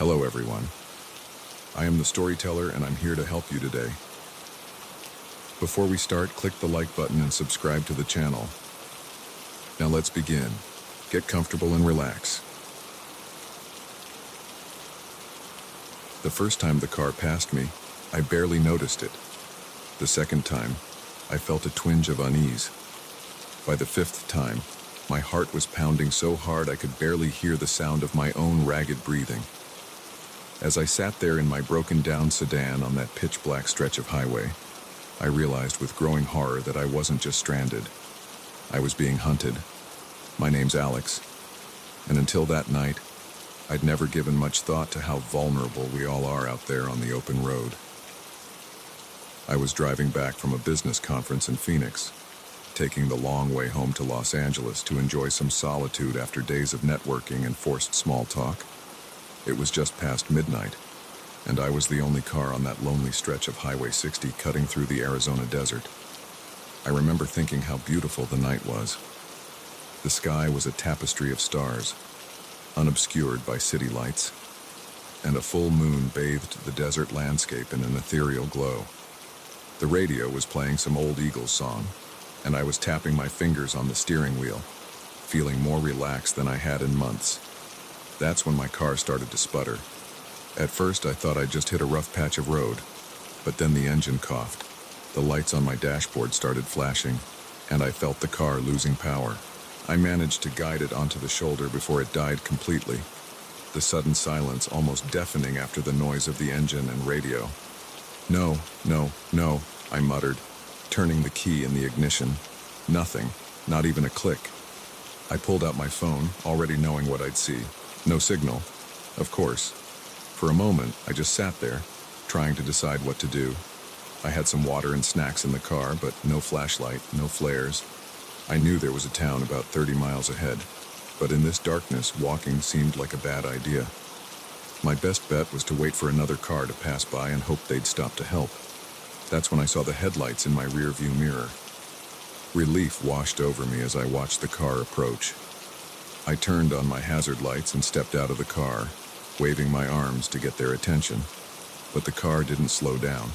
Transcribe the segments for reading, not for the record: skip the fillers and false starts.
Hello everyone. I am the storyteller and I'm here to help you today. Before we start, click the like button and subscribe to the channel. Now let's begin. Get comfortable and relax. The first time the car passed me, I barely noticed it. The second time, I felt a twinge of unease. By the fifth time, my heart was pounding so hard I could barely hear the sound of my own ragged breathing. As I sat there in my broken-down sedan on that pitch-black stretch of highway, I realized with growing horror that I wasn't just stranded. I was being hunted. My name's Alex, and until that night, I'd never given much thought to how vulnerable we all are out there on the open road. I was driving back from a business conference in Phoenix, taking the long way home to Los Angeles to enjoy some solitude after days of networking and forced small talk. It was just past midnight, and I was the only car on that lonely stretch of Highway 60 cutting through the Arizona desert. I remember thinking how beautiful the night was. The sky was a tapestry of stars, unobscured by city lights, and a full moon bathed the desert landscape in an ethereal glow. The radio was playing some old Eagles song, and I was tapping my fingers on the steering wheel, feeling more relaxed than I had in months. That's when my car started to sputter. At first I thought I'd just hit a rough patch of road, but then the engine coughed. The lights on my dashboard started flashing, and I felt the car losing power. I managed to guide it onto the shoulder before it died completely, the sudden silence almost deafening after the noise of the engine and radio. No, I muttered, turning the key in the ignition. Nothing, not even a click. I pulled out my phone, already knowing what I'd see. No signal, of course. For a moment, I just sat there, trying to decide what to do. I had some water and snacks in the car, but no flashlight, no flares. I knew there was a town about 30 miles ahead, but in this darkness, walking seemed like a bad idea. My best bet was to wait for another car to pass by and hope they'd stop to help. That's when I saw the headlights in my rearview mirror. Relief washed over me as I watched the car approach. I turned on my hazard lights and stepped out of the car, waving my arms to get their attention. But the car didn't slow down.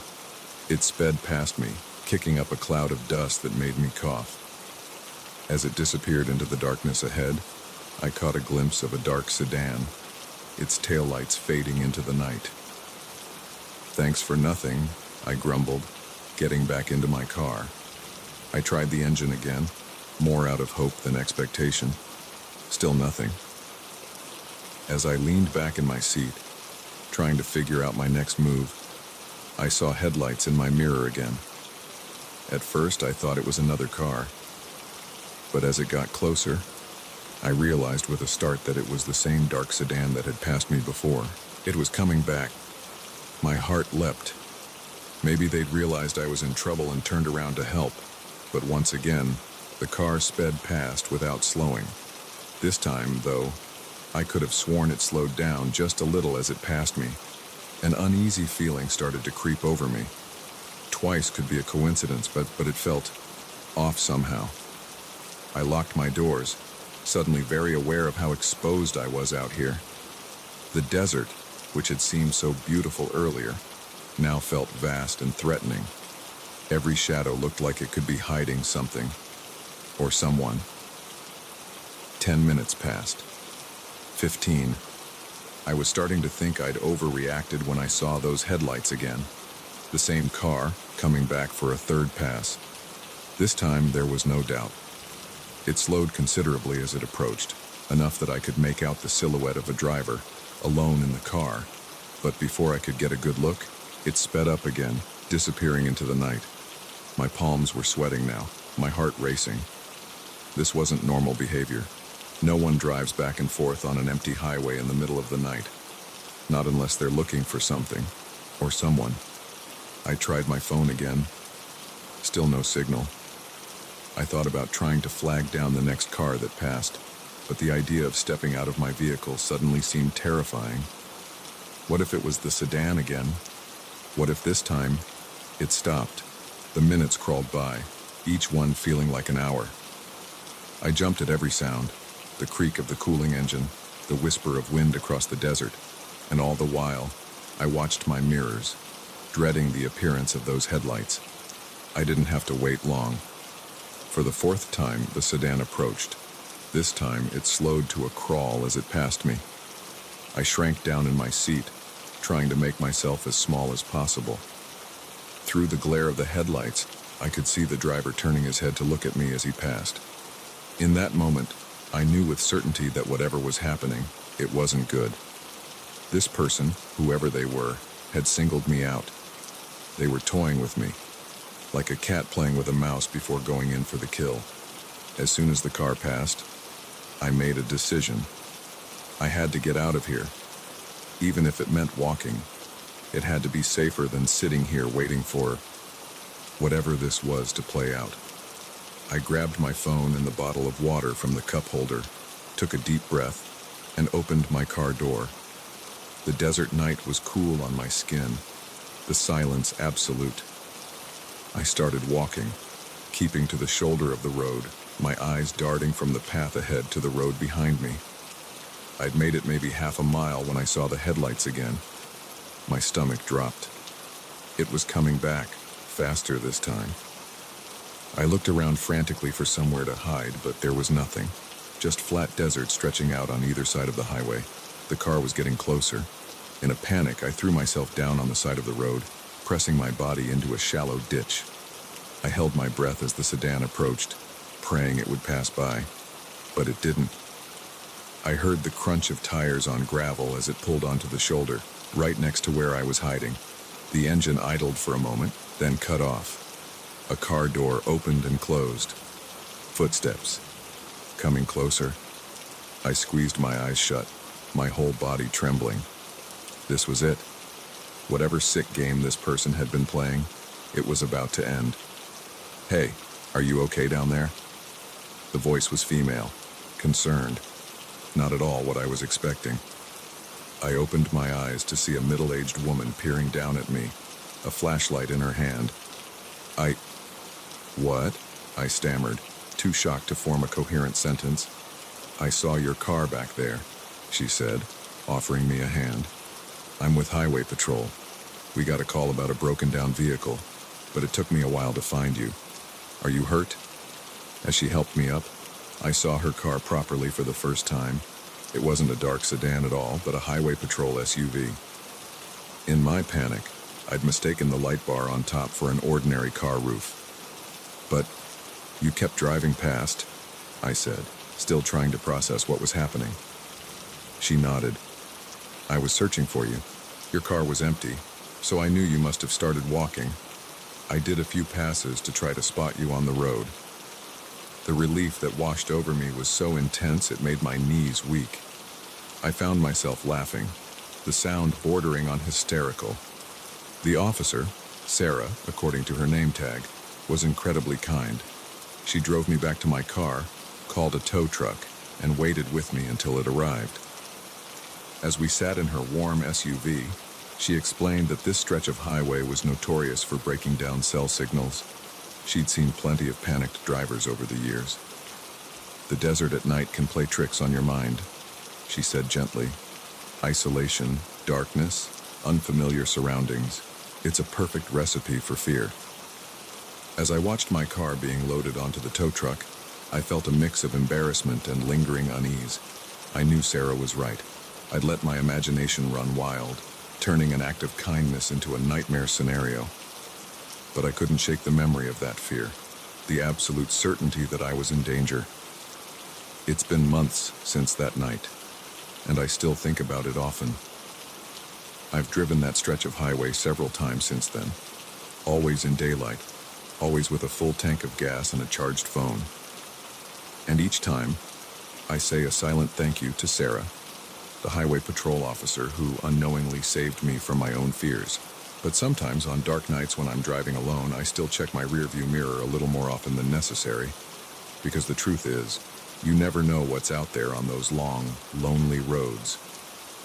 It sped past me, kicking up a cloud of dust that made me cough. As it disappeared into the darkness ahead, I caught a glimpse of a dark sedan, its taillights fading into the night. Thanks for nothing, I grumbled, getting back into my car. I tried the engine again, more out of hope than expectation. Still nothing. As I leaned back in my seat, trying to figure out my next move, I saw headlights in my mirror again. At first, I thought it was another car, but as it got closer, I realized with a start that it was the same dark sedan that had passed me before. It was coming back. My heart leapt. Maybe they'd realized I was in trouble and turned around to help, but once again, the car sped past without slowing. This time, though, I could have sworn it slowed down just a little as it passed me. An uneasy feeling started to creep over me. Twice could be a coincidence, but it felt off somehow. I locked my doors, suddenly very aware of how exposed I was out here. The desert, which had seemed so beautiful earlier, now felt vast and threatening. Every shadow looked like it could be hiding something, or someone. 10 minutes passed. 15. I was starting to think I'd overreacted when I saw those headlights again. The same car, coming back for a third pass. This time, there was no doubt. It slowed considerably as it approached, enough that I could make out the silhouette of a driver, alone in the car. But before I could get a good look, it sped up again, disappearing into the night. My palms were sweating now, my heart racing. This wasn't normal behavior. No one drives back and forth on an empty highway in the middle of the night. Not unless they're looking for something, or someone. I tried my phone again. Still no signal. I thought about trying to flag down the next car that passed, but the idea of stepping out of my vehicle suddenly seemed terrifying. What if it was the sedan again? What if this time it stopped? The minutes crawled by, each one feeling like an hour. I jumped at every sound, the creak of the cooling engine, the whisper of wind across the desert. And all the while, I watched my mirrors, dreading the appearance of those headlights. I didn't have to wait long. For the fourth time, the sedan approached. This time, it slowed to a crawl as it passed me. I shrank down in my seat, trying to make myself as small as possible. Through the glare of the headlights, I could see the driver turning his head to look at me as he passed. In that moment, I knew with certainty that whatever was happening, it wasn't good. This person, whoever they were, had singled me out. They were toying with me, like a cat playing with a mouse before going in for the kill. As soon as the car passed, I made a decision. I had to get out of here. Even if it meant walking, it had to be safer than sitting here waiting for whatever this was to play out. I grabbed my phone and the bottle of water from the cup holder, took a deep breath, and opened my car door. The desert night was cool on my skin, the silence absolute. I started walking, keeping to the shoulder of the road, my eyes darting from the path ahead to the road behind me. I'd made it maybe half a mile when I saw the headlights again. My stomach dropped. It was coming back, faster this time. I looked around frantically for somewhere to hide, but there was nothing. Just flat desert stretching out on either side of the highway. The car was getting closer. In a panic, I threw myself down on the side of the road, pressing my body into a shallow ditch. I held my breath as the sedan approached, praying it would pass by, but it didn't. I heard the crunch of tires on gravel as it pulled onto the shoulder, right next to where I was hiding. The engine idled for a moment, then cut off. A car door opened and closed. Footsteps. Coming closer. I squeezed my eyes shut, my whole body trembling. This was it. Whatever sick game this person had been playing, it was about to end. "Hey, are you okay down there?" The voice was female, concerned. Not at all what I was expecting. I opened my eyes to see a middle-aged woman peering down at me, a flashlight in her hand. What? I stammered, too shocked to form a coherent sentence. "I saw your car back there," she said, offering me a hand. "I'm with Highway Patrol. We got a call about a broken-down vehicle, but it took me a while to find you. Are you hurt?" As she helped me up, I saw her car properly for the first time. It wasn't a dark sedan at all, but a Highway Patrol SUV. In my panic, I'd mistaken the light bar on top for an ordinary car roof. "But you kept driving past," I said, still trying to process what was happening. She nodded. "I was searching for you. Your car was empty, so I knew you must have started walking. I did a few passes to try to spot you on the road." The relief that washed over me was so intense it made my knees weak. I found myself laughing, the sound bordering on hysterical. The officer, Sarah, according to her name tag, was incredibly kind. She drove me back to my car, called a tow truck, and waited with me until it arrived. As we sat in her warm SUV, she explained that this stretch of highway was notorious for breaking down cell signals. She'd seen plenty of panicked drivers over the years. "The desert at night can play tricks on your mind," she said gently. "Isolation, darkness, unfamiliar surroundings. It's a perfect recipe for fear." As I watched my car being loaded onto the tow truck, I felt a mix of embarrassment and lingering unease. I knew Sarah was right. I'd let my imagination run wild, turning an act of kindness into a nightmare scenario. But I couldn't shake the memory of that fear, the absolute certainty that I was in danger. It's been months since that night, and I still think about it often. I've driven that stretch of highway several times since then, always in daylight, always with a full tank of gas and a charged phone. And each time, I say a silent thank you to Sarah, the Highway Patrol officer who unknowingly saved me from my own fears. But sometimes on dark nights when I'm driving alone, I still check my rearview mirror a little more often than necessary. Because the truth is, you never know what's out there on those long, lonely roads.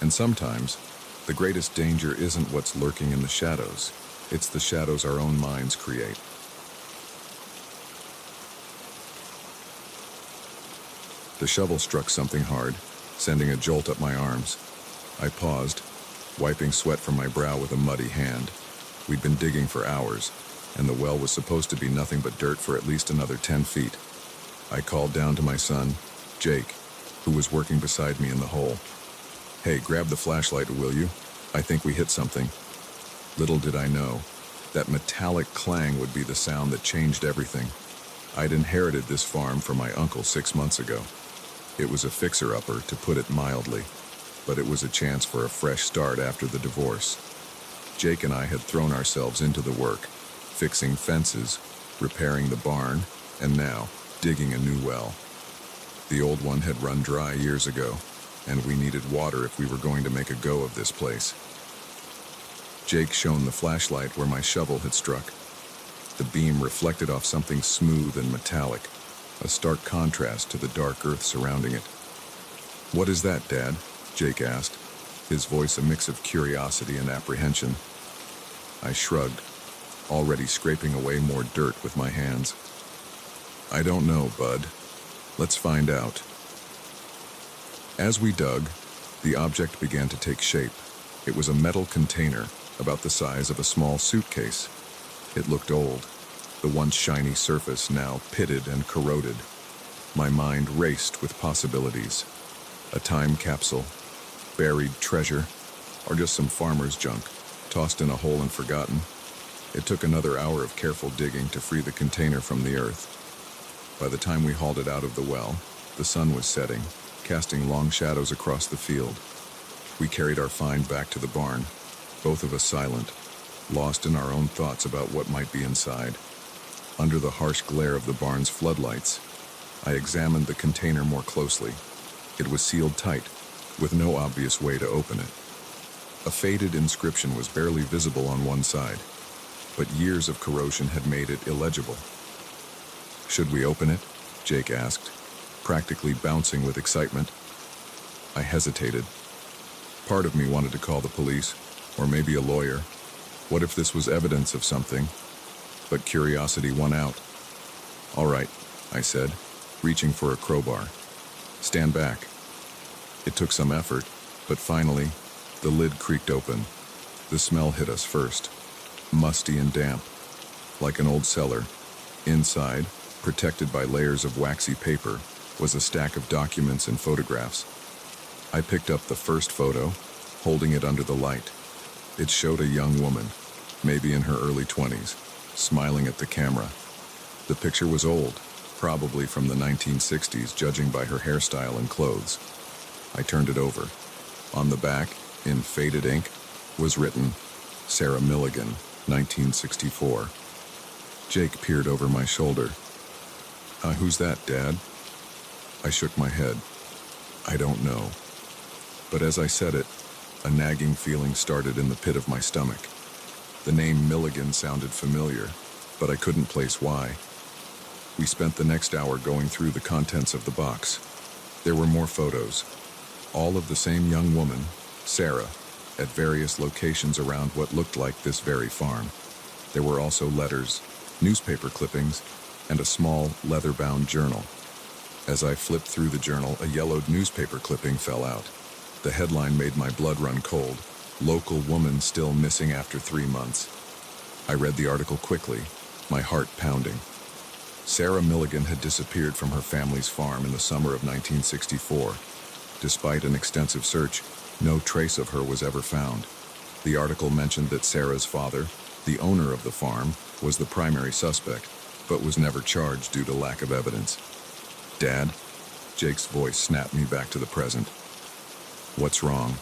And sometimes, the greatest danger isn't what's lurking in the shadows. It's the shadows our own minds create. The shovel struck something hard, sending a jolt up my arms. I paused, wiping sweat from my brow with a muddy hand. We'd been digging for hours, and the well was supposed to be nothing but dirt for at least another 10 feet. I called down to my son, Jake, who was working beside me in the hole. "Hey, grab the flashlight, will you? I think we hit something." Little did I know, that metallic clang would be the sound that changed everything. I'd inherited this farm from my uncle 6 months ago. It was a fixer-upper, to put it mildly, but it was a chance for a fresh start after the divorce. Jake and I had thrown ourselves into the work, fixing fences, repairing the barn, and now digging a new well. The old one had run dry years ago, and we needed water if we were going to make a go of this place. Jake shone the flashlight where my shovel had struck. The beam reflected off something smooth and metallic, a stark contrast to the dark earth surrounding it. "What is that, Dad?" Jake asked, his voice a mix of curiosity and apprehension. I shrugged, already scraping away more dirt with my hands. "I don't know, bud. Let's find out." As we dug, the object began to take shape. It was a metal container, about the size of a small suitcase. It looked old, the once shiny surface now pitted and corroded. My mind raced with possibilities. A time capsule, buried treasure, or just some farmer's junk, tossed in a hole and forgotten. It took another hour of careful digging to free the container from the earth. By the time we hauled it out of the well, the sun was setting, casting long shadows across the field. We carried our find back to the barn, both of us silent, lost in our own thoughts about what might be inside. Under the harsh glare of the barn's floodlights, I examined the container more closely. It was sealed tight, with no obvious way to open it. A faded inscription was barely visible on one side, but years of corrosion had made it illegible. "Should we open it?" Jake asked, practically bouncing with excitement. I hesitated. Part of me wanted to call the police, or maybe a lawyer. What if this was evidence of something? But curiosity won out. "All right," I said, reaching for a crowbar. "Stand back." It took some effort, but finally, the lid creaked open. The smell hit us first, musty and damp, like an old cellar. Inside, protected by layers of waxy paper, was a stack of documents and photographs. I picked up the first photo, holding it under the light. It showed a young woman, maybe in her early 20s, smiling at the camera. The picture was old, probably from the 1960s, judging by her hairstyle and clothes. I turned it over. On the back, in faded ink, was written, "Sarah Milligan, 1964. Jake peered over my shoulder. Who's that, Dad?" I shook my head. "I don't know." But as I said it, a nagging feeling started in the pit of my stomach. The name Milligan sounded familiar, but I couldn't place why. We spent the next hour going through the contents of the box. There were more photos, all of the same young woman, Sarah, at various locations around what looked like this very farm. There were also letters, newspaper clippings, and a small, leather-bound journal. As I flipped through the journal, a yellowed newspaper clipping fell out. The headline made my blood run cold. "Local woman still missing after 3 months." I read the article quickly, my heart pounding. Sarah Milligan had disappeared from her family's farm in the summer of 1964. Despite an extensive search, no trace of her was ever found. The article mentioned that Sarah's father, the owner of the farm, was the primary suspect, but was never charged due to lack of evidence. "Dad?" Jake's voice snapped me back to the present. "What's wrong?"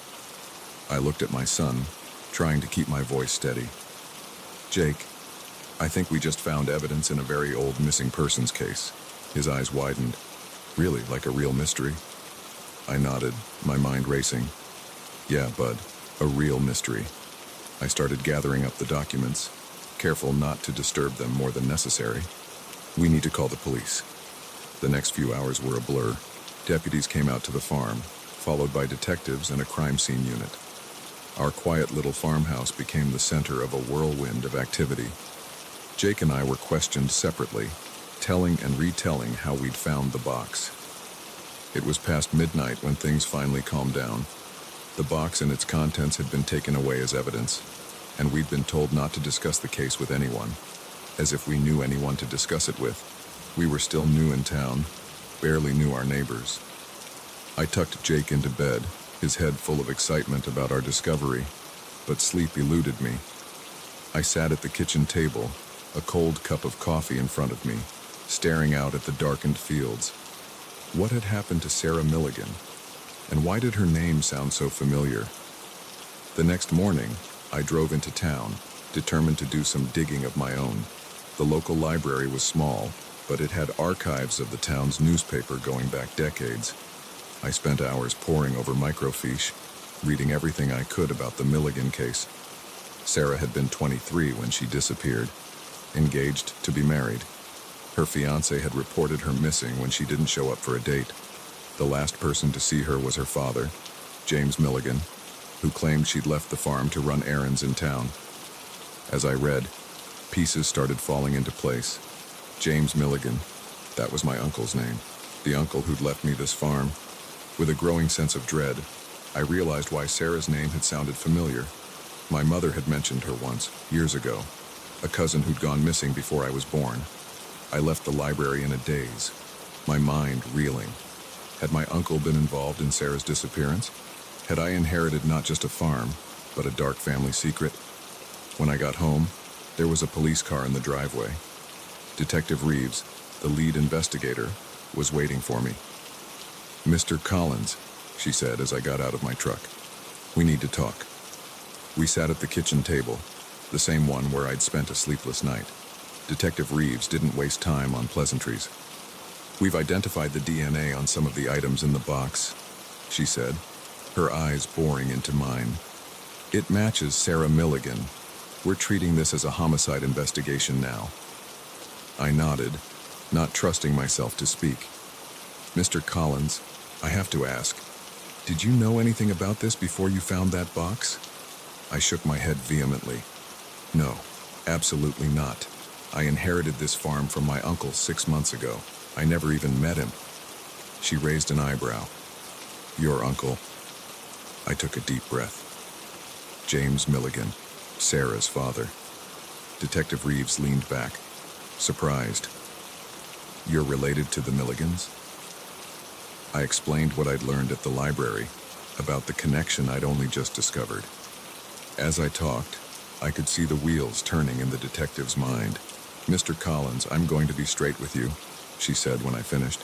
I looked at my son, trying to keep my voice steady. "Jake, I think we just found evidence in a very old missing persons case." His eyes widened. "Really, like a real mystery?" I nodded, my mind racing. "Yeah, bud, a real mystery." I started gathering up the documents, careful not to disturb them more than necessary. "We need to call the police." The next few hours were a blur. Deputies came out to the farm, followed by detectives and a crime scene unit. Our quiet little farmhouse became the center of a whirlwind of activity. Jake and I were questioned separately, telling and retelling how we'd found the box. It was past midnight when things finally calmed down. The box and its contents had been taken away as evidence, and we'd been told not to discuss the case with anyone, as if we knew anyone to discuss it with. We were still new in town, barely knew our neighbors. I tucked Jake into bed, his head full of excitement about our discovery, but sleep eluded me. I sat at the kitchen table, a cold cup of coffee in front of me, staring out at the darkened fields. What had happened to Sarah Milligan? And why did her name sound so familiar? The next morning, I drove into town, determined to do some digging of my own. The local library was small, but it had archives of the town's newspaper going back decades. I spent hours poring over microfiche, reading everything I could about the Milligan case. Sarah had been 23 when she disappeared, engaged to be married. Her fiancé had reported her missing when she didn't show up for a date. The last person to see her was her father, James Milligan, who claimed she'd left the farm to run errands in town. As I read, pieces started falling into place. James Milligan, that was my uncle's name, the uncle who'd left me this farm. With a growing sense of dread, I realized why Sarah's name had sounded familiar. My mother had mentioned her once, years ago, a cousin who'd gone missing before I was born. I left the library in a daze, my mind reeling. Had my uncle been involved in Sarah's disappearance? Had I inherited not just a farm, but a dark family secret? When I got home, there was a police car in the driveway. Detective Reeves, the lead investigator, was waiting for me. "Mr. Collins," she said as I got out of my truck. "We need to talk." We sat at the kitchen table, the same one where I'd spent a sleepless night. Detective Reeves didn't waste time on pleasantries. "We've identified the DNA on some of the items in the box," she said, her eyes boring into mine. "It matches Sarah Milligan. We're treating this as a homicide investigation now." I nodded, not trusting myself to speak. "Mr. Collins, I have to ask, did you know anything about this before you found that box?" I shook my head vehemently. "No, absolutely not. I inherited this farm from my uncle 6 months ago. I never even met him." She raised an eyebrow. "Your uncle?" I took a deep breath. "James Milligan, Sarah's father." Detective Reeves leaned back, surprised. "You're related to the Milligans?" I explained what I'd learned at the library, about the connection I'd only just discovered. As I talked, I could see the wheels turning in the detective's mind. "Mr. Collins, I'm going to be straight with you," she said when I finished.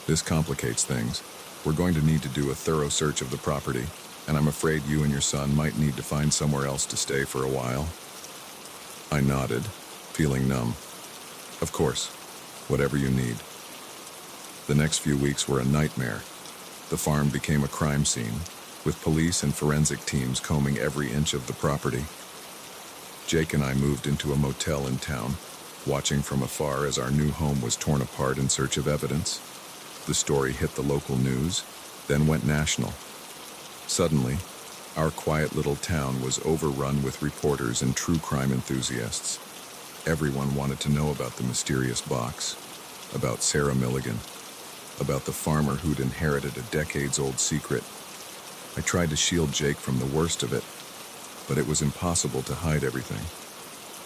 "This complicates things. We're going to need to do a thorough search of the property, and I'm afraid you and your son might need to find somewhere else to stay for a while." I nodded, feeling numb. "Of course, whatever you need." The next few weeks were a nightmare. The farm became a crime scene, with police and forensic teams combing every inch of the property. Jake and I moved into a motel in town, watching from afar as our new home was torn apart in search of evidence. The story hit the local news, then went national. Suddenly, our quiet little town was overrun with reporters and true crime enthusiasts. Everyone wanted to know about the mysterious box, about Sarah Milligan, about the farmer who'd inherited a decades-old secret. I tried to shield Jake from the worst of it, but it was impossible to hide everything.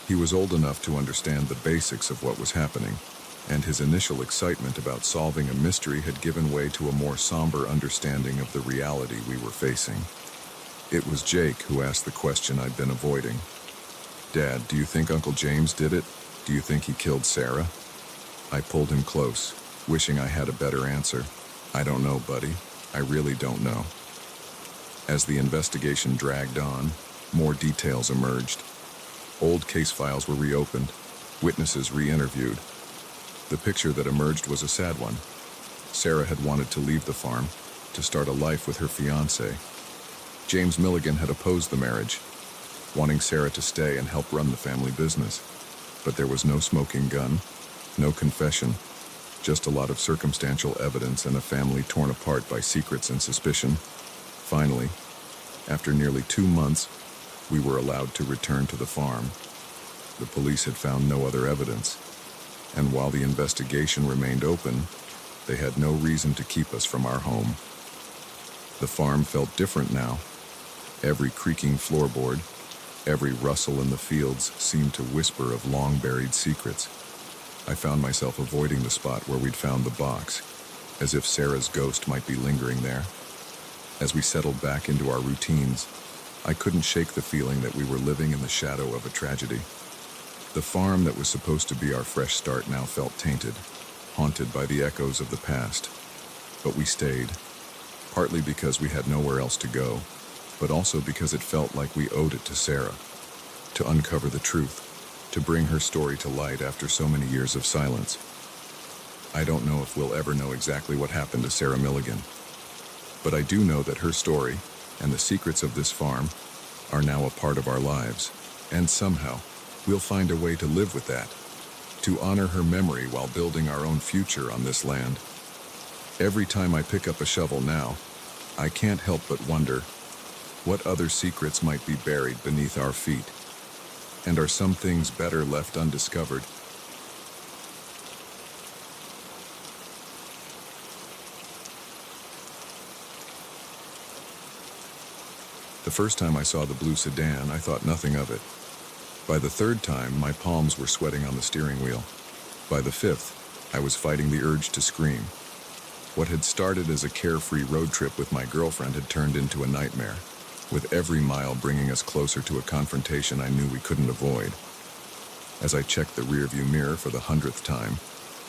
He was old enough to understand the basics of what was happening, and his initial excitement about solving a mystery had given way to a more somber understanding of the reality we were facing. It was Jake who asked the question I'd been avoiding. "Dad, do you think Uncle James did it? Do you think he killed Sarah?" I pulled him close, wishing I had a better answer. "I don't know, buddy. I really don't know." As the investigation dragged on, more details emerged. Old case files were reopened, witnesses re-interviewed. The picture that emerged was a sad one. Sarah had wanted to leave the farm, to start a life with her fiancé. James Milligan had opposed the marriage, wanting Sarah to stay and help run the family business. But there was no smoking gun, no confession, just a lot of circumstantial evidence and a family torn apart by secrets and suspicion. Finally, after nearly 2 months, we were allowed to return to the farm. The police had found no other evidence, and while the investigation remained open, they had no reason to keep us from our home. The farm felt different now, Every creaking floorboard, every rustle in the fields seemed to whisper of long-buried secrets. I found myself avoiding the spot where we'd found the box, as if Sarah's ghost might be lingering there. As we settled back into our routines, I couldn't shake the feeling that we were living in the shadow of a tragedy. The farm that was supposed to be our fresh start now felt tainted, haunted by the echoes of the past. But we stayed, partly because we had nowhere else to go, but also because it felt like we owed it to Sarah, to uncover the truth, to bring her story to light after so many years of silence. I don't know if we'll ever know exactly what happened to Sarah Milligan, but I do know that her story and the secrets of this farm are now a part of our lives, and somehow we'll find a way to live with that, to honor her memory while building our own future on this land. Every time I pick up a shovel now, I can't help but wonder what other secrets might be buried beneath our feet, and are some things better left undiscovered? The first time I saw the blue sedan, I thought nothing of it. By the third time, my palms were sweating on the steering wheel. By the fifth, I was fighting the urge to scream. What had started as a carefree road trip with my girlfriend had turned into a nightmare, with every mile bringing us closer to a confrontation I knew we couldn't avoid. As I checked the rearview mirror for the 100th time,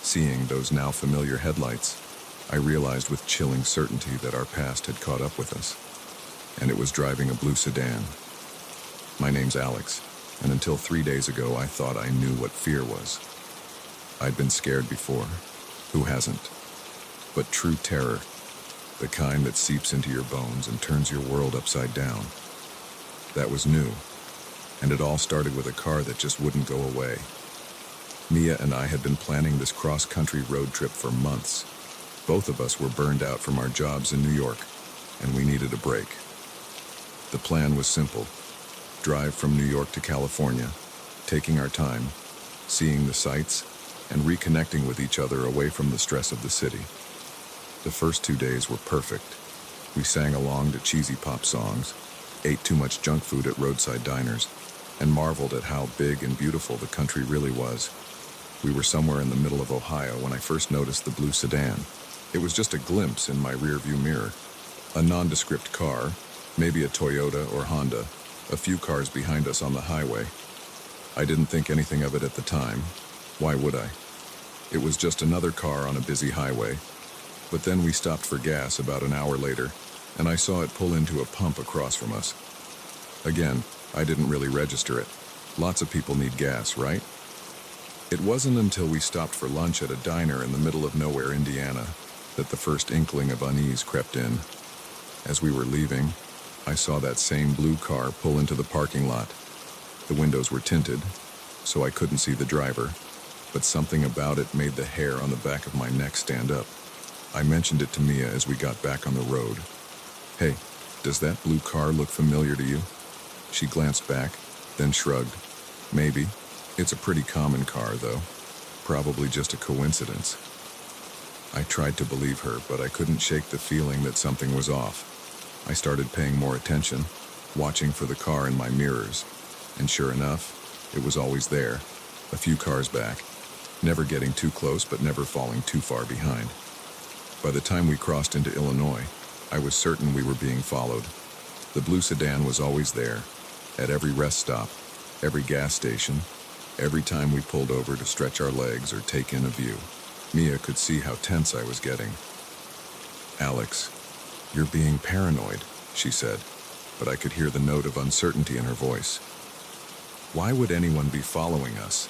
seeing those now familiar headlights, I realized with chilling certainty that our past had caught up with us, and it was driving a blue sedan. My name's Alex, and until 3 days ago I thought I knew what fear was. I'd been scared before. Who hasn't? But true terror, the kind that seeps into your bones and turns your world upside down, that was new. And it all started with a car that just wouldn't go away. Mia and I had been planning this cross-country road trip for months. Both of us were burned out from our jobs in New York, and we needed a break. The plan was simple: drive from New York to California, taking our time, seeing the sights, and reconnecting with each other away from the stress of the city. The first 2 days were perfect. We sang along to cheesy pop songs, ate too much junk food at roadside diners, and marveled at how big and beautiful the country really was. We were somewhere in the middle of Ohio when I first noticed the blue sedan. It was just a glimpse in my rearview mirror. A nondescript car, maybe a Toyota or Honda, a few cars behind us on the highway. I didn't think anything of it at the time. Why would I? It was just another car on a busy highway. But then we stopped for gas about an hour later, and I saw it pull into a pump across from us. Again, I didn't really register it. Lots of people need gas, right? It wasn't until we stopped for lunch at a diner in the middle of nowhere, Indiana, that the first inkling of unease crept in. As we were leaving, I saw that same blue car pull into the parking lot. The windows were tinted, so I couldn't see the driver, but something about it made the hair on the back of my neck stand up. I mentioned it to Mia as we got back on the road. "Hey, does that blue car look familiar to you?" She glanced back, then shrugged. "Maybe. It's a pretty common car, though. Probably just a coincidence." I tried to believe her, but I couldn't shake the feeling that something was off. I started paying more attention, watching for the car in my mirrors, and sure enough, it was always there, a few cars back, never getting too close but never falling too far behind. By the time we crossed into Illinois, I was certain we were being followed. The blue sedan was always there, at every rest stop, every gas station, every time we pulled over to stretch our legs or take in a view. Mia could see how tense I was getting. "Alex, you're being paranoid," she said, but I could hear the note of uncertainty in her voice. Why would anyone be following us?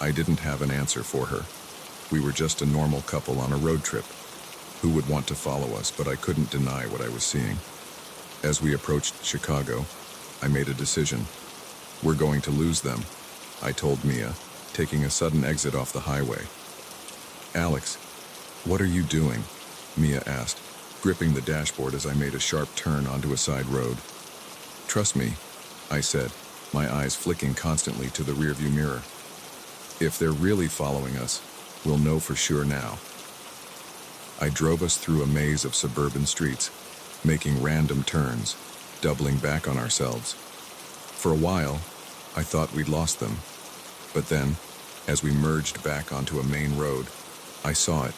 I didn't have an answer for her. We were just a normal couple on a road trip. Who would want to follow us? But I couldn't deny what I was seeing. As we approached Chicago, I made a decision. "We're going to lose them," I told Mia, taking a sudden exit off the highway. "Alex, what are you doing?" Mia asked, gripping the dashboard as I made a sharp turn onto a side road. "Trust me," I said, my eyes flicking constantly to the rearview mirror. "If they're really following us, we'll know for sure now." I drove us through a maze of suburban streets, making random turns, doubling back on ourselves. For a while, I thought we'd lost them. But then, as we merged back onto a main road, I saw it,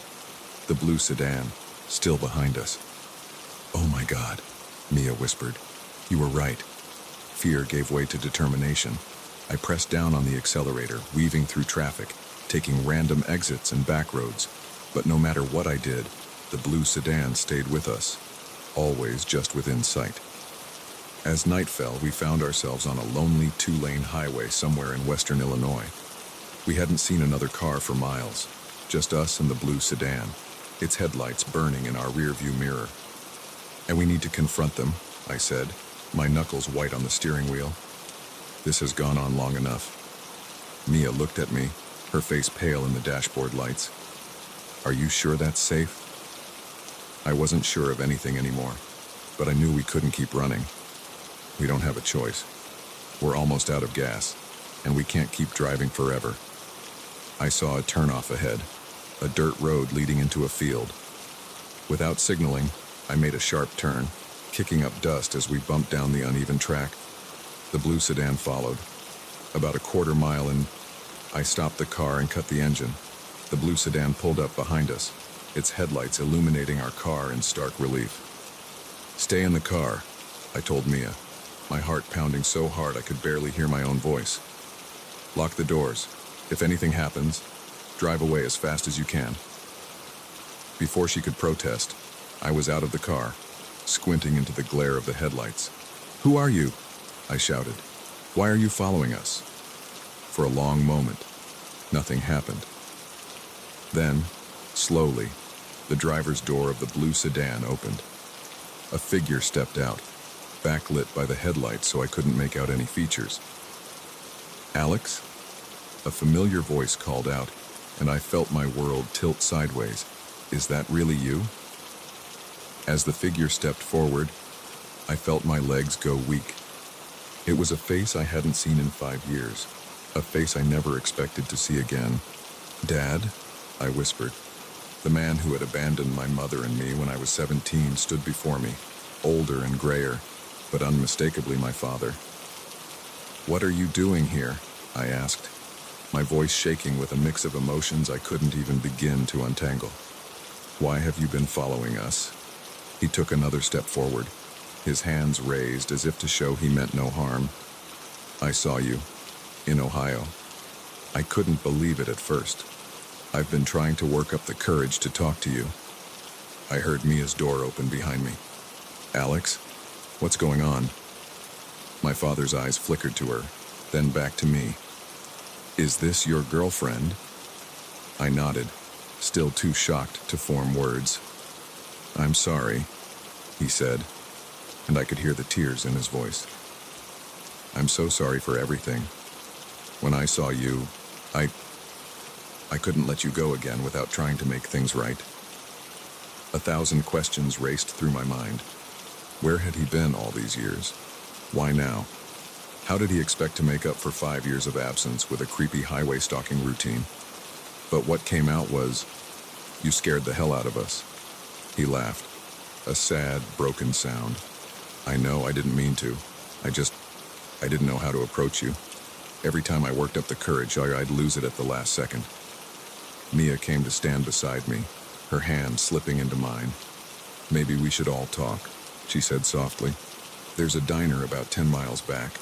the blue sedan, still behind us. "Oh my God," Mia whispered. "You were right." Fear gave way to determination. I pressed down on the accelerator, weaving through traffic, taking random exits and back roads. But no matter what I did, the blue sedan stayed with us, always just within sight. As night fell, we found ourselves on a lonely two-lane highway somewhere in western Illinois. We hadn't seen another car for miles, just us and the blue sedan, its headlights burning in our rearview mirror. "And we need to confront them," I said, my knuckles white on the steering wheel. "This has gone on long enough." Mia looked at me, her face pale in the dashboard lights. "Are you sure that's safe?" I wasn't sure of anything anymore, but I knew we couldn't keep running. We don't have a choice. We're almost out of gas, and we can't keep driving forever. I saw a turnoff ahead, a dirt road leading into a field. Without signaling, I made a sharp turn, kicking up dust as we bumped down the uneven track. The blue sedan followed. About a quarter mile in, I stopped the car and cut the engine. The blue sedan pulled up behind us, its headlights illuminating our car in stark relief. "Stay in the car," I told Mia, my heart pounding so hard I could barely hear my own voice. "Lock the doors. If anything happens, drive away as fast as you can." Before she could protest, I was out of the car, squinting into the glare of the headlights. "Who are you?" I shouted. "Why are you following us?" For a long moment, nothing happened. Then, slowly, the driver's door of the blue sedan opened. A figure stepped out, backlit by the headlights so I couldn't make out any features. "Alex?" A familiar voice called out, and I felt my world tilt sideways. "Is that really you?" As the figure stepped forward, I felt my legs go weak. It was a face I hadn't seen in 5 years, a face I never expected to see again. "Dad?" I whispered. The man who had abandoned my mother and me when I was 17 stood before me, older and grayer, but unmistakably my father. "What are you doing here?" I asked, my voice shaking with a mix of emotions I couldn't even begin to untangle. "Why have you been following us?" He took another step forward, his hands raised as if to show he meant no harm. "I saw you, in Ohio." I couldn't believe it at first. "I've been trying to work up the courage to talk to you." I heard Mia's door open behind me. "Alex, what's going on?" My father's eyes flickered to her, then back to me. "Is this your girlfriend?" I nodded, still too shocked to form words. "I'm sorry," he said, and I could hear the tears in his voice. "I'm so sorry for everything. When I saw you, I couldn't let you go again without trying to make things right." 1,000 questions raced through my mind. Where had he been all these years? Why now? How did he expect to make up for 5 years of absence with a creepy highway stalking routine? But what came out was, "You scared the hell out of us." He laughed, a sad, broken sound. "I know I didn't mean to. I didn't know how to approach you. Every time I worked up the courage, I'd lose it at the last second." Mia came to stand beside me, her hand slipping into mine. "Maybe we should all talk," she said softly. "There's a diner about 10 miles back.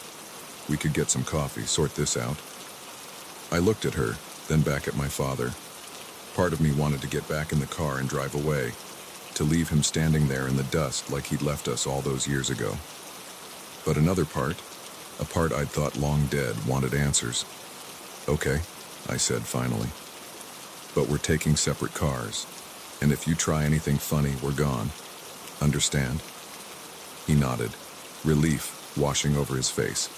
We could get some coffee, sort this out." I looked at her, then back at my father. Part of me wanted to get back in the car and drive away, to leave him standing there in the dust like he'd left us all those years ago. But another part, a part I'd thought long dead, wanted answers. "Okay," I said finally. "But we're taking separate cars, and if you try anything funny, we're gone. Understand?" He nodded, relief washing over his face.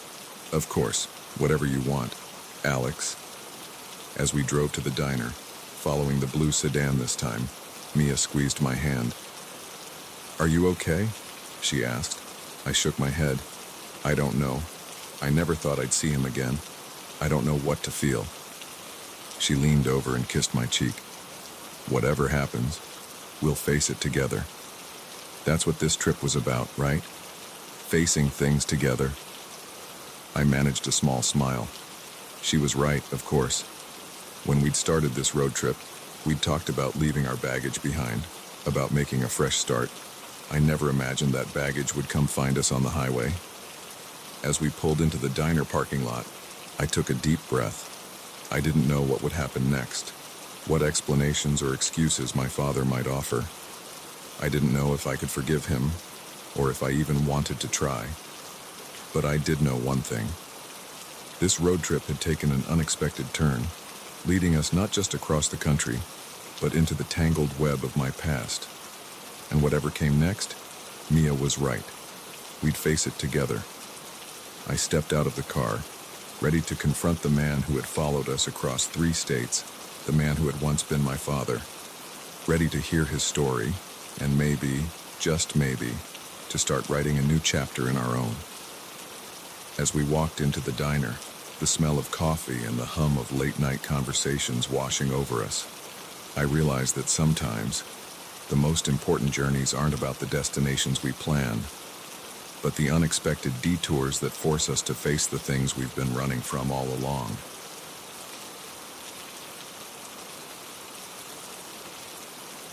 "Of course, whatever you want, Alex." As we drove to the diner, following the blue sedan this time, Mia squeezed my hand. "Are you okay?" she asked. I shook my head. "I don't know. I never thought I'd see him again. I don't know what to feel." She leaned over and kissed my cheek. "Whatever happens, we'll face it together. That's what this trip was about, right? facing things together. I managed a small smile. She was right, of course. When we'd started this road trip, we'd talked about leaving our baggage behind, about making a fresh start. I never imagined that baggage would come find us on the highway. As we pulled into the diner parking lot, I took a deep breath. I didn't know what would happen next, what explanations or excuses my father might offer. I didn't know if I could forgive him, or if I even wanted to try. But I did know one thing. This road trip had taken an unexpected turn, leading us not just across the country, but into the tangled web of my past. And whatever came next, Mia was right. We'd face it together. I stepped out of the car, ready to confront the man who had followed us across 3 states, the man who had once been my father, ready to hear his story, and maybe, just maybe, to start writing a new chapter in our own. As we walked into the diner, the smell of coffee and the hum of late-night conversations washing over us, I realized that sometimes the most important journeys aren't about the destinations we plan, but the unexpected detours that force us to face the things we've been running from all along.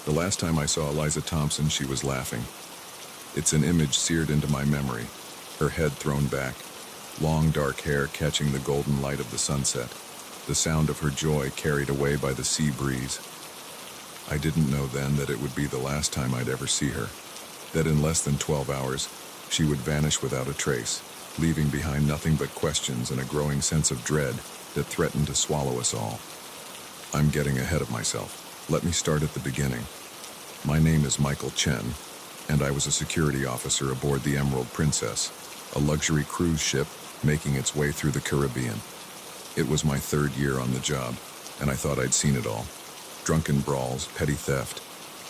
The last time I saw Eliza Thompson, she was laughing. It's an image seared into my memory, her head thrown back, long dark hair catching the golden light of the sunset, the sound of her joy carried away by the sea breeze. I didn't know then that it would be the last time I'd ever see her, that in less than 12 hours, she would vanish without a trace, leaving behind nothing but questions and a growing sense of dread that threatened to swallow us all. I'm getting ahead of myself. Let me start at the beginning. My name is Michael Chen, and I was a security officer aboard the Emerald Princess, a luxury cruise ship making its way through the Caribbean. It was my 3rd year on the job, and I thought I'd seen it all. Drunken brawls, petty theft,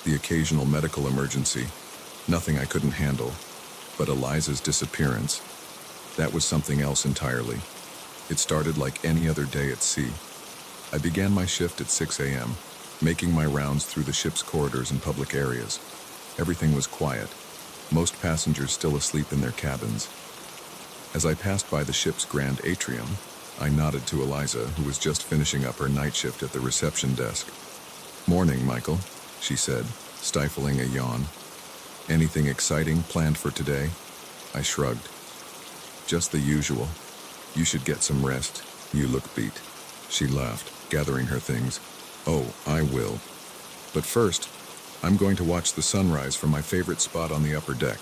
the occasional medical emergency, nothing I couldn't handle. But Eliza's disappearance, that was something else entirely. It started like any other day at sea. I began my shift at 6 a.m., making my rounds through the ship's corridors and public areas. Everything was quiet, most passengers still asleep in their cabins. As I passed by the ship's grand atrium, I nodded to Eliza, who was just finishing up her night shift at the reception desk. "Morning, Michael," she said, stifling a yawn. "Anything exciting planned for today?" I shrugged. "Just the usual. You should get some rest. You look beat." She laughed, gathering her things. "Oh, I will. But first, I'm going to watch the sunrise from my favorite spot on the upper deck.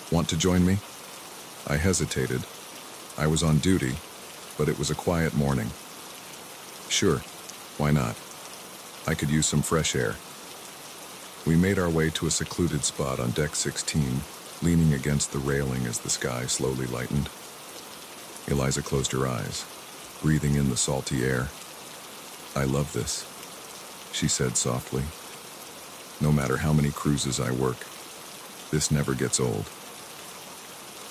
Want to join me?" I hesitated. I was on duty, but it was a quiet morning. "Sure, why not? I could use some fresh air." We made our way to a secluded spot on deck 16, leaning against the railing as the sky slowly lightened. Eliza closed her eyes, breathing in the salty air. "I love this," she said softly. "No matter how many cruises I work, this never gets old."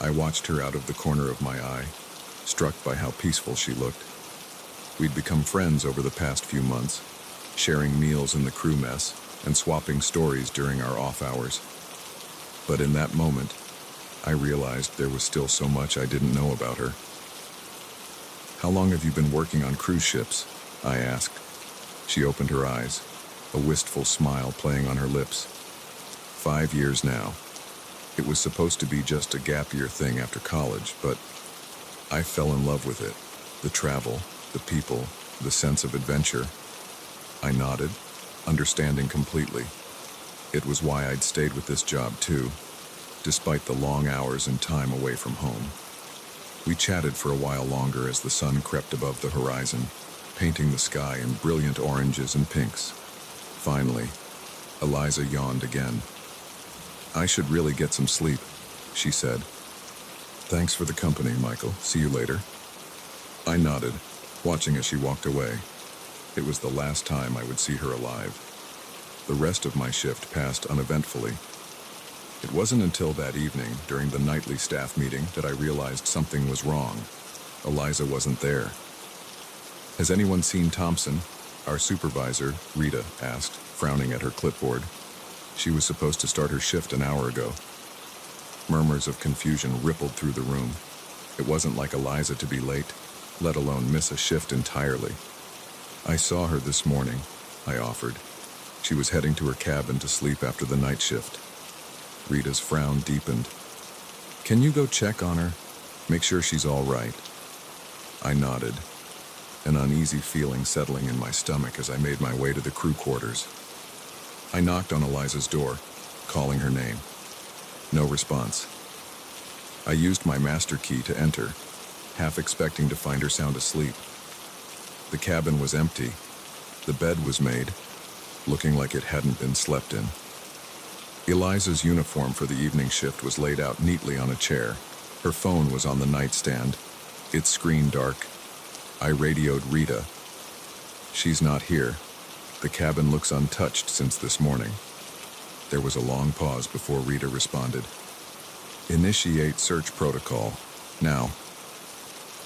I watched her out of the corner of my eye, struck by how peaceful she looked. We'd become friends over the past few months, sharing meals in the crew mess and swapping stories during our off hours. But in that moment, I realized there was still so much I didn't know about her. "How long have you been working on cruise ships?" I asked. She opened her eyes, a wistful smile playing on her lips. 5 years now. It was supposed to be just a gap year thing after college, but I fell in love with it. The travel, the people, the sense of adventure. I nodded, understanding completely. It was why I'd stayed with this job too, despite the long hours and time away from home. We chatted for a while longer as the sun crept above the horizon, painting the sky in brilliant oranges and pinks. Finally, Eliza yawned again. "I should really get some sleep," she said. "Thanks for the company, Michael. See you later." I nodded, watching as she walked away. It was the last time I would see her alive. The rest of my shift passed uneventfully. It wasn't until that evening, during the nightly staff meeting, that I realized something was wrong. Eliza wasn't there. "Has anyone seen Thompson?" Our supervisor, Rita, asked, frowning at her clipboard. She was supposed to start her shift an hour ago. Murmurs of confusion rippled through the room. It wasn't like Eliza to be late, let alone miss a shift entirely. "I saw her this morning," I offered. "She was heading to her cabin to sleep after the night shift." Rita's frown deepened. "Can you go check on her? Make sure she's all right." I nodded, an uneasy feeling settling in my stomach as I made my way to the crew quarters. I knocked on Eliza's door, calling her name. No response. I used my master key to enter, half expecting to find her sound asleep. The cabin was empty. The bed was made, looking like it hadn't been slept in. Eliza's uniform for the evening shift was laid out neatly on a chair. Her phone was on the nightstand, its screen dark. I radioed Rita. "She's not here. The cabin looks untouched since this morning." There was a long pause before Rita responded. "Initiate search protocol. Now."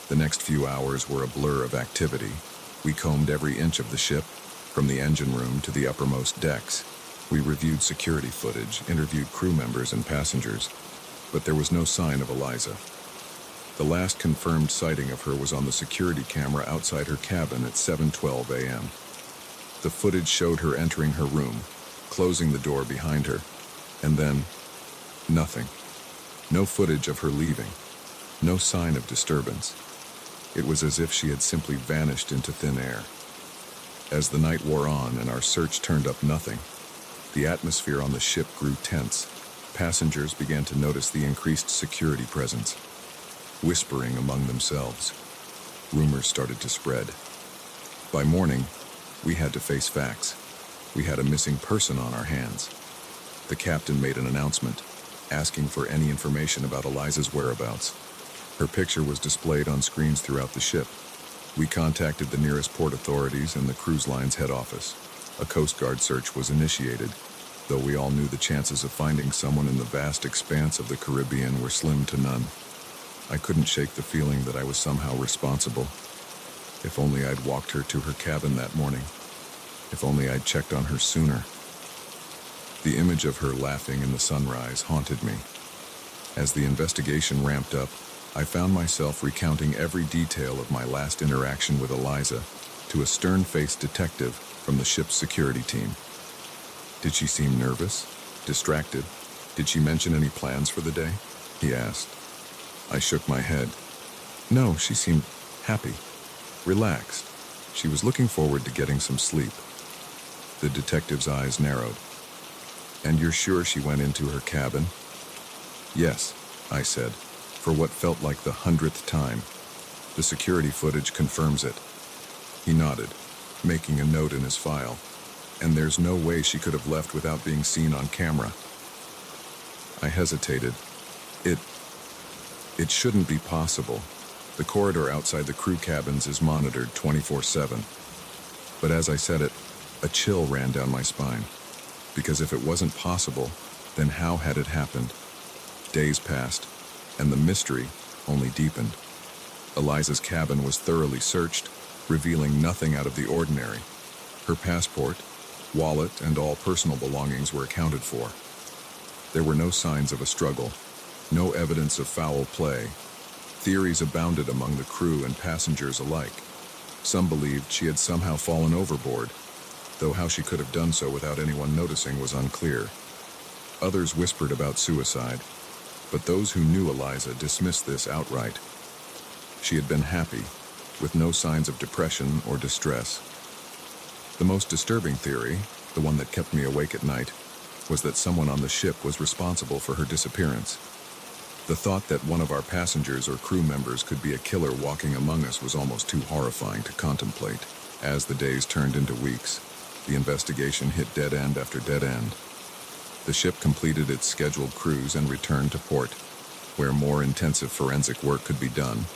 The next few hours were a blur of activity. We combed every inch of the ship, from the engine room to the uppermost decks. We reviewed security footage, interviewed crew members and passengers, but there was no sign of Eliza. The last confirmed sighting of her was on the security camera outside her cabin at 7:12 a.m. The footage showed her entering her room, closing the door behind her, and then nothing. No footage of her leaving, no sign of disturbance. It was as if she had simply vanished into thin air. As the night wore on and our search turned up nothing, the atmosphere on the ship grew tense. Passengers began to notice the increased security presence, whispering among themselves. Rumors started to spread. By morning, we had to face facts. We had a missing person on our hands. The captain made an announcement, asking for any information about Eliza's whereabouts. Her picture was displayed on screens throughout the ship. We contacted the nearest port authorities and the cruise line's head office. A Coast Guard search was initiated, though we all knew the chances of finding someone in the vast expanse of the Caribbean were slim to none. I couldn't shake the feeling that I was somehow responsible. If only I'd walked her to her cabin that morning. If only I'd checked on her sooner. The image of her laughing in the sunrise haunted me. As the investigation ramped up, I found myself recounting every detail of my last interaction with Eliza to a stern-faced detective from the ship's security team. "Did she seem nervous? Distracted? Did she mention any plans for the day?" he asked. I shook my head. "No, she seemed happy, relaxed. She was looking forward to getting some sleep." The detective's eyes narrowed. "And you're sure she went into her cabin?" "Yes," I said, for what felt like the 100th time. "The security footage confirms it." He nodded, making a note in his file. "And there's no way she could have left without being seen on camera." I hesitated. It shouldn't be possible. The corridor outside the crew cabins is monitored 24/7. But as I said it, a chill ran down my spine. Because if it wasn't possible, then how had it happened? Days passed, and the mystery only deepened. Eliza's cabin was thoroughly searched, revealing nothing out of the ordinary. Her passport, wallet, and all personal belongings were accounted for. There were no signs of a struggle, no evidence of foul play. Theories abounded among the crew and passengers alike. Some believed she had somehow fallen overboard, though how she could have done so without anyone noticing was unclear. Others whispered about suicide, but those who knew Eliza dismissed this outright. She had been happy, with no signs of depression or distress. The most disturbing theory, the one that kept me awake at night, was that someone on the ship was responsible for her disappearance. The thought that one of our passengers or crew members could be a killer walking among us was almost too horrifying to contemplate. As the days turned into weeks, the investigation hit dead end after dead end. The ship completed its scheduled cruise and returned to port, where more intensive forensic work could be done.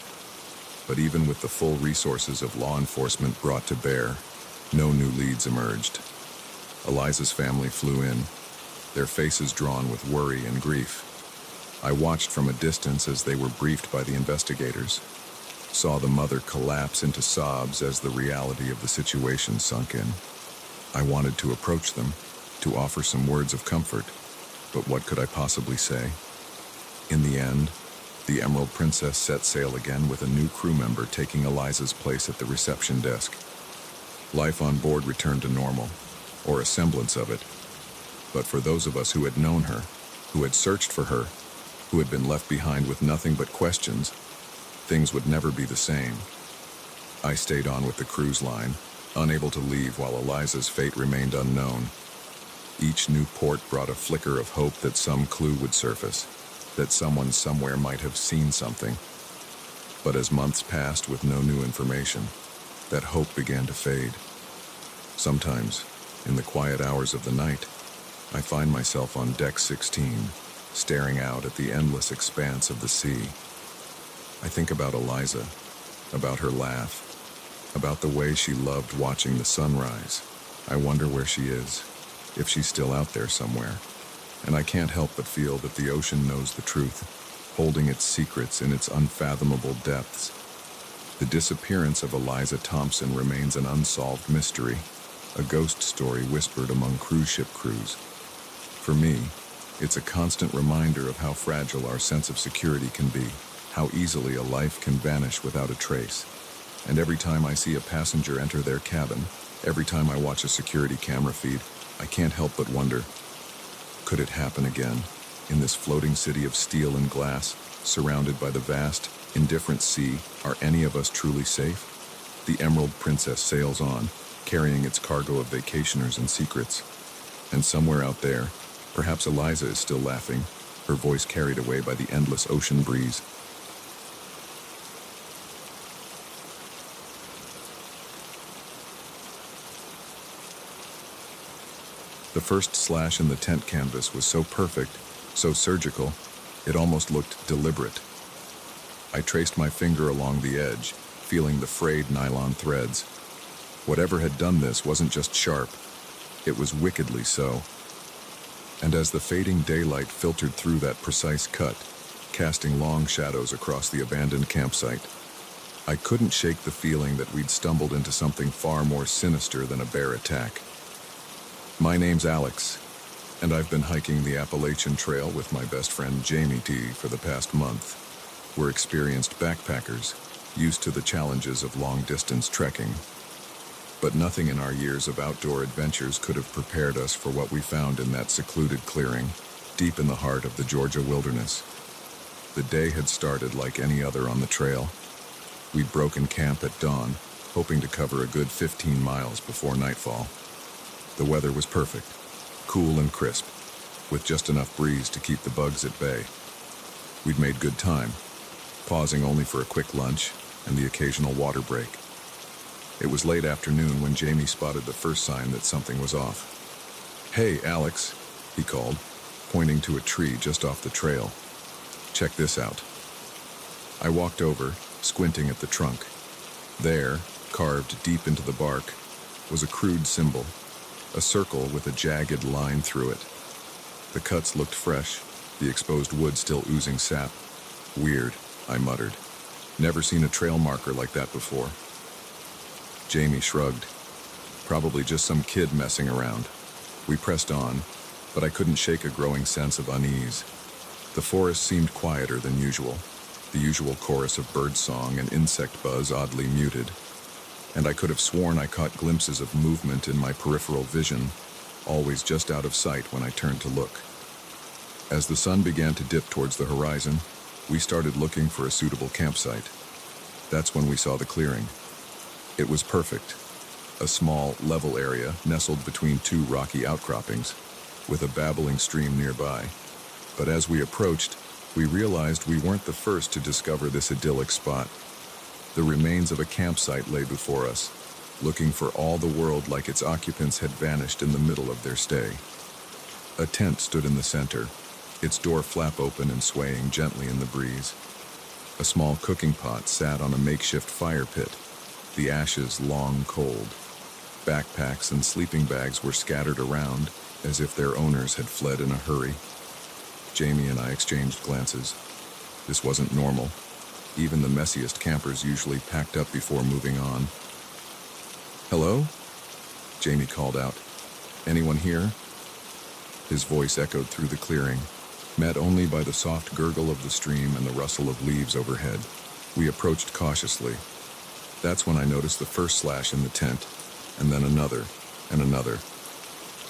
But even with the full resources of law enforcement brought to bear, no new leads emerged. Eliza's family flew in, their faces drawn with worry and grief. I watched from a distance as they were briefed by the investigators, saw the mother collapse into sobs as the reality of the situation sunk in. I wanted to approach them, to offer some words of comfort, but what could I possibly say? In the end, the Emerald Princess set sail again with a new crew member taking Eliza's place at the reception desk. Life on board returned to normal, or a semblance of it. But for those of us who had known her, who had searched for her, who had been left behind with nothing but questions, things would never be the same. I stayed on with the cruise line, unable to leave while Eliza's fate remained unknown. Each new port brought a flicker of hope that some clue would surface, that someone somewhere might have seen something. But as months passed with no new information, that hope began to fade. Sometimes, in the quiet hours of the night, I find myself on deck 16, staring out at the endless expanse of the sea. I think about Eliza, about her laugh, about the way she loved watching the sunrise. I wonder where she is, if she's still out there somewhere. And I can't help but feel that the ocean knows the truth, holding its secrets in its unfathomable depths. The disappearance of Eliza Thompson remains an unsolved mystery, a ghost story whispered among cruise ship crews. For me, it's a constant reminder of how fragile our sense of security can be, how easily a life can vanish without a trace. And every time I see a passenger enter their cabin, every time I watch a security camera feed, I can't help but wonder, could it happen again, in this floating city of steel and glass, surrounded by the vast, indifferent sea? Are any of us truly safe? The Emerald Princess sails on, carrying its cargo of vacationers and secrets. And somewhere out there, perhaps Eliza is still laughing, her voice carried away by the endless ocean breeze. The first slash in the tent canvas was so perfect, so surgical, it almost looked deliberate. I traced my finger along the edge, feeling the frayed nylon threads. Whatever had done this wasn't just sharp, it was wickedly so. And as the fading daylight filtered through that precise cut, casting long shadows across the abandoned campsite, I couldn't shake the feeling that we'd stumbled into something far more sinister than a bear attack. My name's Alex, and I've been hiking the Appalachian Trail with my best friend Jamie T for the past month. We're experienced backpackers, used to the challenges of long-distance trekking. But nothing in our years of outdoor adventures could have prepared us for what we found in that secluded clearing, deep in the heart of the Georgia wilderness. The day had started like any other on the trail. We'd broken camp at dawn, hoping to cover a good 15 miles before nightfall. The weather was perfect, cool and crisp, with just enough breeze to keep the bugs at bay. We'd made good time, pausing only for a quick lunch and the occasional water break. It was late afternoon when Jamie spotted the first sign that something was off. "Hey, Alex," he called, pointing to a tree just off the trail. "Check this out." I walked over, squinting at the trunk. There, carved deep into the bark, was a crude symbol, a circle with a jagged line through it. The cuts looked fresh, the exposed wood still oozing sap. "Weird," I muttered. "Never seen a trail marker like that before." Jamie shrugged. "Probably just some kid messing around." We pressed on, but I couldn't shake a growing sense of unease. The forest seemed quieter than usual, the usual chorus of birdsong and insect buzz oddly muted. And I could have sworn I caught glimpses of movement in my peripheral vision, always just out of sight when I turned to look. As the sun began to dip towards the horizon, we started looking for a suitable campsite. That's when we saw the clearing. It was perfect. A small, level area nestled between two rocky outcroppings, with a babbling stream nearby. But as we approached, we realized we weren't the first to discover this idyllic spot. The remains of a campsite lay before us, looking for all the world like its occupants had vanished in the middle of their stay. A tent stood in the center, its door flap open and swaying gently in the breeze. A small cooking pot sat on a makeshift fire pit, the ashes long cold. Backpacks and sleeping bags were scattered around, as if their owners had fled in a hurry. Jamie and I exchanged glances. This wasn't normal. Even the messiest campers usually packed up before moving on. "Hello?" Jamie called out. "Anyone here?" His voice echoed through the clearing. met only by the soft gurgle of the stream and the rustle of leaves overhead. We approached cautiously. That's when I noticed the first slash in the tent, and then another, and another.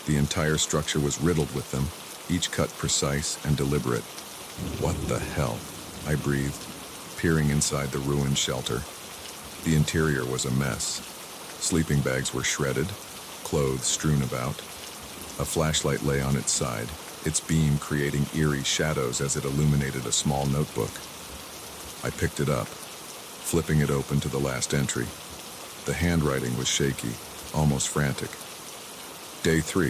The entire structure was riddled with them, each cut precise and deliberate. What the hell? I breathed, peering inside the ruined shelter. The interior was a mess. Sleeping bags were shredded, clothes strewn about. A flashlight lay on its side, its beam creating eerie shadows as it illuminated a small notebook. I picked it up, flipping it open to the last entry. The handwriting was shaky, almost frantic. Day 3.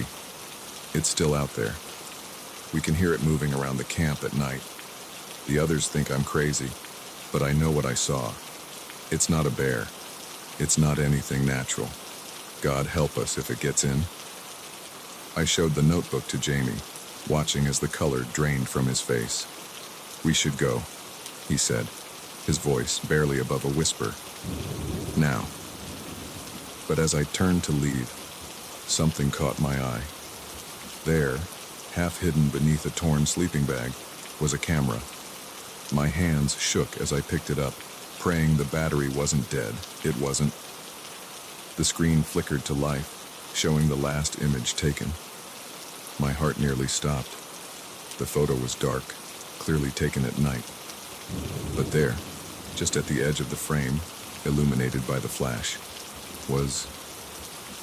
It's still out there. We can hear it moving around the camp at night. The others think I'm crazy, but I know what I saw. It's not a bear. It's not anything natural. God help us if it gets in. I showed the notebook to Jamie, watching as the color drained from his face. We should go, he said, his voice barely above a whisper. Now. But as I turned to leave, something caught my eye. There, half hidden beneath a torn sleeping bag, was a camera. My hands shook as I picked it up, praying the battery wasn't dead. It wasn't. The screen flickered to life, showing the last image taken. My heart nearly stopped. The photo was dark, clearly taken at night. But there, just at the edge of the frame, illuminated by the flash, was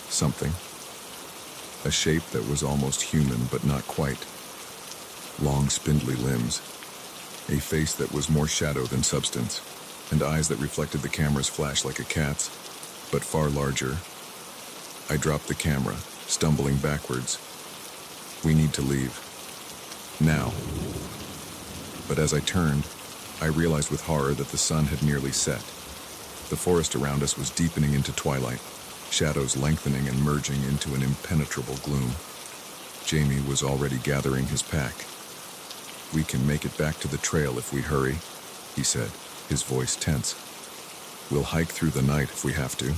something. A shape that was almost human, but not quite. Long, spindly limbs. A face that was more shadow than substance, and eyes that reflected the camera's flash like a cat's, but far larger. I dropped the camera, stumbling backwards. We need to leave. Now. But as I turned, I realized with horror that the sun had nearly set. The forest around us was deepening into twilight, shadows lengthening and merging into an impenetrable gloom. Jamie was already gathering his pack. We can make it back to the trail if we hurry, he said, his voice tense. We'll hike through the night if we have to.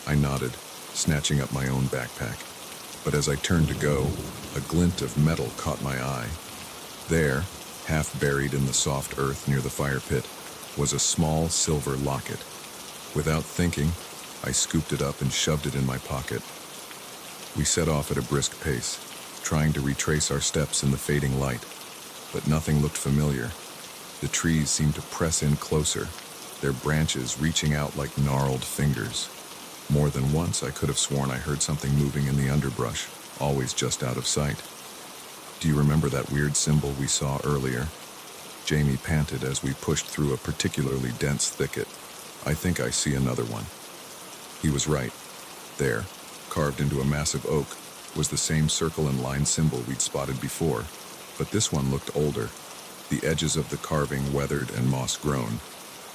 I nodded, snatching up my own backpack. But as I turned to go, a glint of metal caught my eye. There, half buried in the soft earth near the fire pit, was a small silver locket. Without thinking, I scooped it up and shoved it in my pocket. We set off at a brisk pace, trying to retrace our steps in the fading light. But nothing looked familiar. The trees seemed to press in closer, their branches reaching out like gnarled fingers. More than once I could have sworn I heard something moving in the underbrush, always just out of sight. Do you remember that weird symbol we saw earlier? Jamie panted as we pushed through a particularly dense thicket. I think I see another one. He was right. There, carved into a massive oak, was the same circle and line symbol we'd spotted before, but this one looked older, the edges of the carving weathered and moss-grown.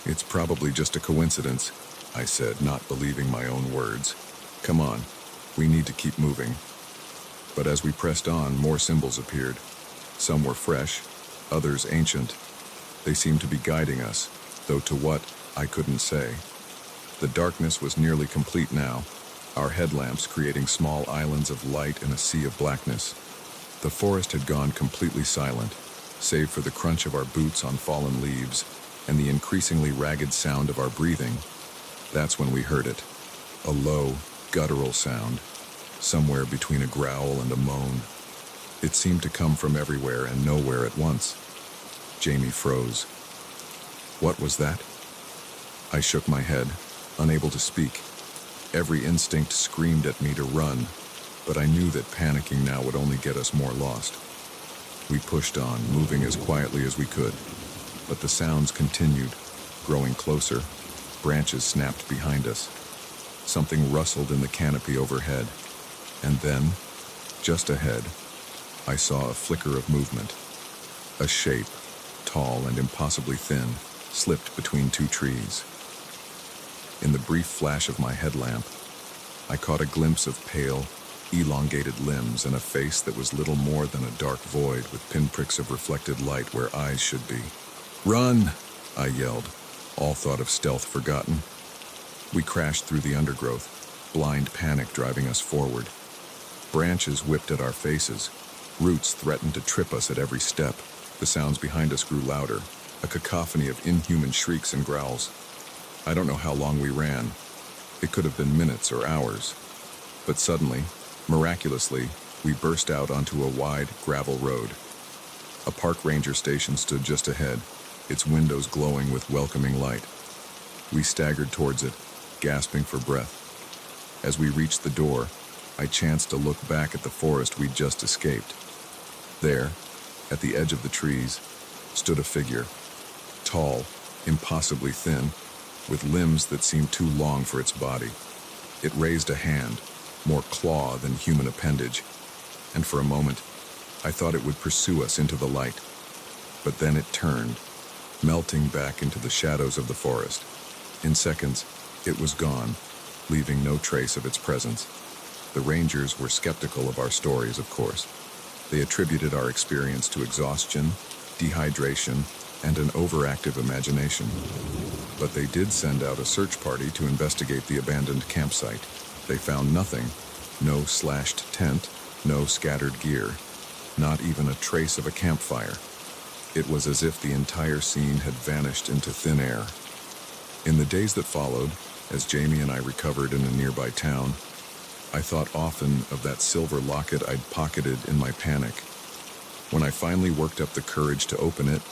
It's probably just a coincidence, I said, not believing my own words. Come on, we need to keep moving. But as we pressed on, more symbols appeared. Some were fresh, others ancient. They seemed to be guiding us, though to what, I couldn't say. The darkness was nearly complete now, our headlamps creating small islands of light in a sea of blackness. The forest had gone completely silent, save for the crunch of our boots on fallen leaves and the increasingly ragged sound of our breathing. That's when we heard it, a low, guttural sound, somewhere between a growl and a moan. It seemed to come from everywhere and nowhere at once. Jamie froze. What was that? I shook my head, unable to speak. Every instinct screamed at me to run, but I knew that panicking now would only get us more lost. We pushed on, moving as quietly as we could, but the sounds continued, growing closer. Branches snapped behind us. Something rustled in the canopy overhead, and then, just ahead, I saw a flicker of movement. A shape, tall and impossibly thin, slipped between two trees. In the brief flash of my headlamp, I caught a glimpse of pale, elongated limbs and a face that was little more than a dark void with pinpricks of reflected light where eyes should be. "Run!" I yelled, all thought of stealth forgotten. We crashed through the undergrowth, blind panic driving us forward. Branches whipped at our faces. Roots threatened to trip us at every step. The sounds behind us grew louder, a cacophony of inhuman shrieks and growls. I don't know how long we ran. It could have been minutes or hours. But suddenly, miraculously, we burst out onto a wide gravel road. A park ranger station stood just ahead, its windows glowing with welcoming light. We staggered towards it, gasping for breath. As we reached the door, I chanced to look back at the forest we'd just escaped. There, at the edge of the trees, stood a figure, tall, impossibly thin, with limbs that seemed too long for its body. It raised a hand, more claw than human appendage, and for a moment, I thought it would pursue us into the light. But then it turned, melting back into the shadows of the forest. In seconds, it was gone, leaving no trace of its presence. The rangers were skeptical of our stories, of course. They attributed our experience to exhaustion, dehydration, and an overactive imagination. But they did send out a search party to investigate the abandoned campsite. They found nothing. No slashed tent, no scattered gear, not even a trace of a campfire. It was as if the entire scene had vanished into thin air. In the days that followed, as Jamie and I recovered in a nearby town, I thought often of that silver locket I'd pocketed in my panic. When I finally worked up the courage to open it,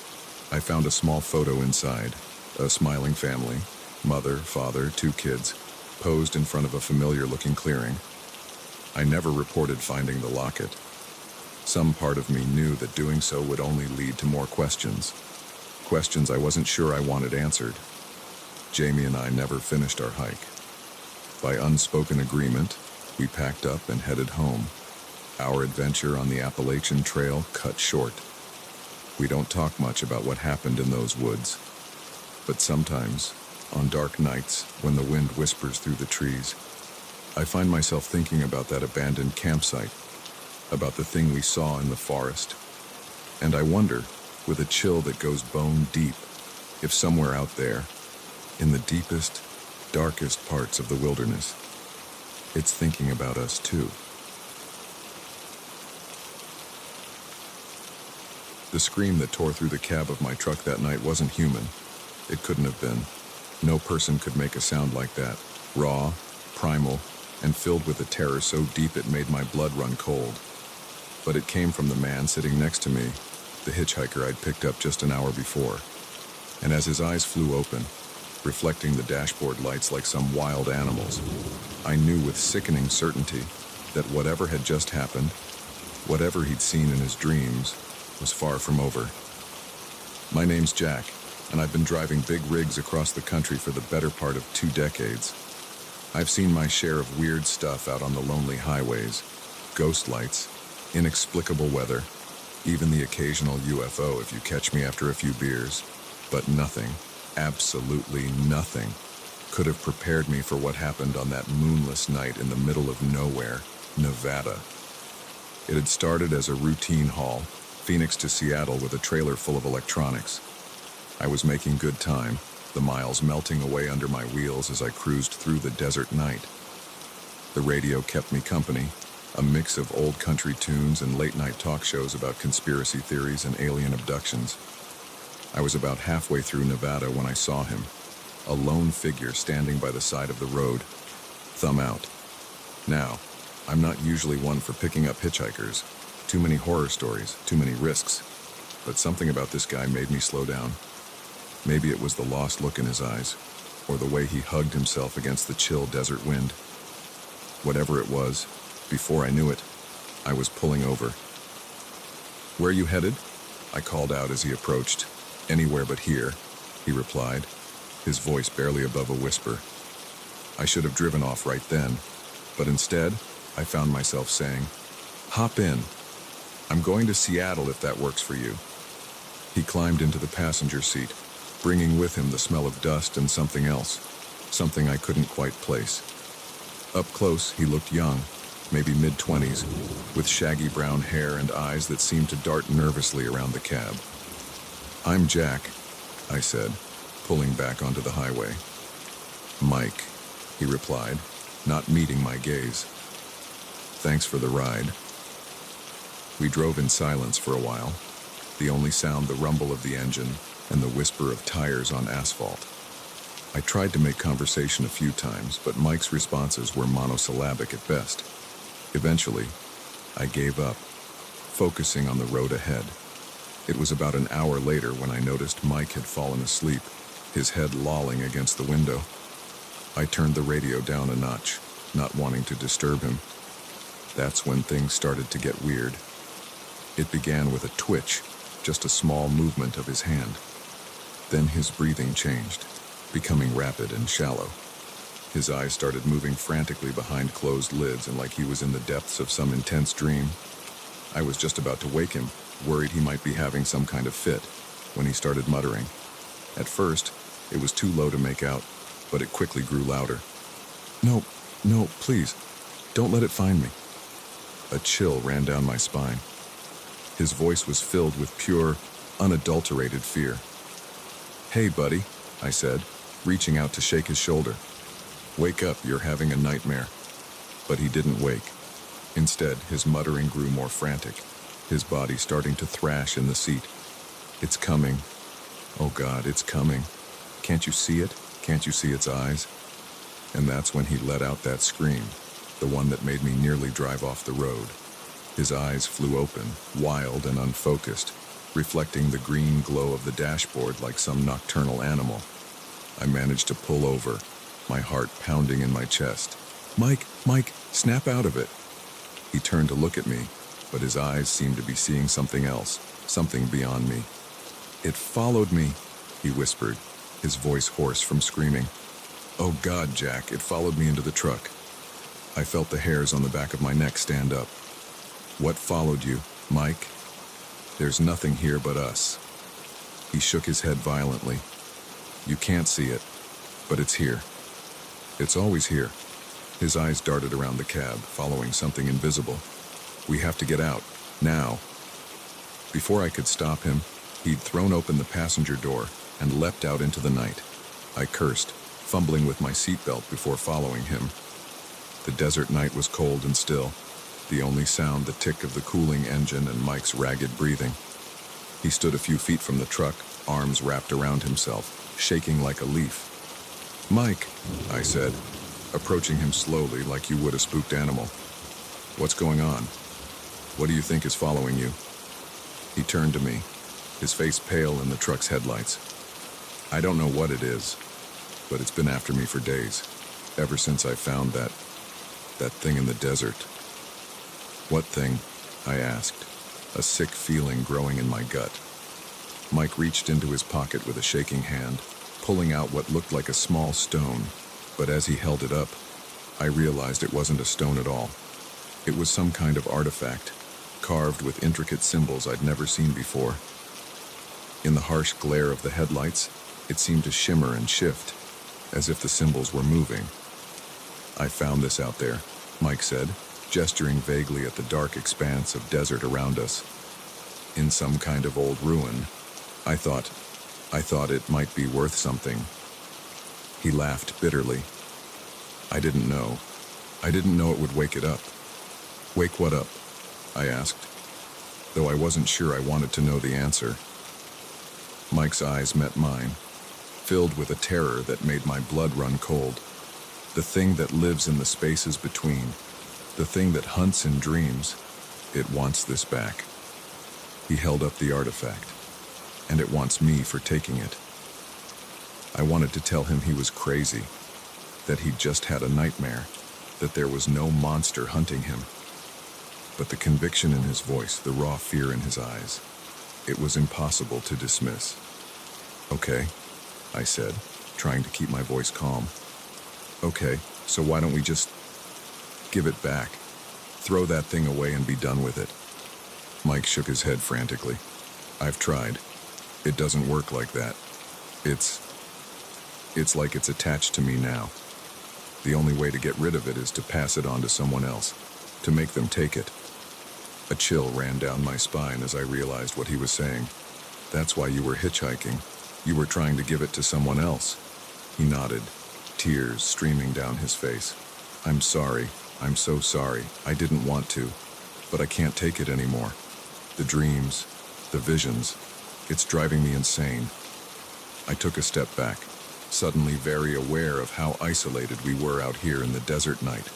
I found a small photo inside, a smiling family, mother, father, 2 kids, posed in front of a familiar-looking clearing. I never reported finding the locket. Some part of me knew that doing so would only lead to more questions. Questions I wasn't sure I wanted answered. Jamie and I never finished our hike. By unspoken agreement, we packed up and headed home. Our adventure on the Appalachian Trail cut short. We don't talk much about what happened in those woods. But sometimes, on dark nights, when the wind whispers through the trees, I find myself thinking about that abandoned campsite, about the thing we saw in the forest. And I wonder, with a chill that goes bone deep, if somewhere out there, in the deepest, darkest parts of the wilderness, it's thinking about us too. The scream that tore through the cab of my truck that night wasn't human. It couldn't have been. No person could make a sound like that, raw, primal, and filled with a terror so deep it made my blood run cold. But it came from the man sitting next to me, the hitchhiker I'd picked up just an hour before. And as his eyes flew open, reflecting the dashboard lights like some wild animals, I knew with sickening certainty that whatever had just happened, whatever he'd seen in his dreams, was far from over. My name's Jack, and I've been driving big rigs across the country for the better part of 2 decades. I've seen my share of weird stuff out on the lonely highways, ghost lights, inexplicable weather, even the occasional UFO if you catch me after a few beers. But nothing, absolutely nothing, could have prepared me for what happened on that moonless night in the middle of nowhere, Nevada. It had started as a routine haul, Phoenix to Seattle with a trailer full of electronics. I was making good time, the miles melting away under my wheels as I cruised through the desert night. The radio kept me company, a mix of old country tunes and late-night talk shows about conspiracy theories and alien abductions. I was about halfway through Nevada when I saw him, a lone figure standing by the side of the road, thumb out. Now, I'm not usually one for picking up hitchhikers. Too many horror stories, too many risks. But something about this guy made me slow down. Maybe it was the lost look in his eyes, or the way he hugged himself against the chill desert wind. Whatever it was, before I knew it, I was pulling over. "Where are you headed?" I called out as he approached. "Anywhere but here," he replied, his voice barely above a whisper. I should have driven off right then, but instead, I found myself saying, "Hop in. I'm going to Seattle if that works for you." He climbed into the passenger seat, bringing with him the smell of dust and something else, something I couldn't quite place. Up close, he looked young, maybe mid-20s, with shaggy brown hair and eyes that seemed to dart nervously around the cab. "I'm Jack," I said, pulling back onto the highway. "Mike," he replied, not meeting my gaze. "Thanks for the ride." We drove in silence for a while. The only sound the rumble of the engine and the whisper of tires on asphalt. I tried to make conversation a few times, but Mike's responses were monosyllabic at best. Eventually, I gave up, focusing on the road ahead. It was about an hour later when I noticed Mike had fallen asleep, his head lolling against the window. I turned the radio down a notch, not wanting to disturb him. That's when things started to get weird. It began with a twitch, just a small movement of his hand. Then his breathing changed, becoming rapid and shallow. His eyes started moving frantically behind closed lids and like he was in the depths of some intense dream. I was just about to wake him, worried he might be having some kind of fit, when he started muttering. At first, it was too low to make out, but it quickly grew louder. No, please, don't let it find me." A chill ran down my spine. His voice was filled with pure, unadulterated fear. "Hey, buddy," I said, reaching out to shake his shoulder. "Wake up, you're having a nightmare." But he didn't wake. Instead, his muttering grew more frantic, his body starting to thrash in the seat. "It's coming. Oh God, it's coming. Can't you see it? Can't you see its eyes?" And that's when he let out that scream, the one that made me nearly drive off the road. His eyes flew open, wild and unfocused, reflecting the green glow of the dashboard like some nocturnal animal. I managed to pull over, my heart pounding in my chest. Mike, snap out of it." He turned to look at me, but his eyes seemed to be seeing something else, something beyond me. "It followed me," he whispered, his voice hoarse from screaming. "Oh God, Jack, it followed me into the truck." I felt the hairs on the back of my neck stand up. "What followed you, Mike?" "There's nothing here but us." He shook his head violently. "You can't see it, but it's here. It's always here." His eyes darted around the cab, following something invisible. "We have to get out, now." Before I could stop him, he'd thrown open the passenger door and leapt out into the night. I cursed, fumbling with my seatbelt before following him. The desert night was cold and still, the only sound the tick of the cooling engine and Mike's ragged breathing. He stood a few feet from the truck, arms wrapped around himself, shaking like a leaf. "Mike," I said, approaching him slowly like you would a spooked animal. "What's going on? What do you think is following you?" He turned to me, his face pale in the truck's headlights. "I don't know what it is, but it's been after me for days, ever since I found that thing in the desert." "What thing?" I asked, a sick feeling growing in my gut. Mike reached into his pocket with a shaking hand, pulling out what looked like a small stone, but as he held it up, I realized it wasn't a stone at all. It was some kind of artifact, carved with intricate symbols I'd never seen before. In the harsh glare of the headlights, it seemed to shimmer and shift, as if the symbols were moving. "I found this out there," Mike said, gesturing vaguely at the dark expanse of desert around us. "In some kind of old ruin. I thought it might be worth something." He laughed bitterly. I didn't know it would wake it up." "Wake what up?" I asked, though I wasn't sure I wanted to know the answer. Mike's eyes met mine, filled with a terror that made my blood run cold. The thing that lives in the spaces between, the thing that hunts in dreams, it wants this back. He held up the artifact, and it wants me for taking it. I wanted to tell him he was crazy, that he'd just had a nightmare, that there was no monster hunting him. But the conviction in his voice, the raw fear in his eyes, it was impossible to dismiss. "Okay," I said, trying to keep my voice calm. "Okay, so why don't we just give it back? Throw that thing away and be done with it." Mike shook his head frantically. "I've tried. It doesn't work like that. It's like it's attached to me now. The only way to get rid of it is to pass it on to someone else, to make them take it." A chill ran down my spine as I realized what he was saying. "That's why you were hitchhiking. You were trying to give it to someone else." He nodded, tears streaming down his face. "I'm sorry. I'm so sorry. I didn't want to, but I can't take it anymore. The dreams, The visions, it's driving me insane. I took a step back, suddenly very aware of how isolated we were out here in the desert night.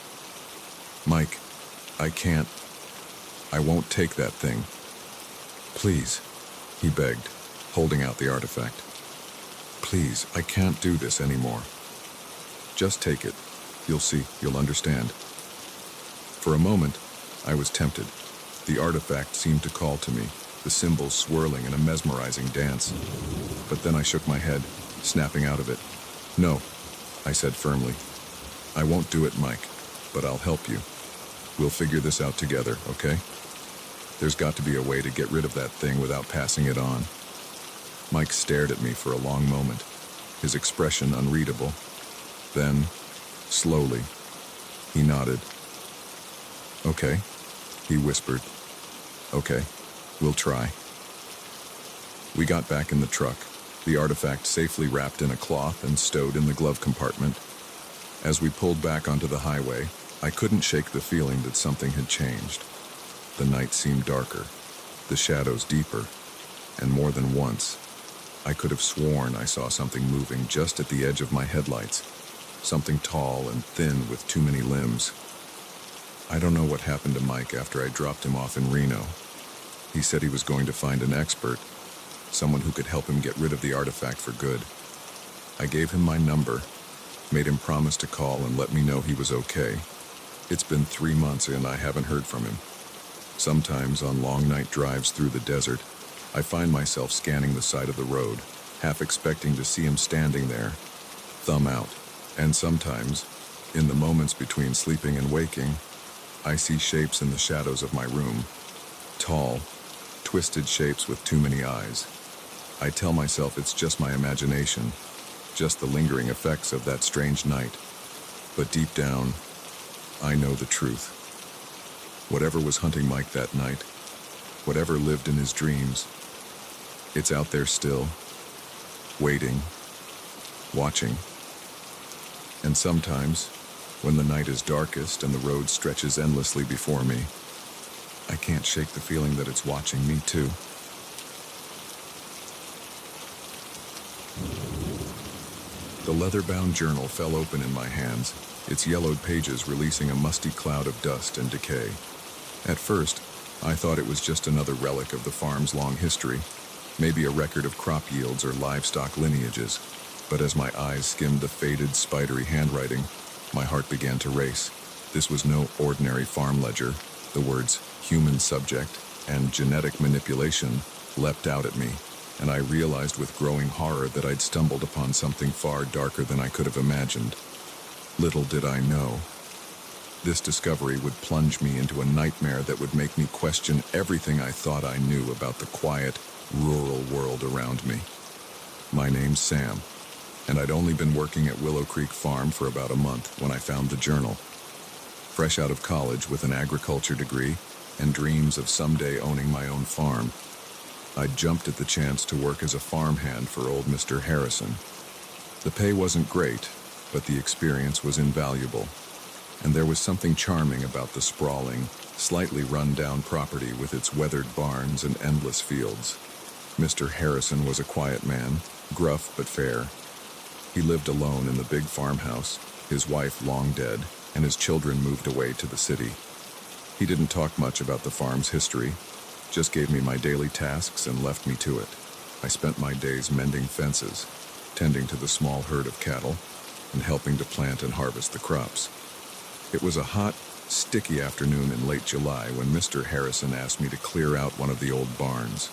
Mike, I won't take that thing. Please, he begged, holding out the artifact. Please, I can't do this anymore. Just take it. You'll see, you'll understand. For a moment, I was tempted. The artifact seemed to call to me, the symbols swirling in a mesmerizing dance. But then I shook my head, snapping out of it. No, I said firmly. I won't do it, Mike, but I'll help you. We'll figure this out together, okay? There's got to be a way to get rid of that thing without passing it on. Mike stared at me for a long moment, his expression unreadable. Then, slowly, he nodded. Okay, he whispered. Okay, we'll try. We got back in the truck, the artifact safely wrapped in a cloth and stowed in the glove compartment. As we pulled back onto the highway, I couldn't shake the feeling that something had changed. The night seemed darker, the shadows deeper, and more than once, I could have sworn I saw something moving just at the edge of my headlights, something tall and thin with too many limbs. I don't know what happened to Mike after I dropped him off in Reno. He said he was going to find an expert, someone who could help him get rid of the artifact for good. I gave him my number, made him promise to call and let me know he was okay. It's been 3 months and I haven't heard from him. Sometimes on long night drives through the desert, I find myself scanning the side of the road, half expecting to see him standing there, thumb out. And sometimes, in the moments between sleeping and waking, I see shapes in the shadows of my room. Tall, twisted shapes with too many eyes. I tell myself it's just my imagination, just the lingering effects of that strange night. But deep down, I know the truth. Whatever was hunting Mike that night, whatever lived in his dreams, it's out there still, waiting, watching. And sometimes, when the night is darkest and the road stretches endlessly before me, I can't shake the feeling that it's watching me too. The leather-bound journal fell open in my hands, its yellowed pages releasing a musty cloud of dust and decay. At first, I thought it was just another relic of the farm's long history, maybe a record of crop yields or livestock lineages. But as my eyes skimmed the faded, spidery handwriting, my heart began to race. This was no ordinary farm ledger. The words human subject and genetic manipulation leapt out at me, and I realized with growing horror that I'd stumbled upon something far darker than I could have imagined. Little did I know, this discovery would plunge me into a nightmare that would make me question everything I thought I knew about the quiet, rural world around me. My name's Sam, and I'd only been working at Willow Creek Farm for about a month when I found the journal. Fresh out of college with an agriculture degree and dreams of someday owning my own farm, I jumped at the chance to work as a farmhand for old Mr. Harrison. The pay wasn't great, but the experience was invaluable, and there was something charming about the sprawling, slightly run-down property with its weathered barns and endless fields. Mr. Harrison was a quiet man, gruff but fair. He lived alone in the big farmhouse, his wife long dead, and his children moved away to the city. He didn't talk much about the farm's history, just gave me my daily tasks and left me to it. I spent my days mending fences, tending to the small herd of cattle, and helping to plant and harvest the crops. It was a hot, sticky afternoon in late July when Mr. Harrison asked me to clear out one of the old barns.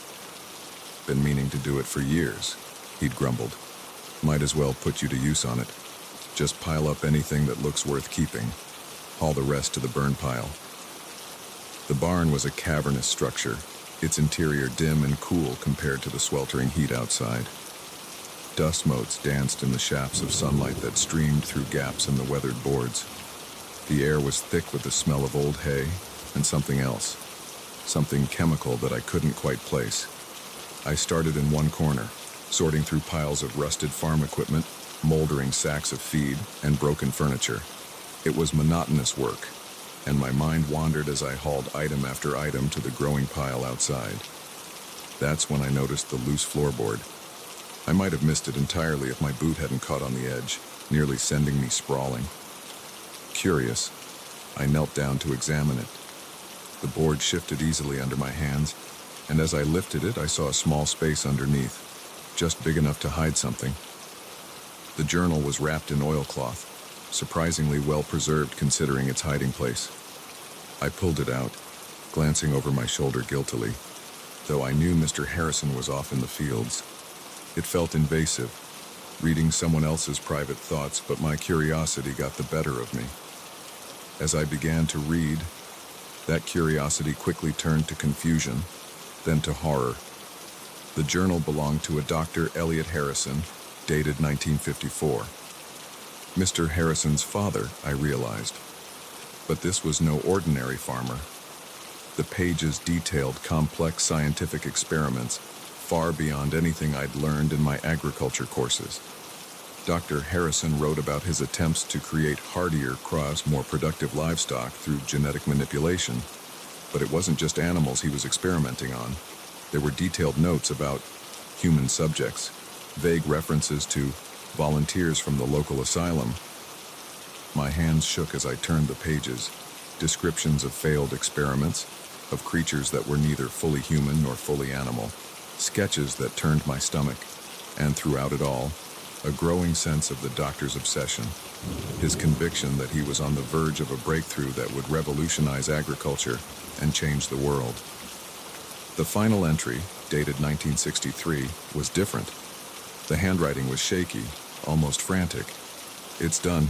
Been meaning to do it for years, he'd grumbled. Might as well put you to use on it. Just pile up anything that looks worth keeping. Haul the rest to the burn pile. The barn was a cavernous structure, its interior dim and cool compared to the sweltering heat outside. Dust motes danced in the shafts of sunlight that streamed through gaps in the weathered boards. The air was thick with the smell of old hay and something else, something chemical that I couldn't quite place. I started in one corner, sorting through piles of rusted farm equipment, moldering sacks of feed, and broken furniture. It was monotonous work, and my mind wandered as I hauled item after item to the growing pile outside. That's when I noticed the loose floorboard. I might have missed it entirely if my boot hadn't caught on the edge, nearly sending me sprawling. Curious, I knelt down to examine it. The board shifted easily under my hands, and as I lifted it, I saw a small space underneath, just big enough to hide something. The journal was wrapped in oilcloth, surprisingly well preserved considering its hiding place. I pulled it out, glancing over my shoulder guiltily, though I knew Mr. Harrison was off in the fields. It felt invasive, reading someone else's private thoughts, but my curiosity got the better of me. As I began to read, that curiosity quickly turned to confusion, then to horror. The journal belonged to a Dr. Elliot Harrison, dated 1954. Mr. Harrison's father, I realized. But this was no ordinary farmer. The pages detailed complex scientific experiments, far beyond anything I'd learned in my agriculture courses. Dr. Harrison wrote about his attempts to create hardier crops, more productive livestock through genetic manipulation. But it wasn't just animals he was experimenting on. There were detailed notes about human subjects, vague references to volunteers from the local asylum. My hands shook as I turned the pages, descriptions of failed experiments, of creatures that were neither fully human nor fully animal, sketches that turned my stomach, and throughout it all, a growing sense of the doctor's obsession, his conviction that he was on the verge of a breakthrough that would revolutionize agriculture and change the world. The final entry, dated 1963, was different. The handwriting was shaky, almost frantic. It's done.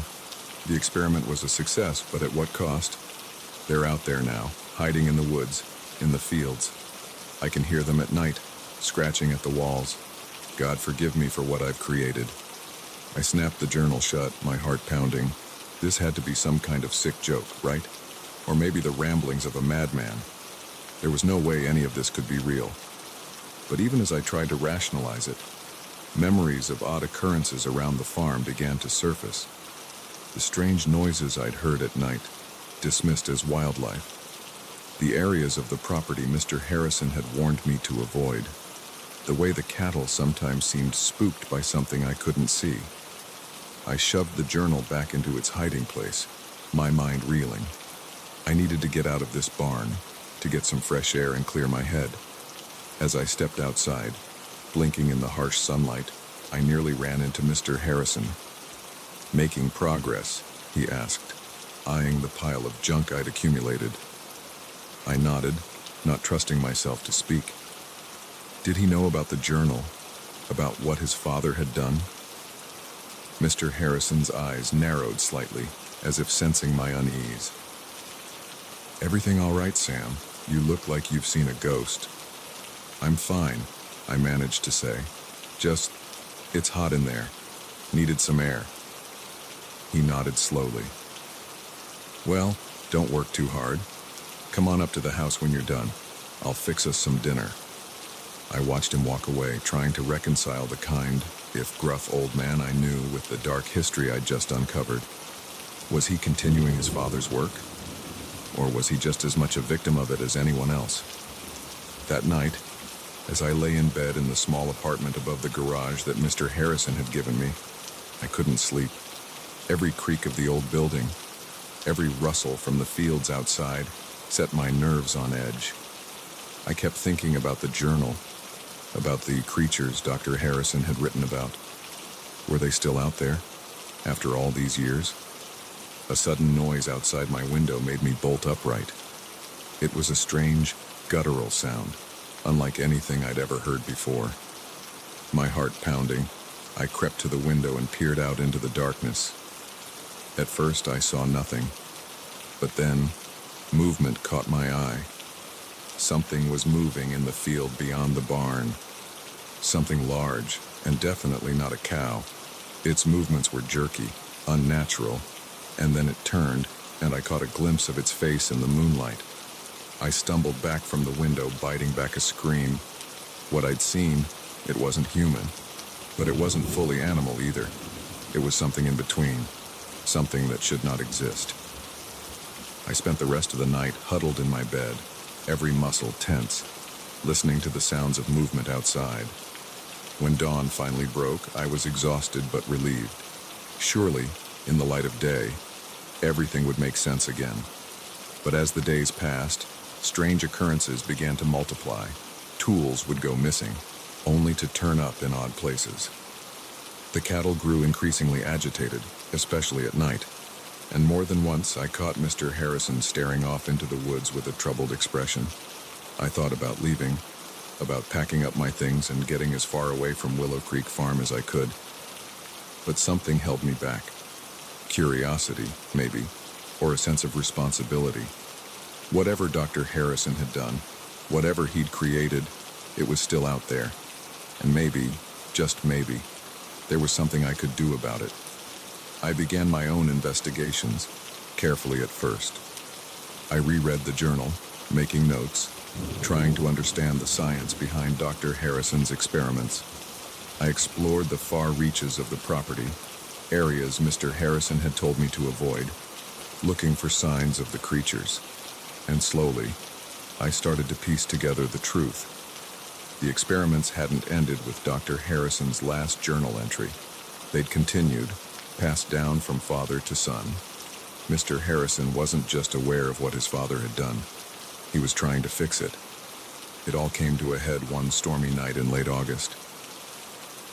The experiment was a success, but at what cost? They're out there now, hiding in the woods, in the fields. I can hear them at night, scratching at the walls. God forgive me for what I've created. I snapped the journal shut, my heart pounding. This had to be some kind of sick joke, right? Or maybe the ramblings of a madman. There was no way any of this could be real. But even as I tried to rationalize it, memories of odd occurrences around the farm began to surface. The strange noises I'd heard at night, dismissed as wildlife. The areas of the property Mr. Harrison had warned me to avoid. The way the cattle sometimes seemed spooked by something I couldn't see. I shoved the journal back into its hiding place, my mind reeling. I needed to get out of this barn, to get some fresh air and clear my head. As I stepped outside, blinking in the harsh sunlight, I nearly ran into Mr. Harrison. "Making progress?" he asked, eyeing the pile of junk I'd accumulated. I nodded, not trusting myself to speak. Did he know about the journal, about what his father had done? Mr. Harrison's eyes narrowed slightly, as if sensing my unease. "Everything all right, Sam? You look like you've seen a ghost." "I'm fine," I managed to say. "Just, it's hot in there. Needed some air." He nodded slowly. "Well, don't work too hard. Come on up to the house when you're done. I'll fix us some dinner." I watched him walk away, trying to reconcile the kind, if gruff old man I knew with the dark history I'd just uncovered. Was he continuing his father's work? Or was he just as much a victim of it as anyone else? That night, as I lay in bed in the small apartment above the garage that Mr. Harrison had given me, I couldn't sleep. Every creak of the old building, every rustle from the fields outside, set my nerves on edge. I kept thinking about the journal, about the creatures Dr. Harrison had written about. Were they still out there, after all these years? A sudden noise outside my window made me bolt upright. It was a strange, guttural sound, unlike anything I'd ever heard before. My heart pounding, I crept to the window and peered out into the darkness. At first I saw nothing, but then movement caught my eye. Something was moving in the field beyond the barn. Something large, and definitely not a cow. Its movements were jerky, unnatural, and then it turned, and I caught a glimpse of its face in the moonlight. I stumbled back from the window, biting back a scream. What I'd seen, it wasn't human, but it wasn't fully animal either. It was something in between, something that should not exist. I spent the rest of the night huddled in my bed, every muscle tense. listening to the sounds of movement outside. When dawn finally broke, I was exhausted but relieved. Surely, in the light of day, everything would make sense again. But as the days passed, strange occurrences began to multiply. Tools would go missing, only to turn up in odd places. The cattle grew increasingly agitated, especially at night, and more than once I caught Mr. Harrison staring off into the woods with a troubled expression. I thought about leaving, about packing up my things and getting as far away from Willow Creek Farm as I could. But something held me back. Curiosity, maybe, or a sense of responsibility. Whatever Dr. Harrison had done, whatever he'd created, it was still out there. And maybe, just maybe, there was something I could do about it. I began my own investigations, carefully at first. I reread the journal, making notes, trying to understand the science behind Dr. Harrison's experiments. I explored the far reaches of the property, areas Mr. Harrison had told me to avoid, looking for signs of the creatures. And slowly, I started to piece together the truth. The experiments hadn't ended with Dr. Harrison's last journal entry. They'd continued, passed down from father to son. Mr. Harrison wasn't just aware of what his father had done. He was trying to fix it. It all came to a head one stormy night in late August.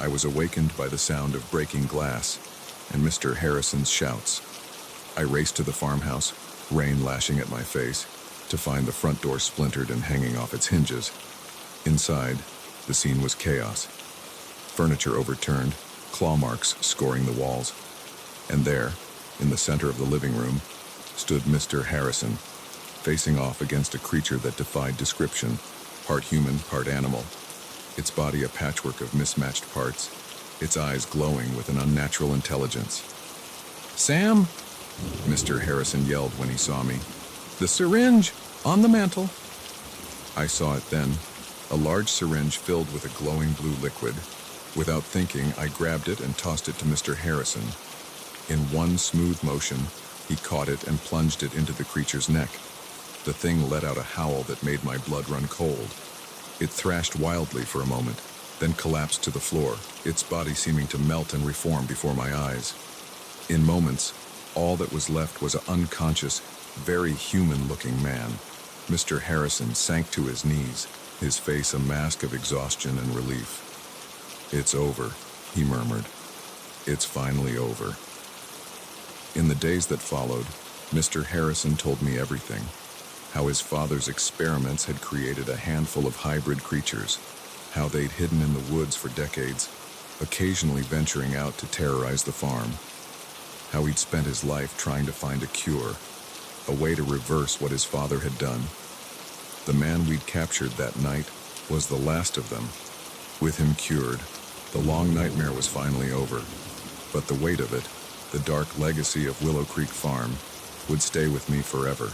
I was awakened by the sound of breaking glass and Mr. Harrison's shouts. I raced to the farmhouse, rain lashing at my face, to find the front door splintered and hanging off its hinges. Inside, the scene was chaos. Furniture overturned, claw marks scoring the walls. And there, in the center of the living room, stood Mr. Harrison, facing off against a creature that defied description, part human, part animal. Its body a patchwork of mismatched parts, its eyes glowing with an unnatural intelligence. "Sam!" Mr. Harrison yelled when he saw me. "The syringe! On the mantel!" I saw it then, a large syringe filled with a glowing blue liquid. Without thinking, I grabbed it and tossed it to Mr. Harrison. In one smooth motion, he caught it and plunged it into the creature's neck. The thing let out a howl that made my blood run cold. It thrashed wildly for a moment, then collapsed to the floor, its body seeming to melt and reform before my eyes. In moments, all that was left was an unconscious, very human-looking man. Mr. Harrison sank to his knees, his face a mask of exhaustion and relief. "It's over," he murmured. "It's finally over." In the days that followed, Mr. Harrison told me everything. How his father's experiments had created a handful of hybrid creatures, how they'd hidden in the woods for decades, occasionally venturing out to terrorize the farm, how he'd spent his life trying to find a cure, a way to reverse what his father had done. The man we'd captured that night was the last of them. With him cured, the long nightmare was finally over. But the weight of it, the dark legacy of Willow Creek Farm, would stay with me forever.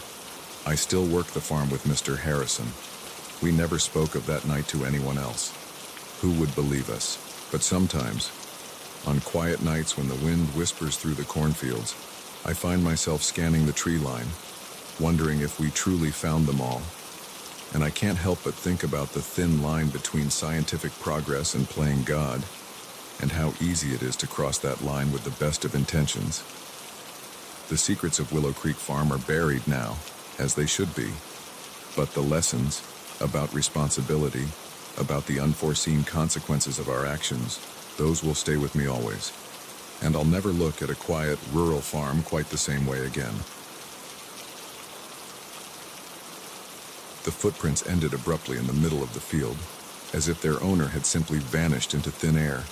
I still worked the farm with Mr. Harrison. We never spoke of that night to anyone else. Who would believe us? But sometimes, on quiet nights when the wind whispers through the cornfields, I find myself scanning the tree line, wondering if we truly found them all. And I can't help but think about the thin line between scientific progress and playing God, and how easy it is to cross that line with the best of intentions. The secrets of Willow Creek Farm are buried now, as they should be. But the lessons about responsibility, about the unforeseen consequences of our actions, those will stay with me always. And I'll never look at a quiet, rural farm quite the same way again. The footprints ended abruptly in the middle of the field, as if their owner had simply vanished into thin air.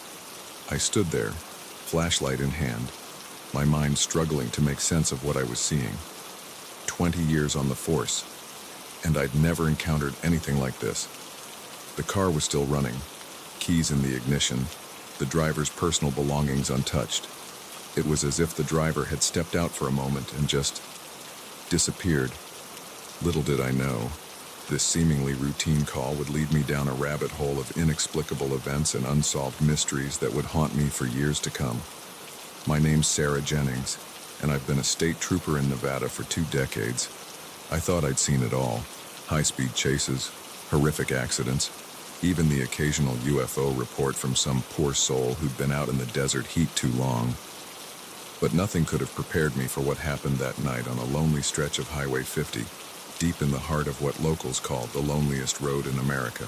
I stood there, flashlight in hand, my mind struggling to make sense of what I was seeing. 20 years on the force, and I'd never encountered anything like this. The car was still running, keys in the ignition, the driver's personal belongings untouched. It was as if the driver had stepped out for a moment and just disappeared. Little did I know, this seemingly routine call would lead me down a rabbit hole of inexplicable events and unsolved mysteries that would haunt me for years to come. My name's Sarah Jennings, and I've been a state trooper in Nevada for 2 decades. I thought I'd seen it all. High-speed chases, Horrific accidents, even the occasional UFO report from some poor soul who'd been out in the desert heat too long. But nothing could have prepared me for what happened that night on a lonely stretch of Highway 50, deep in the heart of what locals call the loneliest road in America.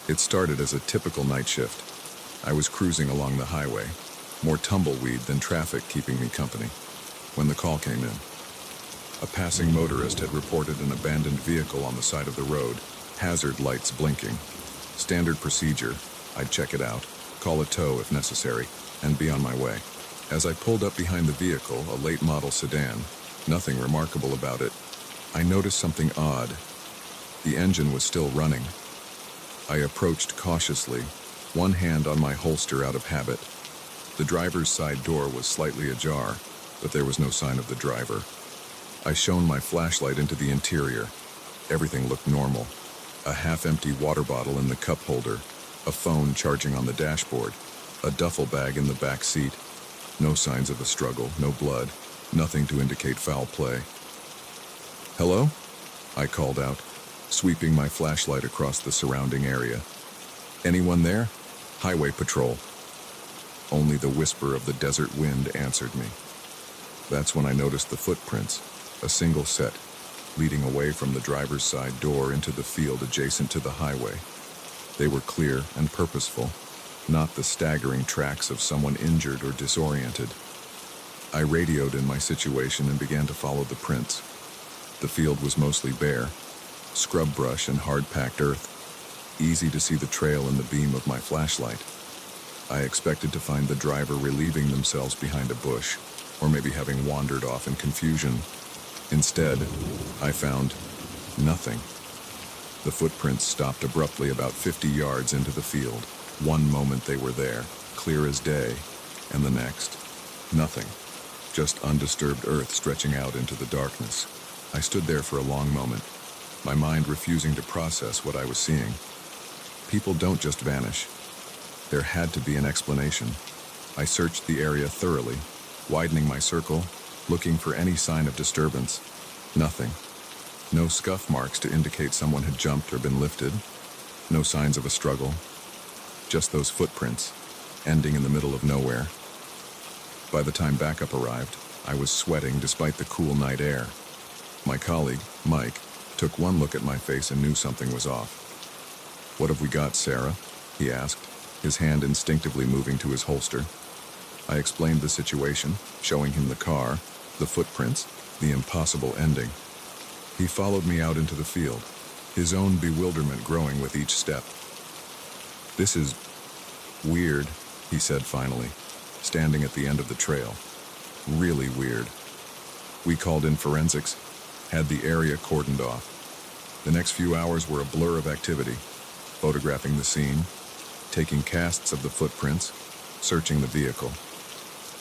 It started as a typical night shift. I was cruising along the highway, more tumbleweed than traffic keeping me company, when the call came in. A passing motorist had reported an abandoned vehicle on the side of the road, hazard lights blinking. Standard procedure, I'd check it out, call a tow if necessary, and be on my way. As I pulled up behind the vehicle, a late model sedan, nothing remarkable about it, I noticed something odd. The engine was still running. I approached cautiously, one hand on my holster out of habit. The driver's side door was slightly ajar, but there was no sign of the driver. I shone my flashlight into the interior. Everything looked normal. A half-empty water bottle in the cup holder, a phone charging on the dashboard, a duffel bag in the back seat. No signs of a struggle, no blood, nothing to indicate foul play. "Hello?" I called out, sweeping my flashlight across the surrounding area. "Anyone there?" "Highway patrol." Only the whisper of the desert wind answered me. That's when I noticed the footprints, a single set, leading away from the driver's side door into the field adjacent to the highway. They were clear and purposeful, not the staggering tracks of someone injured or disoriented. I radioed in my situation and began to follow the prints. The field was mostly bare, scrub brush and hard-packed earth, easy to see the trail in the beam of my flashlight. I expected to find the driver relieving themselves behind a bush, or maybe having wandered off in confusion. Instead, I found nothing. The footprints stopped abruptly about 50 yards into the field. One moment they were there, clear as day, and the next, nothing. Just undisturbed earth stretching out into the darkness. I stood there for a long moment, my mind refusing to process what I was seeing. People don't just vanish. There had to be an explanation. I searched the area thoroughly, widening my circle, looking for any sign of disturbance. Nothing. No scuff marks to indicate someone had jumped or been lifted. No signs of a struggle. Just those footprints, ending in the middle of nowhere. By the time backup arrived, I was sweating despite the cool night air. My colleague, Mike, took one look at my face and knew something was off. "What have we got, Sarah?" he asked, his hand instinctively moving to his holster. I explained the situation, showing him the car, the footprints, the impossible ending. He followed me out into the field, his own bewilderment growing with each step. "This is weird," he said finally, standing at the end of the trail. "Really weird." We called in forensics, had the area cordoned off. The next few hours were a blur of activity, photographing the scene, taking casts of the footprints, searching the vehicle.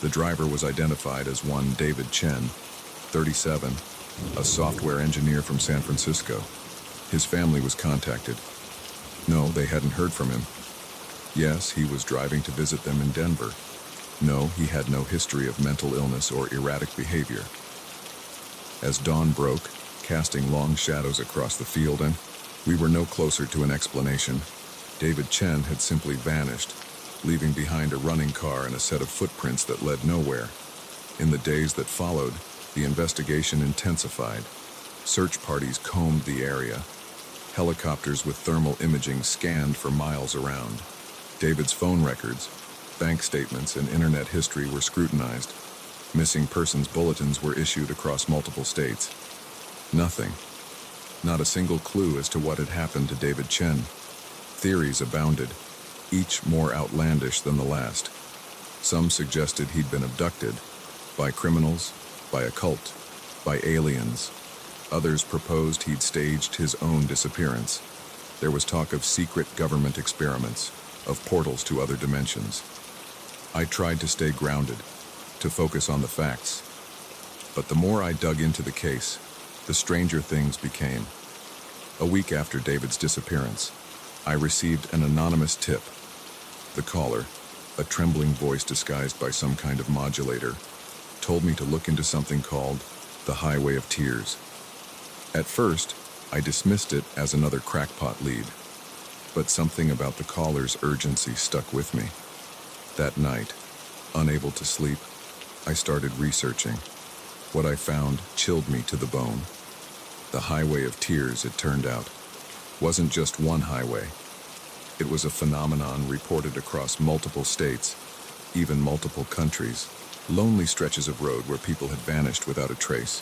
The driver was identified as one David Chen, 37, a software engineer from San Francisco. His family was contacted. No, they hadn't heard from him. Yes, he was driving to visit them in Denver. No, he had no history of mental illness or erratic behavior. As dawn broke, casting long shadows across the field, and we were no closer to an explanation. David Chen had simply vanished, leaving behind a running car and a set of footprints that led nowhere. In the days that followed, the investigation intensified. Search parties combed the area. Helicopters with thermal imaging scanned for miles around. David's phone records, bank statements, and internet history were scrutinized. Missing persons bulletins were issued across multiple states. Nothing. Not a single clue as to what had happened to David Chen. Theories abounded, each more outlandish than the last. Some suggested he'd been abducted, by criminals, by a cult, by aliens. Others proposed he'd staged his own disappearance. There was talk of secret government experiments, of portals to other dimensions. I tried to stay grounded, to focus on the facts. But the more I dug into the case, the stranger things became. A week after David's disappearance, I received an anonymous tip. The caller, a trembling voice disguised by some kind of modulator, told me to look into something called the Highway of Tears. At first, I dismissed it as another crackpot lead, but something about the caller's urgency stuck with me. That night, unable to sleep, I started researching. What I found chilled me to the bone. The highway of tears, it turned out, wasn't just one highway. It was a phenomenon reported across multiple states, even multiple countries. Lonely stretches of road where people had vanished without a trace,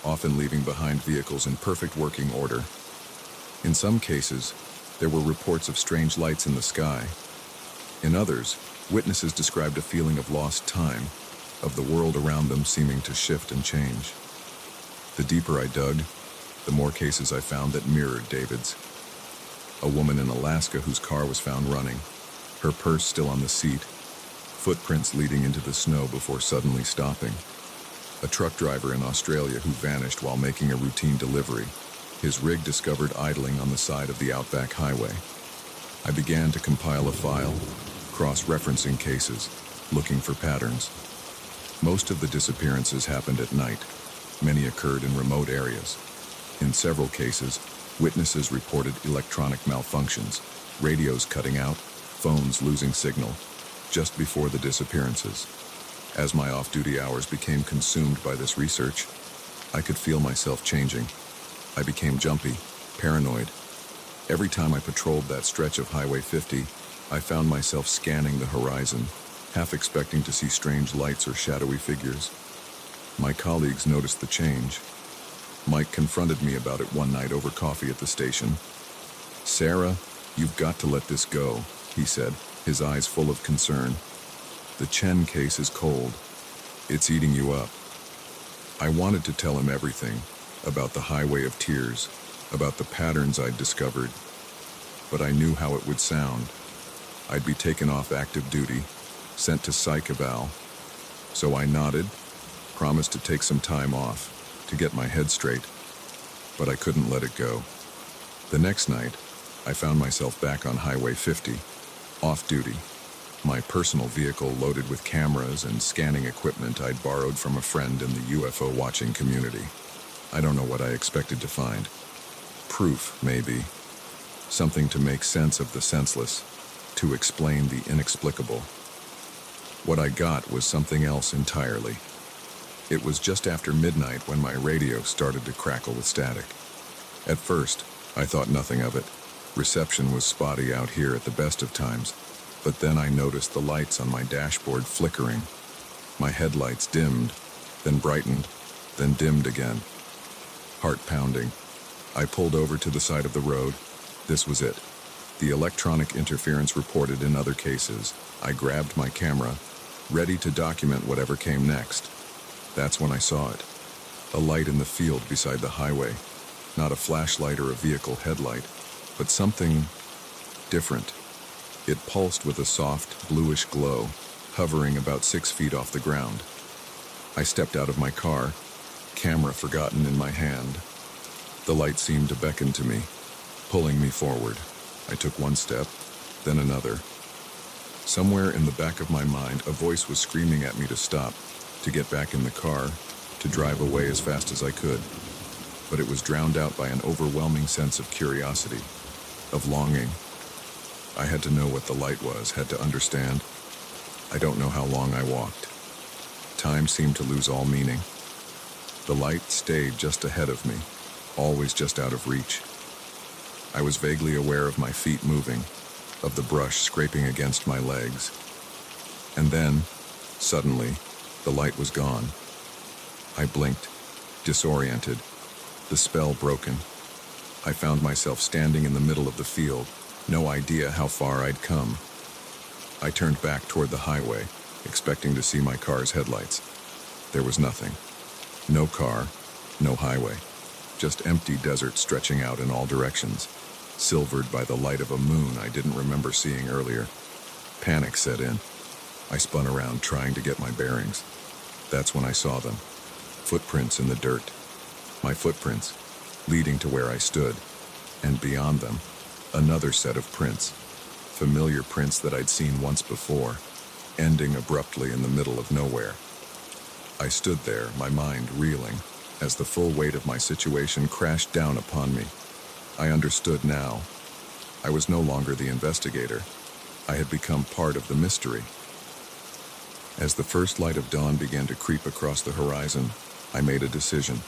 often leaving behind vehicles in perfect working order. In some cases, there were reports of strange lights in the sky. In others, witnesses described a feeling of lost time, of the world around them seeming to shift and change. The deeper I dug, the more cases I found that mirrored David's. A woman in Alaska whose car was found running, her purse still on the seat, footprints leading into the snow before suddenly stopping. A truck driver in Australia who vanished while making a routine delivery, his rig discovered idling on the side of the outback highway. I began to compile a file, cross-referencing cases, looking for patterns. Most of the disappearances happened at night. Many occurred in remote areas. In several cases, witnesses reported electronic malfunctions, radios cutting out, phones losing signal, just before the disappearances. As my off-duty hours became consumed by this research, I could feel myself changing. I became jumpy, paranoid. Every time I patrolled that stretch of Highway 50, I found myself scanning the horizon, half expecting to see strange lights or shadowy figures. My colleagues noticed the change. Mike confronted me about it one night over coffee at the station. "Sarah, you've got to let this go," he said, his eyes full of concern. "The Chen case is cold. It's eating you up." I wanted to tell him everything, about the highway of tears, about the patterns I'd discovered, but I knew how it would sound. I'd be taken off active duty, sent to psych eval. So I nodded, promised to take some time off, to get my head straight, but I couldn't let it go. The next night, I found myself back on Highway 50, off duty, my personal vehicle loaded with cameras and scanning equipment I'd borrowed from a friend in the UFO watching community. I don't know what I expected to find. Proof, maybe. Something to make sense of the senseless, to explain the inexplicable. What I got was something else entirely. It was just after midnight when my radio started to crackle with static. At first, I thought nothing of it. Reception was spotty out here at the best of times, but then I noticed the lights on my dashboard flickering. My headlights dimmed, then brightened, then dimmed again. Heart pounding. I pulled over to the side of the road. This was it. The electronic interference reported in other cases. I grabbed my camera, ready to document whatever came next. That's when I saw it. A light in the field beside the highway. Not a flashlight or a vehicle headlight, but something different. It pulsed with a soft, bluish glow, hovering about 6 feet off the ground. I stepped out of my car, camera forgotten in my hand. The light seemed to beckon to me, pulling me forward. I took one step, then another. Somewhere in the back of my mind, a voice was screaming at me to stop, to get back in the car, to drive away as fast as I could. But it was drowned out by an overwhelming sense of curiosity, of longing. I had to know what the light was, had to understand. I don't know how long I walked. Time seemed to lose all meaning. The light stayed just ahead of me, always just out of reach. I was vaguely aware of my feet moving, of the brush scraping against my legs. And then, suddenly, the light was gone. I blinked, disoriented, the spell broken. I found myself standing in the middle of the field, no idea how far I'd come. I turned back toward the highway, expecting to see my car's headlights. There was nothing. No car, no highway. Just empty desert stretching out in all directions, silvered by the light of a moon I didn't remember seeing earlier. Panic set in. I spun around trying to get my bearings. That's when I saw them. Footprints in the dirt. My footprints, leading to where I stood. And beyond them, another set of prints. Familiar prints that I'd seen once before, ending abruptly in the middle of nowhere. I stood there, my mind reeling, as the full weight of my situation crashed down upon me. I understood now. I was no longer the investigator. I had become part of the mystery. As the first light of dawn began to creep across the horizon, I made a decision.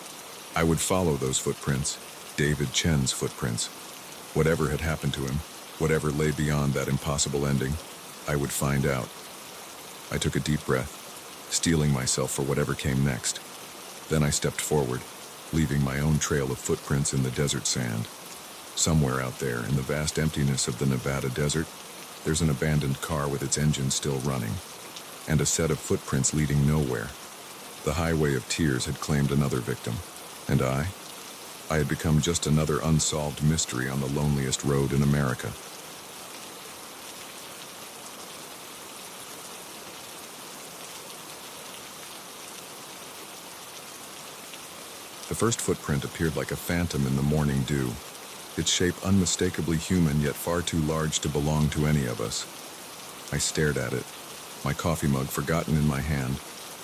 I would follow those footprints, David Chen's footprints. Whatever had happened to him, whatever lay beyond that impossible ending, I would find out. I took a deep breath, steeling myself for whatever came next. Then I stepped forward, leaving my own trail of footprints in the desert sand. Somewhere out there, in the vast emptiness of the Nevada desert, there's an abandoned car with its engine still running, and a set of footprints leading nowhere. The highway of tears had claimed another victim, and I had become just another unsolved mystery on the loneliest road in America. The first footprint appeared like a phantom in the morning dew, its shape unmistakably human yet far too large to belong to any of us. I stared at it, my coffee mug forgotten in my hand,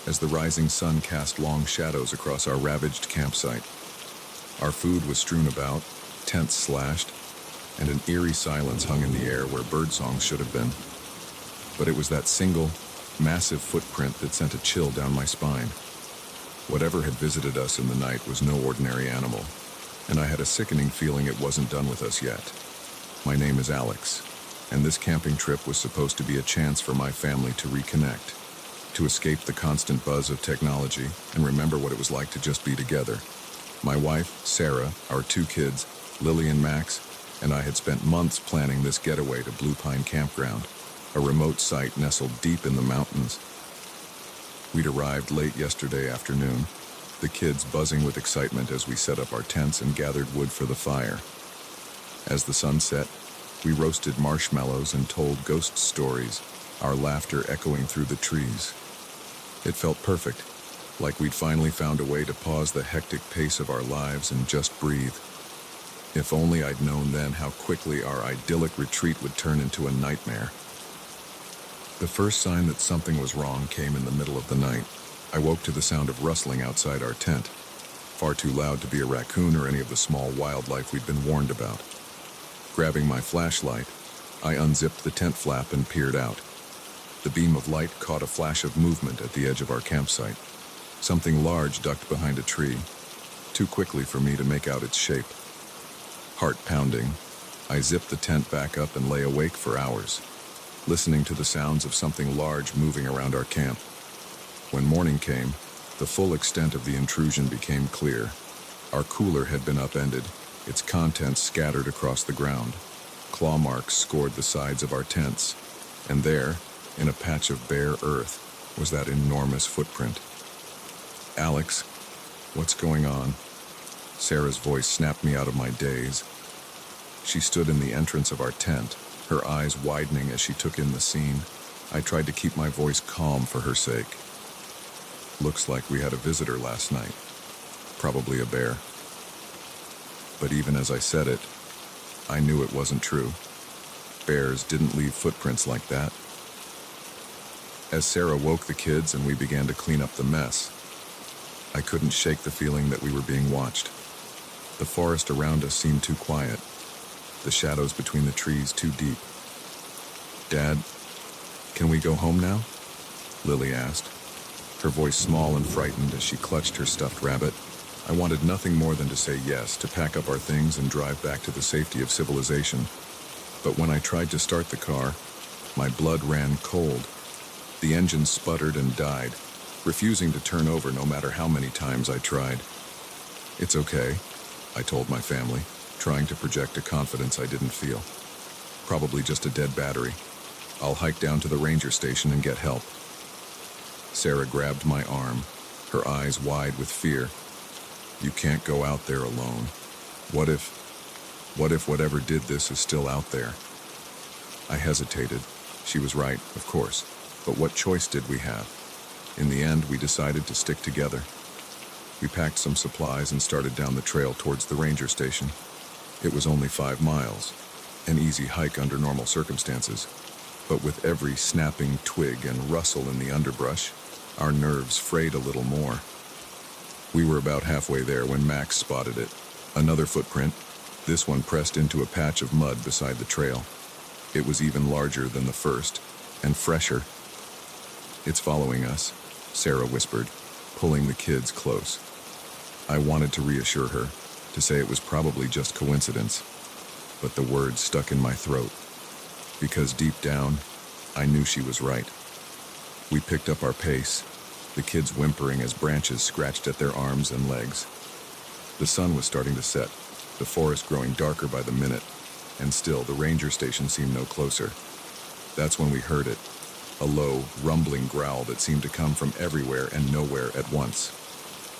as the rising sun cast long shadows across our ravaged campsite. Our food was strewn about, tents slashed, and an eerie silence hung in the air where birdsong should have been. But it was that single, massive footprint that sent a chill down my spine. Whatever had visited us in the night was no ordinary animal, and I had a sickening feeling it wasn't done with us yet. My name is Alex, and this camping trip was supposed to be a chance for my family to reconnect, to escape the constant buzz of technology and remember what it was like to just be together. My wife, Sarah, our 2 kids, Lily and Max, and I had spent months planning this getaway to Blue Pine Campground, a remote site nestled deep in the mountains. We'd arrived late yesterday afternoon, the kids buzzing with excitement as we set up our tents and gathered wood for the fire. As the sun set, we roasted marshmallows and told ghost stories, our laughter echoing through the trees. It felt perfect, like we'd finally found a way to pause the hectic pace of our lives and just breathe. If only I'd known then how quickly our idyllic retreat would turn into a nightmare. The first sign that something was wrong came in the middle of the night. I woke to the sound of rustling outside our tent, far too loud to be a raccoon or any of the small wildlife we'd been warned about. Grabbing my flashlight, I unzipped the tent flap and peered out. The beam of light caught a flash of movement at the edge of our campsite. Something large ducked behind a tree, too quickly for me to make out its shape. Heart pounding, I zipped the tent back up and lay awake for hours, listening to the sounds of something large moving around our camp. When morning came, the full extent of the intrusion became clear. Our cooler had been upended, its contents scattered across the ground. Claw marks scored the sides of our tents, and there, in a patch of bare earth, was that enormous footprint. "Alex, what's going on?" Sarah's voice snapped me out of my daze. She stood in the entrance of our tent, her eyes widening as she took in the scene. I tried to keep my voice calm for her sake. "Looks like we had a visitor last night. Probably a bear." But even as I said it, I knew it wasn't true. Bears didn't leave footprints like that. As Sarah woke the kids and we began to clean up the mess, I couldn't shake the feeling that we were being watched. The forest around us seemed too quiet, the shadows between the trees too deep. "Dad, can we go home now?" Lily asked, her voice small and frightened as she clutched her stuffed rabbit. I wanted nothing more than to say yes, to pack up our things and drive back to the safety of civilization. But when I tried to start the car, my blood ran cold. The engine sputtered and died, refusing to turn over no matter how many times I tried. "It's okay," I told my family, trying to project a confidence I didn't feel. "Probably just a dead battery. I'll hike down to the ranger station and get help." Sarah grabbed my arm, her eyes wide with fear. "You can't go out there alone. What if whatever did this is still out there?" I hesitated. She was right, of course, but what choice did we have? In the end, we decided to stick together. We packed some supplies and started down the trail towards the ranger station. It was only 5 miles, an easy hike under normal circumstances, but with every snapping twig and rustle in the underbrush, our nerves frayed a little more. We were about halfway there when Max spotted it, another footprint, This one pressed into a patch of mud beside the trail. It was even larger than the first, and fresher. "It's following us," Sarah whispered, pulling the kids close. I wanted to reassure her, to say it was probably just coincidence, but the words stuck in my throat, because deep down, I knew she was right. We picked up our pace, the kids whimpering as branches scratched at their arms and legs. The sun was starting to set, the forest growing darker by the minute, and still the ranger station seemed no closer. That's when we heard it, a low, rumbling growl that seemed to come from everywhere and nowhere at once.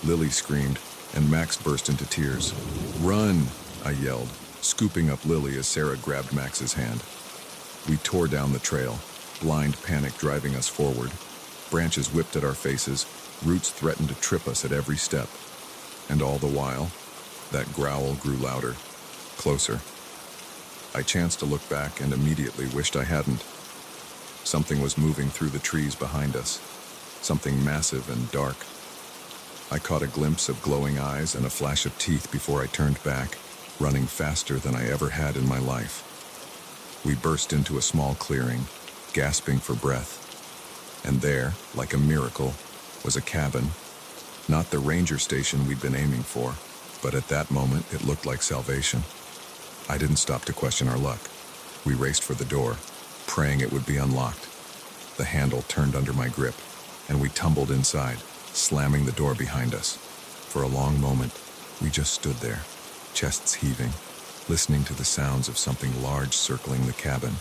Lily screamed, and Max burst into tears. "Run!" I yelled, scooping up Lily as Sarah grabbed Max's hand. We tore down the trail, blind panic driving us forward. Branches whipped at our faces, roots threatened to trip us at every step. And all the while, that growl grew louder, closer. I chanced to look back and immediately wished I hadn't. Something was moving through the trees behind us, something massive and dark. I caught a glimpse of glowing eyes and a flash of teeth before I turned back, running faster than I ever had in my life. We burst into a small clearing, gasping for breath. And there, like a miracle, was a cabin. Not the ranger station we'd been aiming for, but at that moment it looked like salvation. I didn't stop to question our luck. We raced for the door, praying it would be unlocked. The handle turned under my grip, and we tumbled inside, slamming the door behind us. For a long moment, we just stood there, chests heaving, listening to the sounds of something large circling the cabin.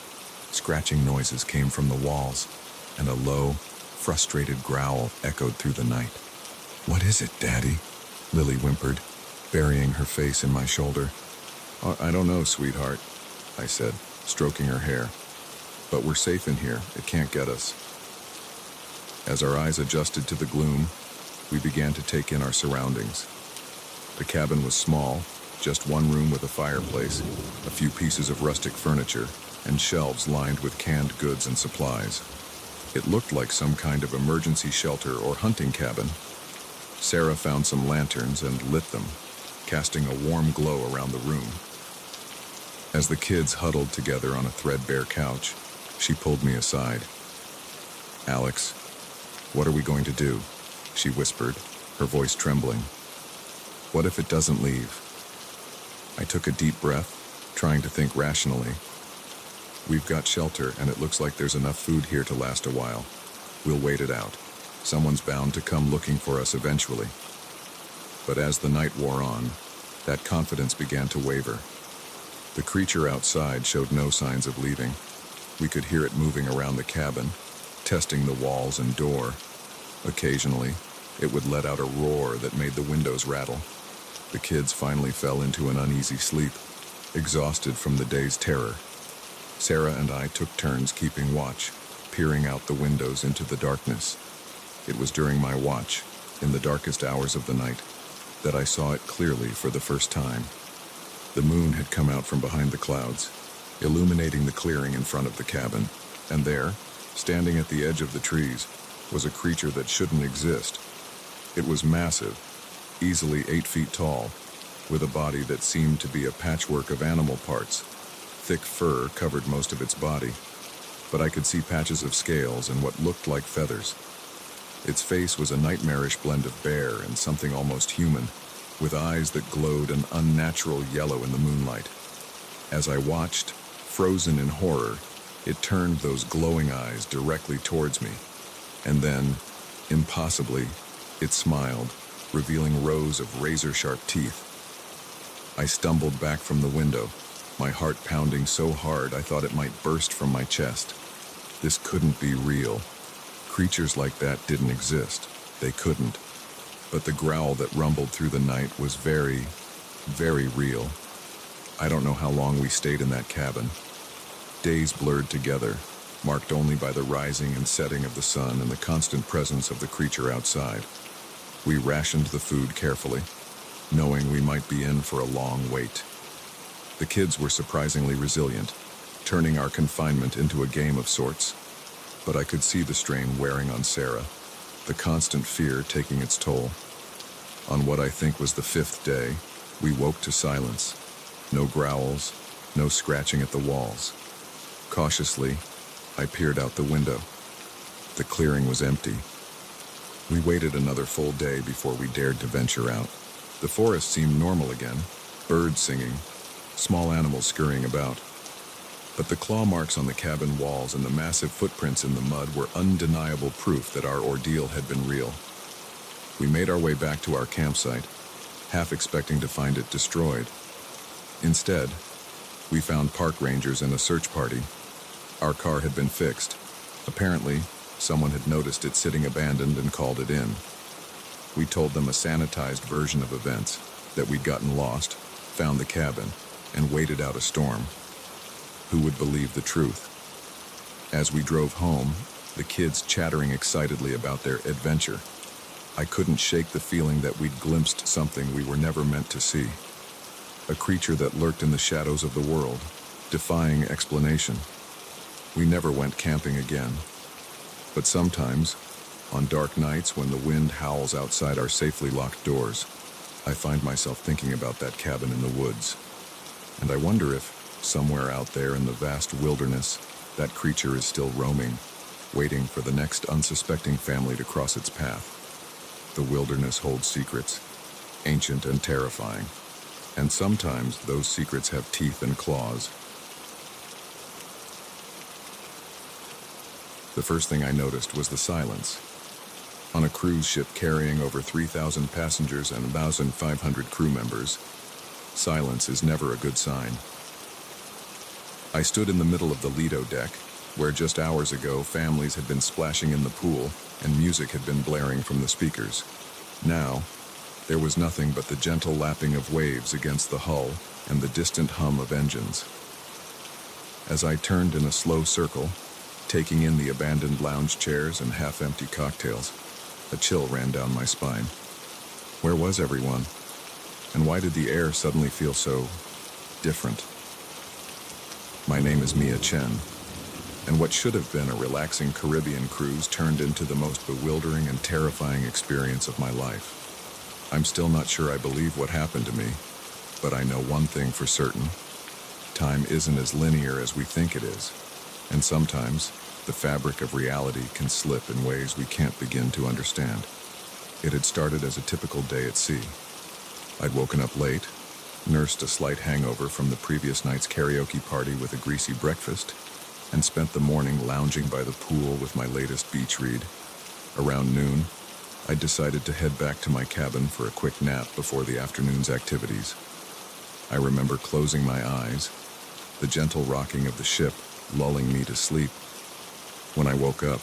Scratching noises came from the walls, and a low, frustrated growl echoed through the night. "What is it, Daddy?" Lily whimpered, burying her face in my shoulder. "I don't know, sweetheart," I said, stroking her hair. "But we're safe in here. It can't get us." As our eyes adjusted to the gloom, we began to take in our surroundings. The cabin was small, just one room with a fireplace, a few pieces of rustic furniture, and shelves lined with canned goods and supplies. It looked like some kind of emergency shelter or hunting cabin. Sarah found some lanterns and lit them, casting a warm glow around the room. As the kids huddled together on a threadbare couch, she pulled me aside. "Alex, what are we going to do?" she whispered, her voice trembling. "What if it doesn't leave?" I took a deep breath, trying to think rationally. "We've got shelter, and it looks like there's enough food here to last a while. We'll wait it out. Someone's bound to come looking for us eventually." But as the night wore on, that confidence began to waver. The creature outside showed no signs of leaving. We could hear it moving around the cabin, testing the walls and door. Occasionally, it would let out a roar that made the windows rattle. The kids finally fell into an uneasy sleep, exhausted from the day's terror. Sarah and I took turns keeping watch, peering out the windows into the darkness. It was during my watch, in the darkest hours of the night, that I saw it clearly for the first time. The moon had come out from behind the clouds, illuminating the clearing in front of the cabin, and there, standing at the edge of the trees, was a creature that shouldn't exist. It was massive, easily 8 feet tall, with a body that seemed to be a patchwork of animal parts. Thick fur covered most of its body, but I could see patches of scales and what looked like feathers. Its face was a nightmarish blend of bear and something almost human, with eyes that glowed an unnatural yellow in the moonlight. As I watched, frozen in horror, it turned those glowing eyes directly towards me. And then, impossibly, it smiled, revealing rows of razor-sharp teeth. I stumbled back from the window, my heart pounding so hard I thought it might burst from my chest. This couldn't be real. Creatures like that didn't exist. They couldn't. But the growl that rumbled through the night was very, very real. I don't know how long we stayed in that cabin. Days blurred together, marked only by the rising and setting of the sun and the constant presence of the creature outside. We rationed the food carefully, knowing we might be in for a long wait. The kids were surprisingly resilient, turning our confinement into a game of sorts. But I could see the strain wearing on Sarah, the constant fear taking its toll. On what I think was the 5th day, we woke to silence. No growls, no scratching at the walls. Cautiously, I peered out the window. The clearing was empty. We waited another full day before we dared to venture out. The forest seemed normal again, birds singing, small animals scurrying about. But the claw marks on the cabin walls and the massive footprints in the mud were undeniable proof that our ordeal had been real. We made our way back to our campsite, half expecting to find it destroyed. Instead, we found park rangers and a search party. Our car had been fixed. Apparently, someone had noticed it sitting abandoned and called it in. We told them a sanitized version of events, that we'd gotten lost, found the cabin, and waited out a storm. Who would believe the truth? As we drove home, the kids chattering excitedly about their adventure, I couldn't shake the feeling that we'd glimpsed something we were never meant to see. A creature that lurked in the shadows of the world, defying explanation. We never went camping again. But sometimes, on dark nights when the wind howls outside our safely locked doors, I find myself thinking about that cabin in the woods. And I wonder if, somewhere out there in the vast wilderness, that creature is still roaming, waiting for the next unsuspecting family to cross its path. The wilderness holds secrets, ancient and terrifying, and sometimes those secrets have teeth and claws. The first thing I noticed was the silence. On a cruise ship carrying over 3,000 passengers and 1,500 crew members, silence is never a good sign. I stood in the middle of the Lido deck, where just hours ago families had been splashing in the pool and music had been blaring from the speakers. Now, there was nothing but the gentle lapping of waves against the hull and the distant hum of engines. As I turned in a slow circle, taking in the abandoned lounge chairs and half-empty cocktails, a chill ran down my spine. Where was everyone? And why did the air suddenly feel so different? My name is Mia Chen, and what should have been a relaxing Caribbean cruise turned into the most bewildering and terrifying experience of my life. I'm still not sure I believe what happened to me, but I know one thing for certain. Time isn't as linear as we think it is, and sometimes the fabric of reality can slip in ways we can't begin to understand. It had started as a typical day at sea. I'd woken up late, nursed a slight hangover from the previous night's karaoke party with a greasy breakfast, and spent the morning lounging by the pool with my latest beach read. Around noon, I decided to head back to my cabin for a quick nap before the afternoon's activities. I remember closing my eyes, the gentle rocking of the ship lulling me to sleep. When I woke up,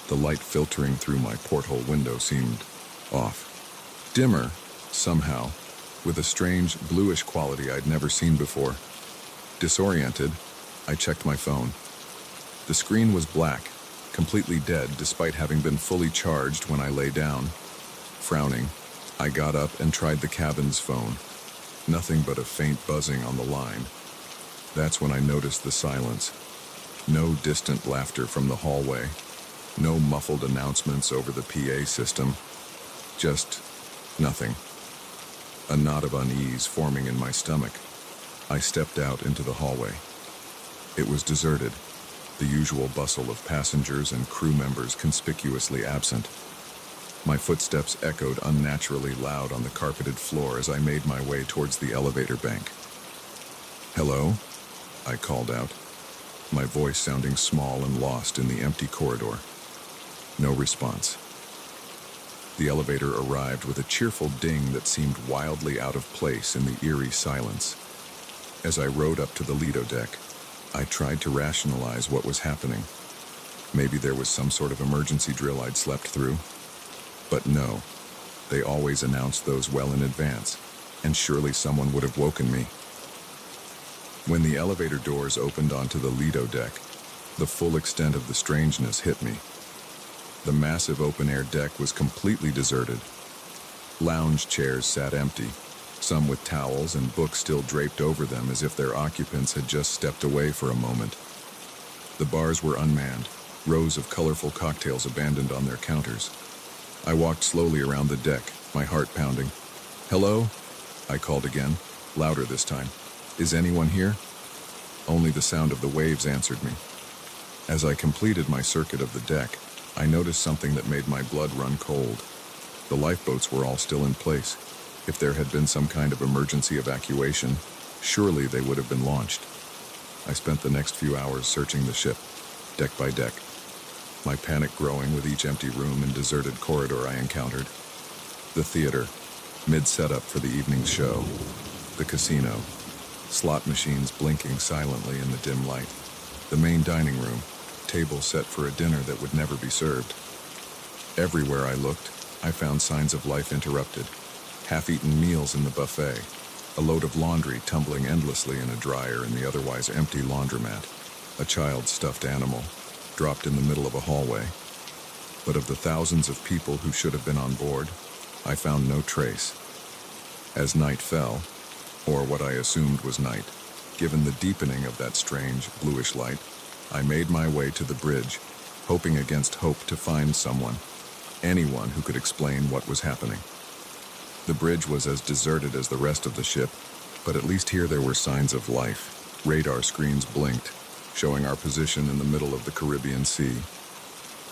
the light filtering through my porthole window seemed off. Dimmer, somehow, with a strange bluish quality I'd never seen before. Disoriented, I checked my phone. The screen was black, completely dead despite having been fully charged when I lay down. Frowning, I got up and tried the cabin's phone. Nothing but a faint buzzing on the line. That's when I noticed the silence. No distant laughter from the hallway. No muffled announcements over the PA system. Just nothing. A knot of unease forming in my stomach. I stepped out into the hallway. It was deserted, the usual bustle of passengers and crew members conspicuously absent. My footsteps echoed unnaturally loud on the carpeted floor as I made my way towards the elevator bank. "Hello?" I called out, my voice sounding small and lost in the empty corridor. No response. The elevator arrived with a cheerful ding that seemed wildly out of place in the eerie silence. As I rode up to the Lido deck, I tried to rationalize what was happening. Maybe there was some sort of emergency drill I'd slept through. But no, they always announced those well in advance, and surely someone would have woken me. When the elevator doors opened onto the Lido deck, the full extent of the strangeness hit me. The massive open-air deck was completely deserted. Lounge chairs sat empty, some with towels and books still draped over them as if their occupants had just stepped away for a moment. The bars were unmanned, rows of colorful cocktails abandoned on their counters. I walked slowly around the deck, my heart pounding. "Hello?" I called again, louder this time. Is anyone here? Only the sound of the waves answered me. As I completed my circuit of the deck, I noticed something that made my blood run cold. The lifeboats were all still in place. If there had been some kind of emergency evacuation, surely they would have been launched. I spent the next few hours searching the ship, deck by deck, my panic growing with each empty room and deserted corridor I encountered. The theater, mid-setup for the evening's show. The casino, slot machines blinking silently in the dim light. The main dining room, table set for a dinner that would never be served. Everywhere I looked, I found signs of life interrupted. Half-eaten meals in the buffet, a load of laundry tumbling endlessly in a dryer in the otherwise empty laundromat, a child's stuffed animal, dropped in the middle of a hallway. But of the thousands of people who should have been on board, I found no trace. As night fell, or what I assumed was night, given the deepening of that strange, bluish light, I made my way to the bridge, hoping against hope to find someone, anyone who could explain what was happening. The bridge was as deserted as the rest of the ship, but at least here there were signs of life. Radar screens blinked, showing our position in the middle of the Caribbean Sea.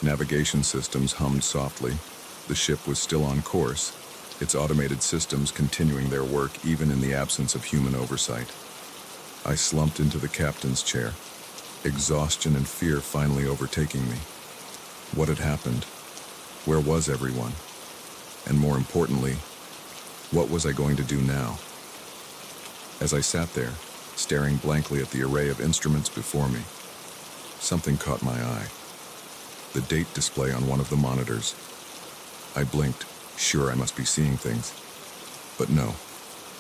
Navigation systems hummed softly. The ship was still on course, its automated systems continuing their work even in the absence of human oversight. I slumped into the captain's chair, exhaustion and fear finally overtaking me. What had happened? Where was everyone? And more importantly, what was I going to do now? As I sat there, staring blankly at the array of instruments before me, something caught my eye. The date display on one of the monitors. I blinked, sure I must be seeing things. But no,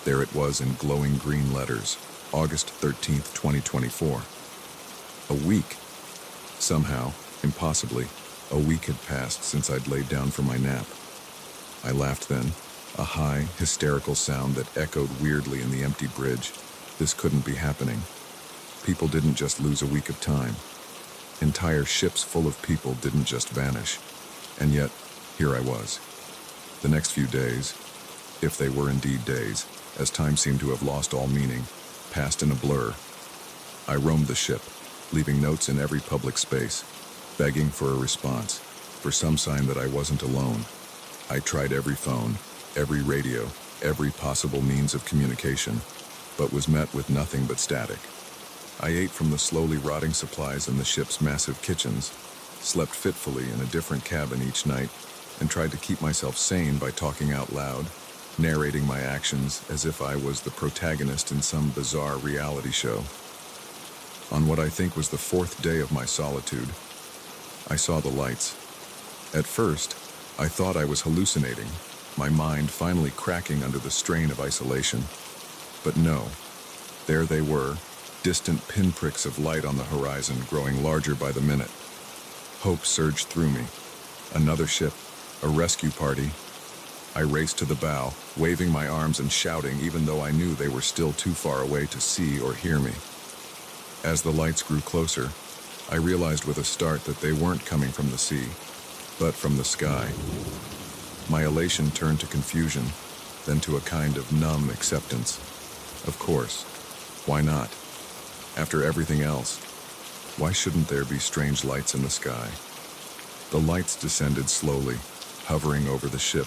there it was in glowing green letters, August 13th, 2024. A week. Somehow, impossibly, a week had passed since I'd laid down for my nap. I laughed then, a high, hysterical sound that echoed weirdly in the empty bridge. This couldn't be happening. People didn't just lose a week of time. Entire ships full of people didn't just vanish. And yet, here I was. The next few days, if they were indeed days, as time seemed to have lost all meaning, passed in a blur. I roamed the ship, leaving notes in every public space, begging for a response, for some sign that I wasn't alone. I tried every phone, every radio, every possible means of communication, but was met with nothing but static. I ate from the slowly rotting supplies in the ship's massive kitchens, slept fitfully in a different cabin each night, and tried to keep myself sane by talking out loud, narrating my actions as if I was the protagonist in some bizarre reality show. On what I think was the fourth day of my solitude, I saw the lights. At first, I thought I was hallucinating, my mind finally cracking under the strain of isolation. But no, there they were, distant pinpricks of light on the horizon growing larger by the minute. Hope surged through me. Another ship, a rescue party. I raced to the bow, waving my arms and shouting even though I knew they were still too far away to see or hear me. As the lights grew closer, I realized with a start that they weren't coming from the sea, but from the sky. My elation turned to confusion, then to a kind of numb acceptance. Of course. Why not? After everything else, why shouldn't there be strange lights in the sky? The lights descended slowly, hovering over the ship.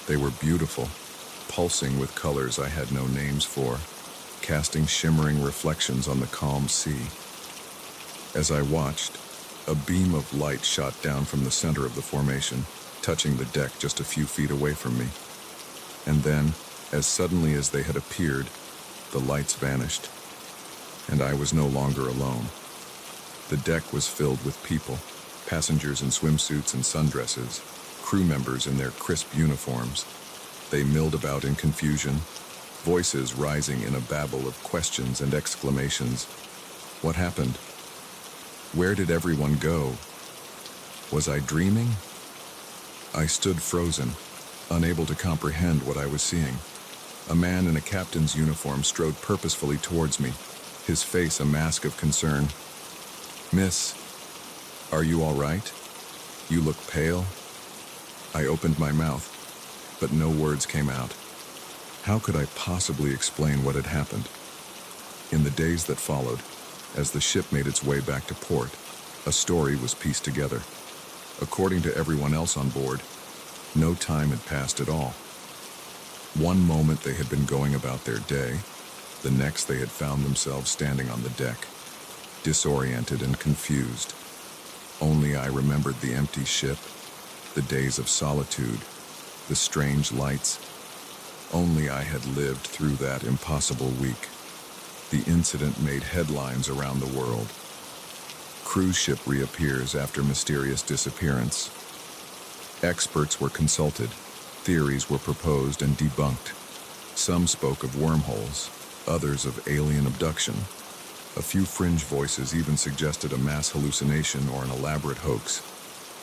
They were beautiful, pulsing with colors I had no names for, casting shimmering reflections on the calm sea. As I watched, a beam of light shot down from the center of the formation, touching the deck just a few feet away from me. And then, as suddenly as they had appeared, the lights vanished, and I was no longer alone. The deck was filled with people, passengers in swimsuits and sundresses, crew members in their crisp uniforms. They milled about in confusion, voices rising in a babble of questions and exclamations. What happened? Where did everyone go? Was I dreaming? I stood frozen, unable to comprehend what I was seeing. A man in a captain's uniform strode purposefully towards me, his face a mask of concern. "Miss, are you all right? You look pale." I opened my mouth, but no words came out. How could I possibly explain what had happened? In the days that followed, as the ship made its way back to port, a story was pieced together. According to everyone else on board, no time had passed at all. One moment they had been going about their day, the next they had found themselves standing on the deck, disoriented and confused. Only I remembered the empty ship, the days of solitude, the strange lights. Only I had lived through that impossible week. The incident made headlines around the world. Cruise ship reappears after mysterious disappearance. Experts were consulted, theories were proposed and debunked. Some spoke of wormholes, others of alien abduction. A few fringe voices even suggested a mass hallucination or an elaborate hoax.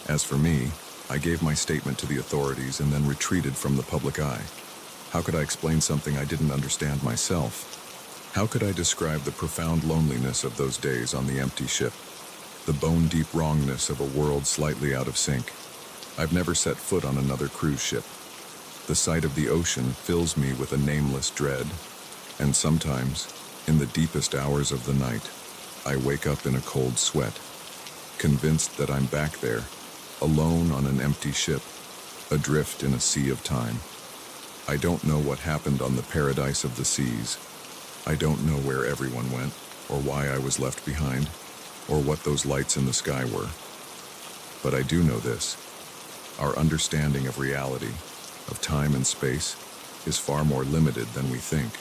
As for me, I gave my statement to the authorities and then retreated from the public eye. How could I explain something I didn't understand myself? How could I describe the profound loneliness of those days on the empty ship? The bone-deep wrongness of a world slightly out of sync. I've never set foot on another cruise ship. The sight of the ocean fills me with a nameless dread, and sometimes, in the deepest hours of the night, I wake up in a cold sweat, convinced that I'm back there, alone on an empty ship, adrift in a sea of time. I don't know what happened on the paradise of the seas. I don't know where everyone went, or why I was left behind, or what those lights in the sky were. But I do know this. Our understanding of reality, of time and space, is far more limited than we think.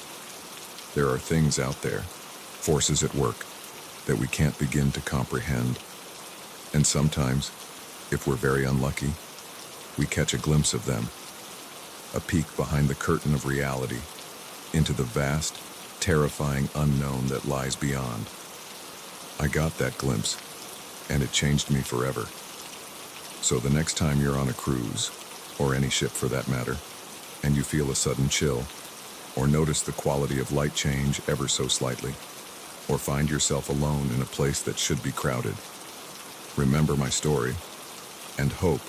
There are things out there, forces at work, that we can't begin to comprehend. And sometimes, if we're very unlucky, we catch a glimpse of them, a peek behind the curtain of reality, into the vast, terrifying unknown that lies beyond. I got that glimpse, and it changed me forever. So the next time you're on a cruise, or any ship for that matter, and you feel a sudden chill, or notice the quality of light change ever so slightly, or find yourself alone in a place that should be crowded, remember my story, and hope,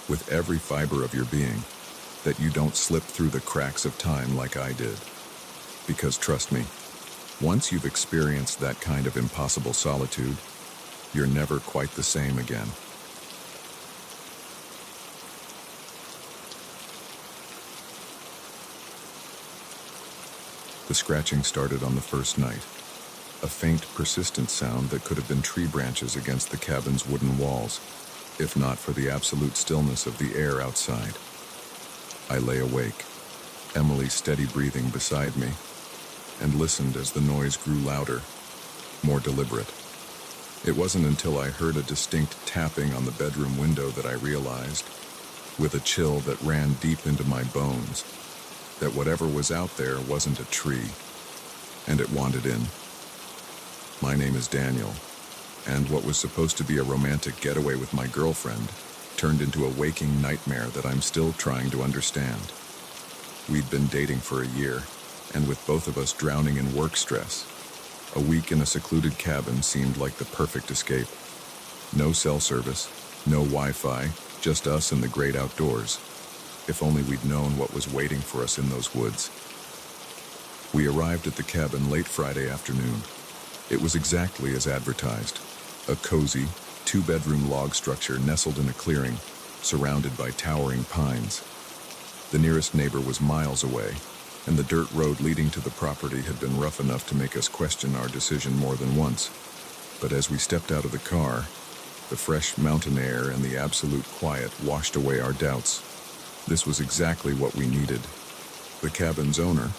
with every fiber of your being, that you don't slip through the cracks of time like I did. Because trust me, once you've experienced that kind of impossible solitude, you're never quite the same again. The scratching started on the first night, a faint, persistent sound that could have been tree branches against the cabin's wooden walls, if not for the absolute stillness of the air outside. I lay awake, Emily's steady breathing beside me, and listened as the noise grew louder, more deliberate. It wasn't until I heard a distinct tapping on the bedroom window that I realized, with a chill that ran deep into my bones, that whatever was out there wasn't a tree, and it wanted in. My name is Daniel, and what was supposed to be a romantic getaway with my girlfriend turned into a waking nightmare that I'm still trying to understand. We'd been dating for a year, and with both of us drowning in work stress, a week in a secluded cabin seemed like the perfect escape. No cell service, no Wi-Fi, just us and the great outdoors. If only we'd known what was waiting for us in those woods. We arrived at the cabin late Friday afternoon. It was exactly as advertised. A cozy, two-bedroom log structure nestled in a clearing, surrounded by towering pines. The nearest neighbor was miles away, and the dirt road leading to the property had been rough enough to make us question our decision more than once. But as we stepped out of the car, the fresh mountain air and the absolute quiet washed away our doubts. This was exactly what we needed. The cabin's owner,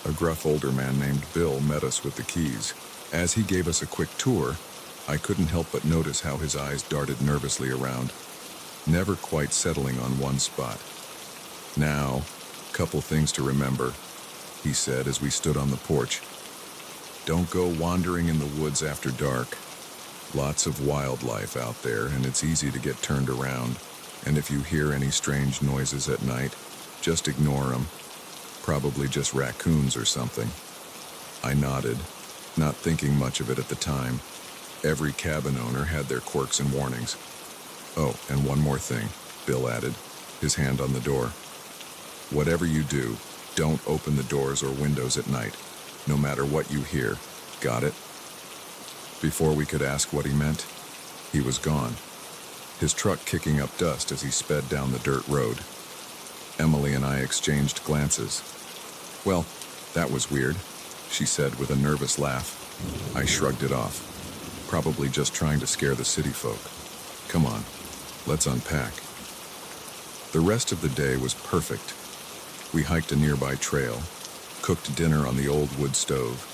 a gruff older man named Bill, met us with the keys. As he gave us a quick tour, I couldn't help but notice how his eyes darted nervously around, never quite settling on one spot. Now, couple things to remember, he said as we stood on the porch. Don't go wandering in the woods after dark. Lots of wildlife out there, and it's easy to get turned around. And if you hear any strange noises at night, just ignore them. Probably just raccoons or something. I nodded, not thinking much of it at the time. Every cabin owner had their quirks and warnings. Oh, and one more thing, Bill added, his hand on the door. Whatever you do, don't open the doors or windows at night, no matter what you hear. Got it? Before we could ask what he meant, he was gone, his truck kicking up dust as he sped down the dirt road. Emily and I exchanged glances. "Well, that was weird," she said with a nervous laugh. I shrugged it off. Probably just trying to scare the city folk. Come on, let's unpack. The rest of the day was perfect. We hiked a nearby trail, cooked dinner on the old wood stove,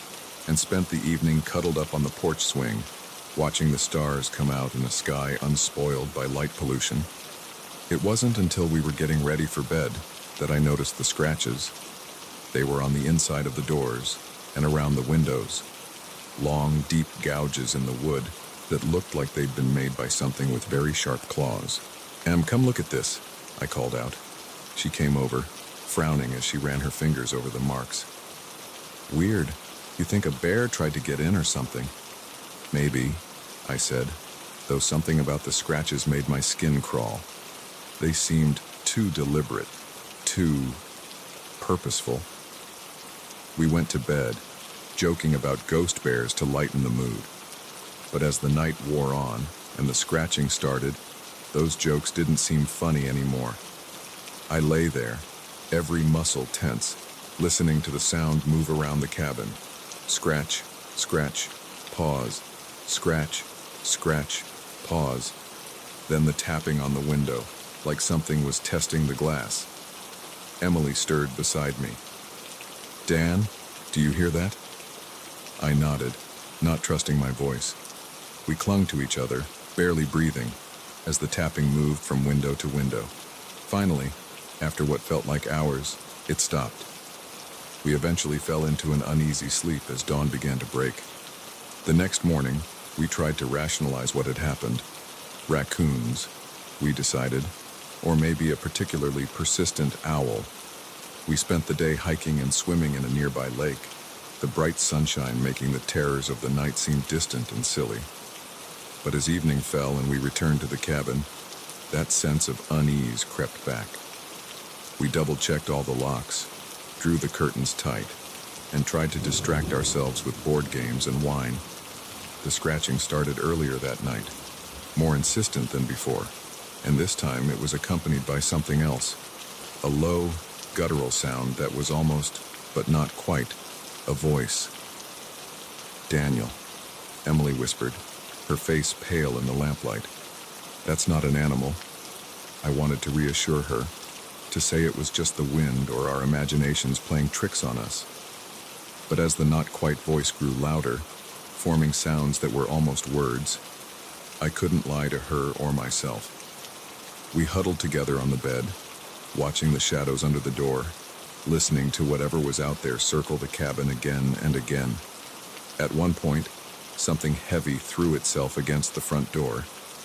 and spent the evening cuddled up on the porch swing, watching the stars come out in a sky unspoiled by light pollution. It wasn't until we were getting ready for bed that I noticed the scratches. They were on the inside of the doors and around the windows, long, deep gouges in the wood that looked like they'd been made by something with very sharp claws. "Em, come look at this," I called out. She came over, frowning as she ran her fingers over the marks. "Weird. You think a bear tried to get in or something?" "Maybe," I said, though something about the scratches made my skin crawl. They seemed too deliberate, too purposeful. We went to bed, joking about ghost bears to lighten the mood. But as the night wore on and the scratching started, those jokes didn't seem funny anymore. I lay there, every muscle tense, listening to the sound move around the cabin. Scratch, scratch, pause, scratch, scratch, pause. Then the tapping on the window, like something was testing the glass. Emily stirred beside me. "Dan, do you hear that?" I nodded, not trusting my voice. We clung to each other, barely breathing, as the tapping moved from window to window. Finally, after what felt like hours, it stopped. We eventually fell into an uneasy sleep as dawn began to break. The next morning, we tried to rationalize what had happened. Raccoons, we decided, or maybe a particularly persistent owl. We spent the day hiking and swimming in a nearby lake, the bright sunshine making the terrors of the night seem distant and silly. But as evening fell and we returned to the cabin, that sense of unease crept back. We double-checked all the locks, drew the curtains tight, and tried to distract ourselves with board games and wine. The scratching started earlier that night, more insistent than before, and this time it was accompanied by something else, a low, guttural sound that was almost, but not quite, a voice. "Daniel," Emily whispered, her face pale in the lamplight. "That's not an animal." I wanted to reassure her, to say it was just the wind or our imaginations playing tricks on us. But as the not-quite voice grew louder, forming sounds that were almost words, I couldn't lie to her or myself. We huddled together on the bed, watching the shadows under the door, listening to whatever was out there circle the cabin again and again. At one point, something heavy threw itself against the front door,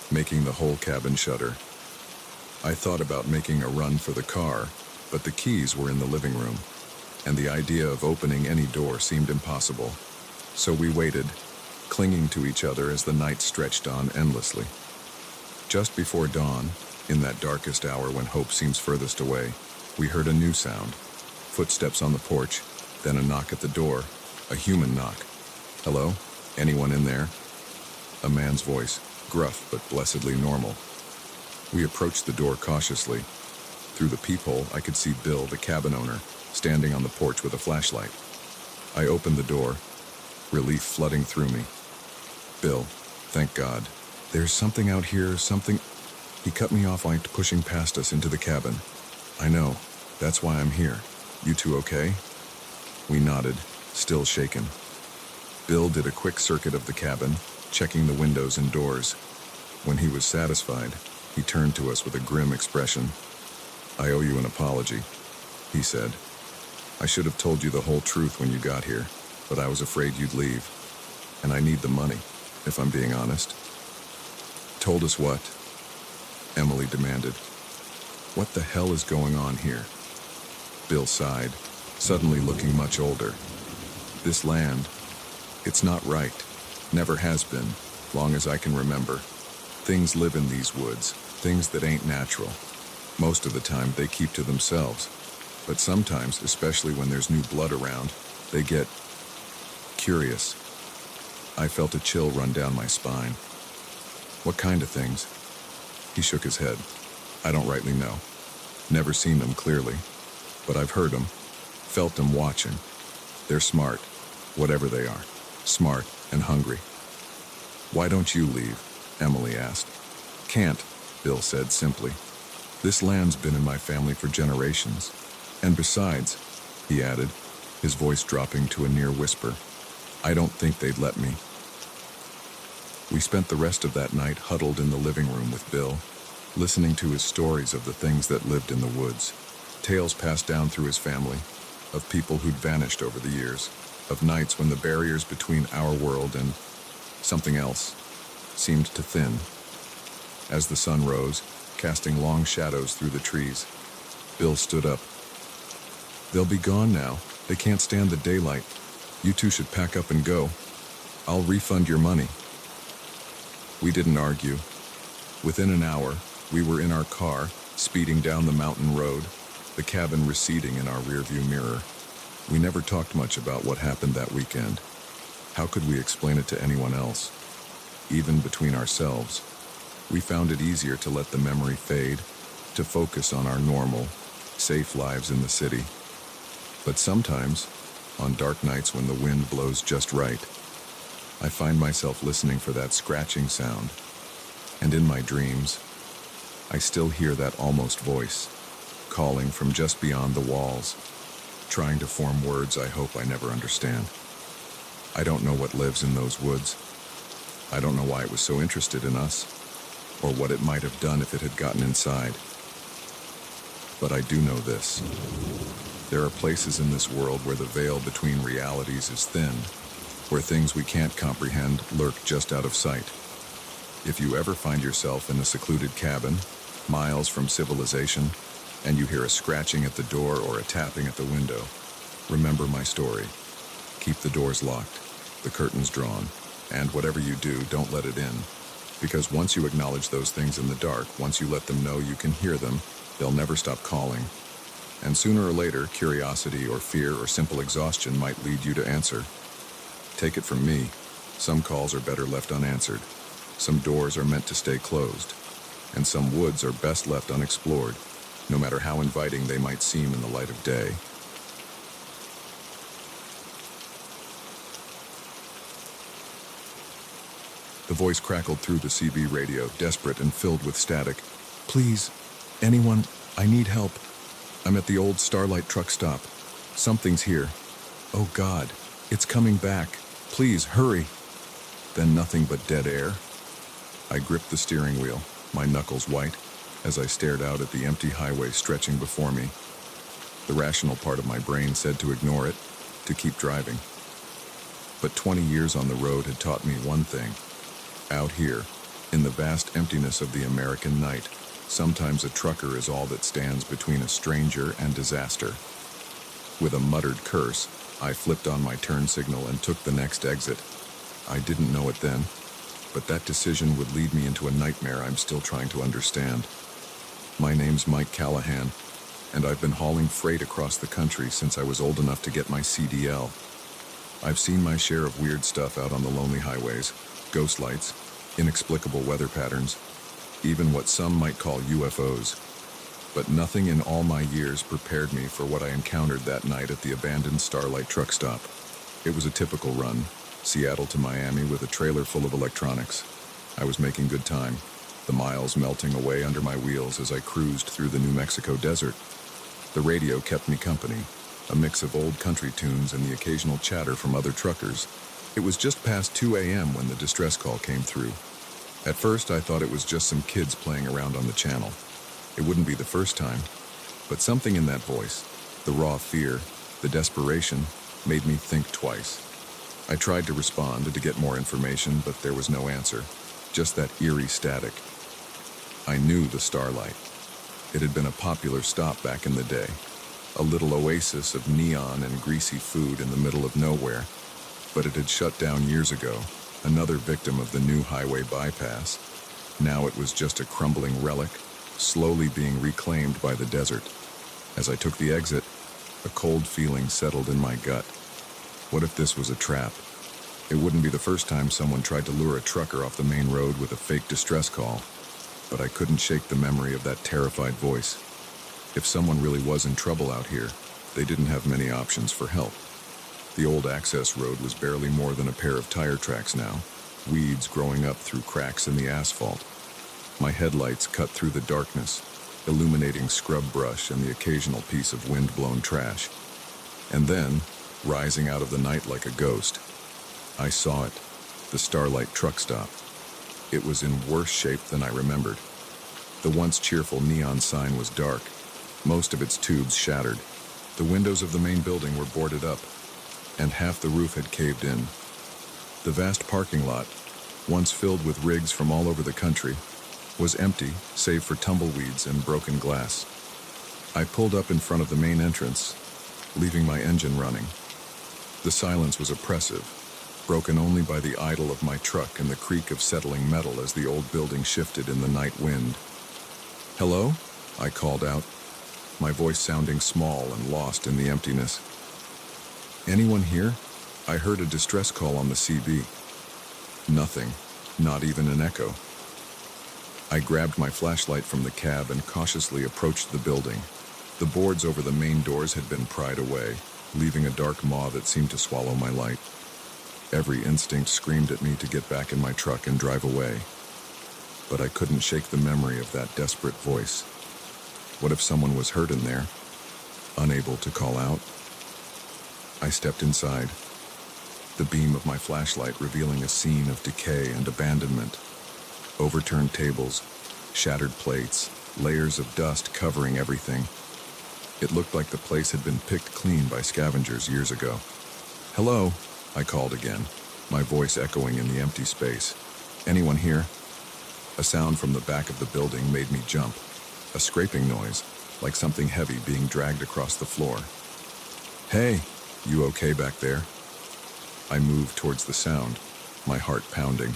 making the whole cabin shudder. I thought about making a run for the car, but the keys were in the living room, and the idea of opening any door seemed impossible. So we waited, clinging to each other as the night stretched on endlessly. Just before dawn, in that darkest hour when hope seems furthest away, we heard a new sound. Footsteps on the porch, then a knock at the door, a human knock. "Hello? Anyone in there?" A man's voice, gruff but blessedly normal. We approached the door cautiously. Through the peephole, I could see Bill, the cabin owner, standing on the porch with a flashlight. I opened the door, relief flooding through me. "Bill, thank God. There's something out here, something..." He cut me off like pushing past us into the cabin. "I know. That's why I'm here. You two okay?" We nodded, still shaken. Bill did a quick circuit of the cabin, checking the windows and doors. When he was satisfied, he turned to us with a grim expression. "I owe you an apology," he said. "I should have told you the whole truth when you got here, but I was afraid you'd leave. And I need the money, if I'm being honest." "Told us what?" Emily demanded. "What the hell is going on here?" Bill sighed, suddenly looking much older. "This land, it's not right. Never has been, long as I can remember. Things live in these woods, things that ain't natural. Most of the time they keep to themselves. But sometimes, especially when there's new blood around, they get curious. I felt a chill run down my spine. What kind of things? He shook his head. I don't rightly know. Never seen them clearly. But I've heard them, felt them watching. They're smart, whatever they are. Smart and hungry. Why don't you leave? Emily asked. Can't, Bill said simply. This land's been in my family for generations. And besides, he added, his voice dropping to a near whisper, I don't think they'd let me. We spent the rest of that night huddled in the living room with Bill, listening to his stories of the things that lived in the woods. Tales passed down through his family, of people who'd vanished over the years, of nights when the barriers between our world and something else seemed to thin. As the sun rose, casting long shadows through the trees, Bill stood up. They'll be gone now. They can't stand the daylight. You two should pack up and go. I'll refund your money. We didn't argue. Within an hour, we were in our car, speeding down the mountain road, the cabin receding in our rearview mirror. We never talked much about what happened that weekend. How could we explain it to anyone else? Even between ourselves, we found it easier to let the memory fade, to focus on our normal, safe lives in the city. But sometimes, on dark nights when the wind blows just right, I find myself listening for that scratching sound. And in my dreams, I still hear that almost voice, calling from just beyond the walls, trying to form words I hope I never understand. I don't know what lives in those woods. I don't know why it was so interested in us, or what it might have done if it had gotten inside. But I do know this. There are places in this world where the veil between realities is thin, where things we can't comprehend lurk just out of sight. If you ever find yourself in a secluded cabin, miles from civilization, and you hear a scratching at the door or a tapping at the window, remember my story. Keep the doors locked, the curtains drawn, and whatever you do, don't let it in. Because once you acknowledge those things in the dark, once you let them know you can hear them, they'll never stop calling. And sooner or later, curiosity or fear or simple exhaustion might lead you to answer. Take it from me, some calls are better left unanswered. Some doors are meant to stay closed. And some woods are best left unexplored, no matter how inviting they might seem in the light of day. The voice crackled through the CB radio, desperate and filled with static. Please, anyone, I need help. I'm at the old Starlight truck stop. Something's here. Oh God, it's coming back. Please, hurry. Then nothing but dead air. I gripped the steering wheel, my knuckles white, as I stared out at the empty highway stretching before me. The rational part of my brain said to ignore it, to keep driving. But 20 years on the road had taught me one thing. Out here, in the vast emptiness of the American night, sometimes a trucker is all that stands between a stranger and disaster. With a muttered curse, I flipped on my turn signal and took the next exit. I didn't know it then, but that decision would lead me into a nightmare I'm still trying to understand. My name's Mike Callahan, and I've been hauling freight across the country since I was old enough to get my CDL. I've seen my share of weird stuff out on the lonely highways, ghost lights, inexplicable weather patterns, even what some might call UFOs. But nothing in all my years prepared me for what I encountered that night at the abandoned Starlight truck stop. It was a typical run, Seattle to Miami with a trailer full of electronics. I was making good time, the miles melting away under my wheels as I cruised through the New Mexico desert. The radio kept me company, a mix of old country tunes and the occasional chatter from other truckers. It was just past 2 a.m. when the distress call came through. At first, I thought it was just some kids playing around on the channel. It wouldn't be the first time, but something in that voice, the raw fear, the desperation, made me think twice. I tried to respond and to get more information, but there was no answer, just that eerie static. I knew the Starlight. It had been a popular stop back in the day, a little oasis of neon and greasy food in the middle of nowhere, but it had shut down years ago, another victim of the new highway bypass. Now it was just a crumbling relic, slowly being reclaimed by the desert. As I took the exit, a cold feeling settled in my gut. What if this was a trap? It wouldn't be the first time someone tried to lure a trucker off the main road with a fake distress call, but I couldn't shake the memory of that terrified voice. If someone really was in trouble out here, they didn't have many options for help. The old access road was barely more than a pair of tire tracks now, weeds growing up through cracks in the asphalt. My headlights cut through the darkness, illuminating scrub brush and the occasional piece of wind-blown trash. And then, rising out of the night like a ghost, I saw it, the Starlight truck stop. It was in worse shape than I remembered. The once cheerful neon sign was dark, most of its tubes shattered. The windows of the main building were boarded up, and half the roof had caved in. The vast parking lot, once filled with rigs from all over the country, was empty save for tumbleweeds and broken glass. I pulled up in front of the main entrance, leaving my engine running. The silence was oppressive, broken only by the idle of my truck and the creak of settling metal as the old building shifted in the night wind. "Hello?" I called out, my voice sounding small and lost in the emptiness. "Anyone here?" I heard a distress call on the CB. Nothing, not even an echo. I grabbed my flashlight from the cab and cautiously approached the building. The boards over the main doors had been pried away, leaving a dark maw that seemed to swallow my light. Every instinct screamed at me to get back in my truck and drive away. But I couldn't shake the memory of that desperate voice. What if someone was hurt in there, unable to call out? I stepped inside, the beam of my flashlight revealing a scene of decay and abandonment. Overturned tables, shattered plates, layers of dust covering everything. It looked like the place had been picked clean by scavengers years ago. "Hello?" I called again, my voice echoing in the empty space. "Anyone here?" A sound from the back of the building made me jump, a scraping noise, like something heavy being dragged across the floor. "Hey, you okay back there?" I moved towards the sound, my heart pounding.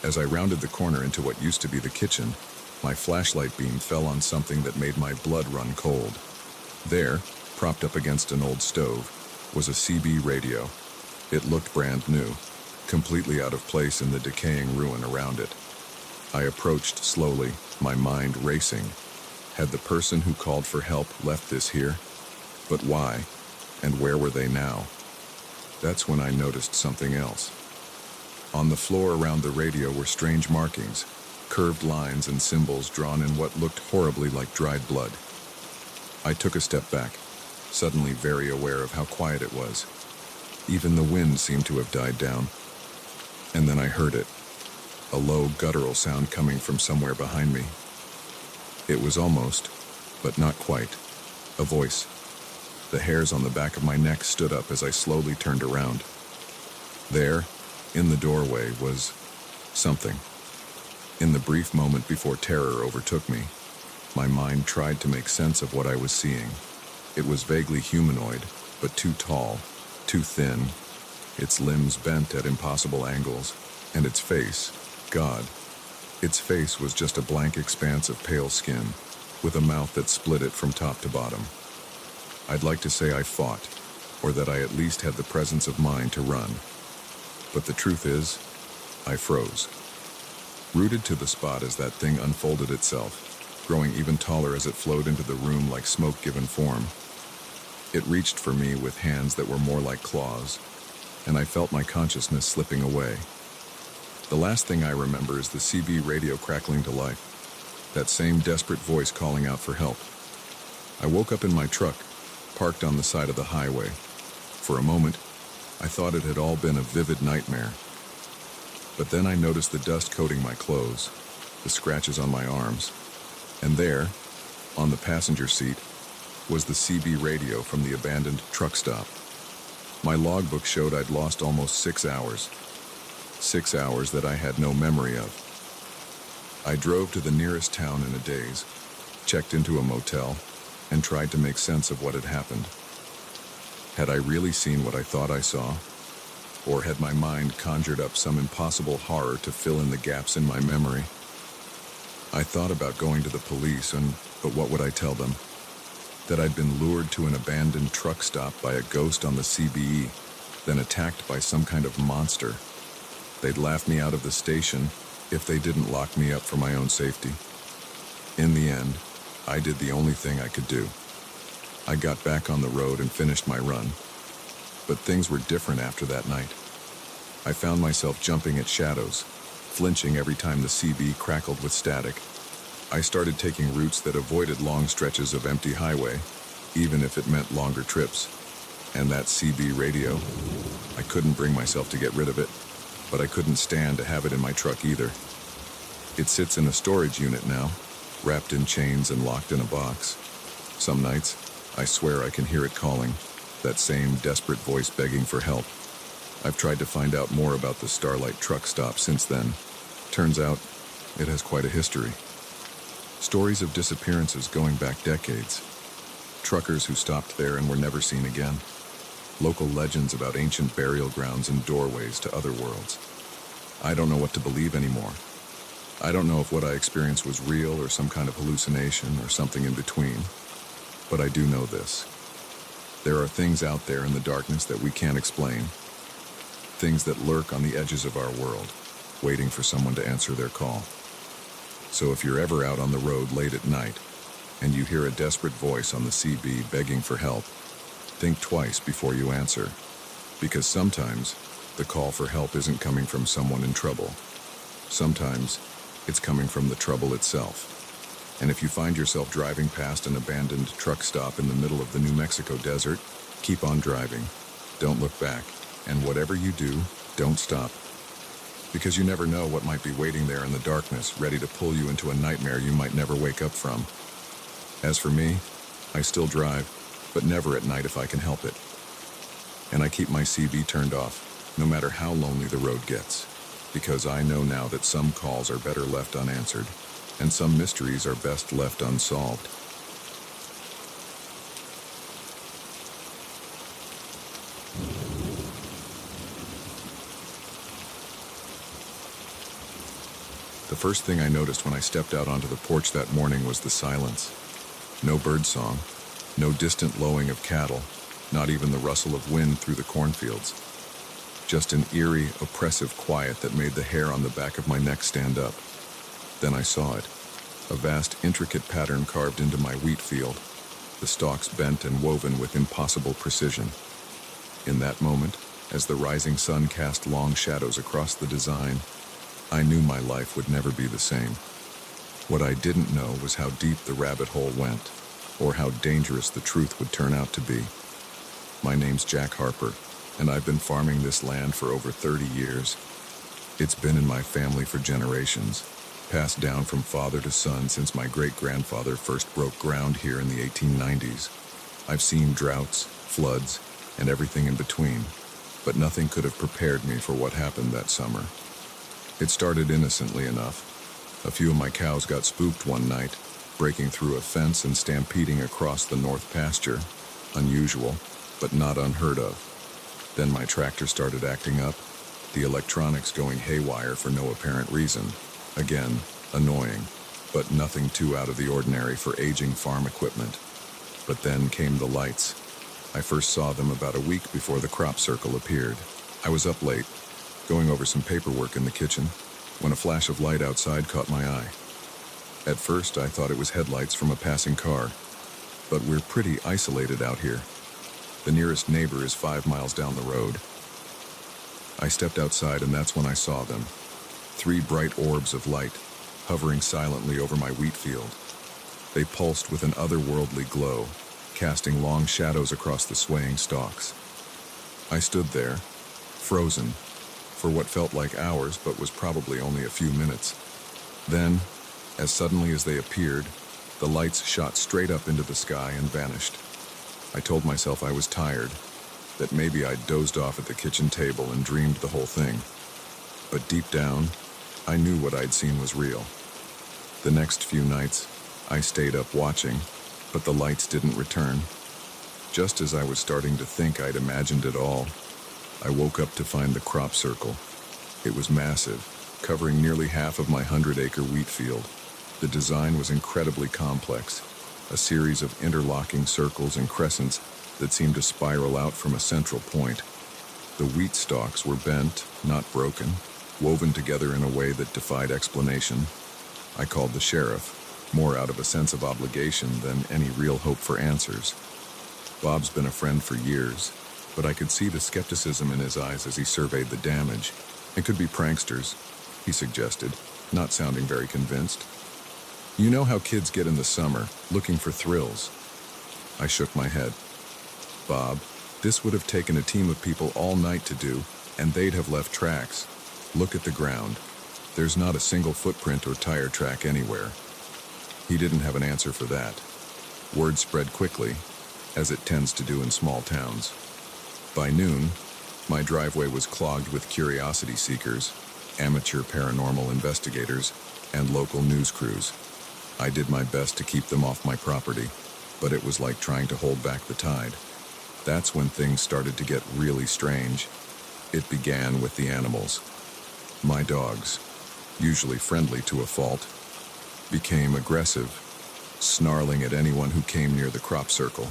As I rounded the corner into what used to be the kitchen, my flashlight beam fell on something that made my blood run cold. There, propped up against an old stove, was a CB radio. It looked brand new, completely out of place in the decaying ruin around it. I approached slowly, my mind racing. Had the person who called for help left this here? But why? And where were they now? That's when I noticed something else. On the floor around the radio were strange markings, curved lines and symbols drawn in what looked horribly like dried blood. I took a step back, suddenly very aware of how quiet it was. Even the wind seemed to have died down. And then I heard it, a low guttural sound coming from somewhere behind me. It was almost, but not quite, a voice. The hairs on the back of my neck stood up as I slowly turned around. There, in the doorway, was something. In the brief moment before terror overtook me, my mind tried to make sense of what I was seeing. It was vaguely humanoid, but too tall, too thin, its limbs bent at impossible angles, and its face, God, its face was just a blank expanse of pale skin, with a mouth that split it from top to bottom. I'd like to say I fought, or that I at least had the presence of mind to run. But the truth is, I froze. Rooted to the spot as that thing unfolded itself, growing even taller as it flowed into the room like smoke given form. It reached for me with hands that were more like claws, and I felt my consciousness slipping away. The last thing I remember is the CB radio crackling to life, that same desperate voice calling out for help. I woke up in my truck, parked on the side of the highway. For a moment, I thought it had all been a vivid nightmare. But then I noticed the dust coating my clothes, the scratches on my arms, and there, on the passenger seat, was the CB radio from the abandoned truck stop. My logbook showed I'd lost almost 6 hours. 6 hours that I had no memory of. I drove to the nearest town in a daze, checked into a motel, and tried to make sense of what had happened. Had I really seen what I thought I saw? Or had my mind conjured up some impossible horror to fill in the gaps in my memory? I thought about going to the police, but what would I tell them? That I'd been lured to an abandoned truck stop by a ghost on the CBE. then attacked by some kind of monster. They'd laugh me out of the station if they didn't lock me up for my own safety. In the end, I did the only thing I could do. I got back on the road and finished my run. But things were different after that night. I found myself jumping at shadows, flinching every time the CB crackled with static. I started taking routes that avoided long stretches of empty highway, even if it meant longer trips. And that CB radio, I couldn't bring myself to get rid of it, but I couldn't stand to have it in my truck either. It sits in a storage unit now, wrapped in chains and locked in a box. Some nights, I swear I can hear it calling, that same desperate voice begging for help. I've tried to find out more about the Starlight truck stop since then. Turns out, it has quite a history. Stories of disappearances going back decades. Truckers who stopped there and were never seen again. Local legends about ancient burial grounds and doorways to other worlds. I don't know what to believe anymore. I don't know if what I experienced was real or some kind of hallucination or something in between. But I do know this. There are things out there in the darkness that we can't explain. Things that lurk on the edges of our world, waiting for someone to answer their call. So if you're ever out on the road late at night, and you hear a desperate voice on the CB begging for help, think twice before you answer. Because sometimes, the call for help isn't coming from someone in trouble. Sometimes, it's coming from the trouble itself. And if you find yourself driving past an abandoned truck stop in the middle of the New Mexico desert, keep on driving. Don't look back. And whatever you do, don't stop. Because you never know what might be waiting there in the darkness, ready to pull you into a nightmare you might never wake up from. As for me, I still drive, but never at night if I can help it. And I keep my CB turned off, no matter how lonely the road gets. Because I know now that some calls are better left unanswered, and some mysteries are best left unsolved. The first thing I noticed when I stepped out onto the porch that morning was the silence. No birdsong, no distant lowing of cattle, not even the rustle of wind through the cornfields. Just an eerie, oppressive quiet that made the hair on the back of my neck stand up. Then I saw it, a vast, intricate pattern carved into my wheat field, the stalks bent and woven with impossible precision. In that moment, as the rising sun cast long shadows across the design, I knew my life would never be the same. What I didn't know was how deep the rabbit hole went, or how dangerous the truth would turn out to be. My name's Jack Harper, and I've been farming this land for over 30 years. It's been in my family for generations, passed down from father to son since my great-grandfather first broke ground here in the 1890s. I've seen droughts, floods, and everything in between, but nothing could have prepared me for what happened that summer. It started innocently enough. A few of my cows got spooked one night, breaking through a fence and stampeding across the north pasture. Unusual, but not unheard of. Then my tractor started acting up, the electronics going haywire for no apparent reason. Again, annoying, but nothing too out of the ordinary for aging farm equipment. But then came the lights. I first saw them about a week before the crop circle appeared. I was up late, going over some paperwork in the kitchen, when a flash of light outside caught my eye. At first, I thought it was headlights from a passing car, but we're pretty isolated out here. The nearest neighbor is 5 miles down the road. I stepped outside, and that's when I saw them. 3 bright orbs of light, hovering silently over my wheat field. They pulsed with an otherworldly glow, casting long shadows across the swaying stalks. I stood there, frozen, for what felt like hours but was probably only a few minutes. Then, as suddenly as they appeared, the lights shot straight up into the sky and vanished. I told myself I was tired, that maybe I'd dozed off at the kitchen table and dreamed the whole thing. But deep down, I knew what I'd seen was real. The next few nights, I stayed up watching, but the lights didn't return. Just as I was starting to think I'd imagined it all, I woke up to find the crop circle. It was massive, covering nearly half of my 100-acre wheat field. The design was incredibly complex, a series of interlocking circles and crescents that seemed to spiral out from a central point. The wheat stalks were bent, not broken, woven together in a way that defied explanation. I called the sheriff, more out of a sense of obligation than any real hope for answers. Bob's been a friend for years, but I could see the skepticism in his eyes as he surveyed the damage. It could be pranksters, he suggested, not sounding very convinced. You know how kids get in the summer, looking for thrills. I shook my head. Bob, this would have taken a team of people all night to do, and they'd have left tracks. Look at the ground. There's not a single footprint or tire track anywhere. He didn't have an answer for that. Word spread quickly, as it tends to do in small towns. By noon, my driveway was clogged with curiosity seekers, amateur paranormal investigators, and local news crews. I did my best to keep them off my property, but it was like trying to hold back the tide. That's when things started to get really strange. It began with the animals. My dogs, usually friendly to a fault, became aggressive, snarling at anyone who came near the crop circle.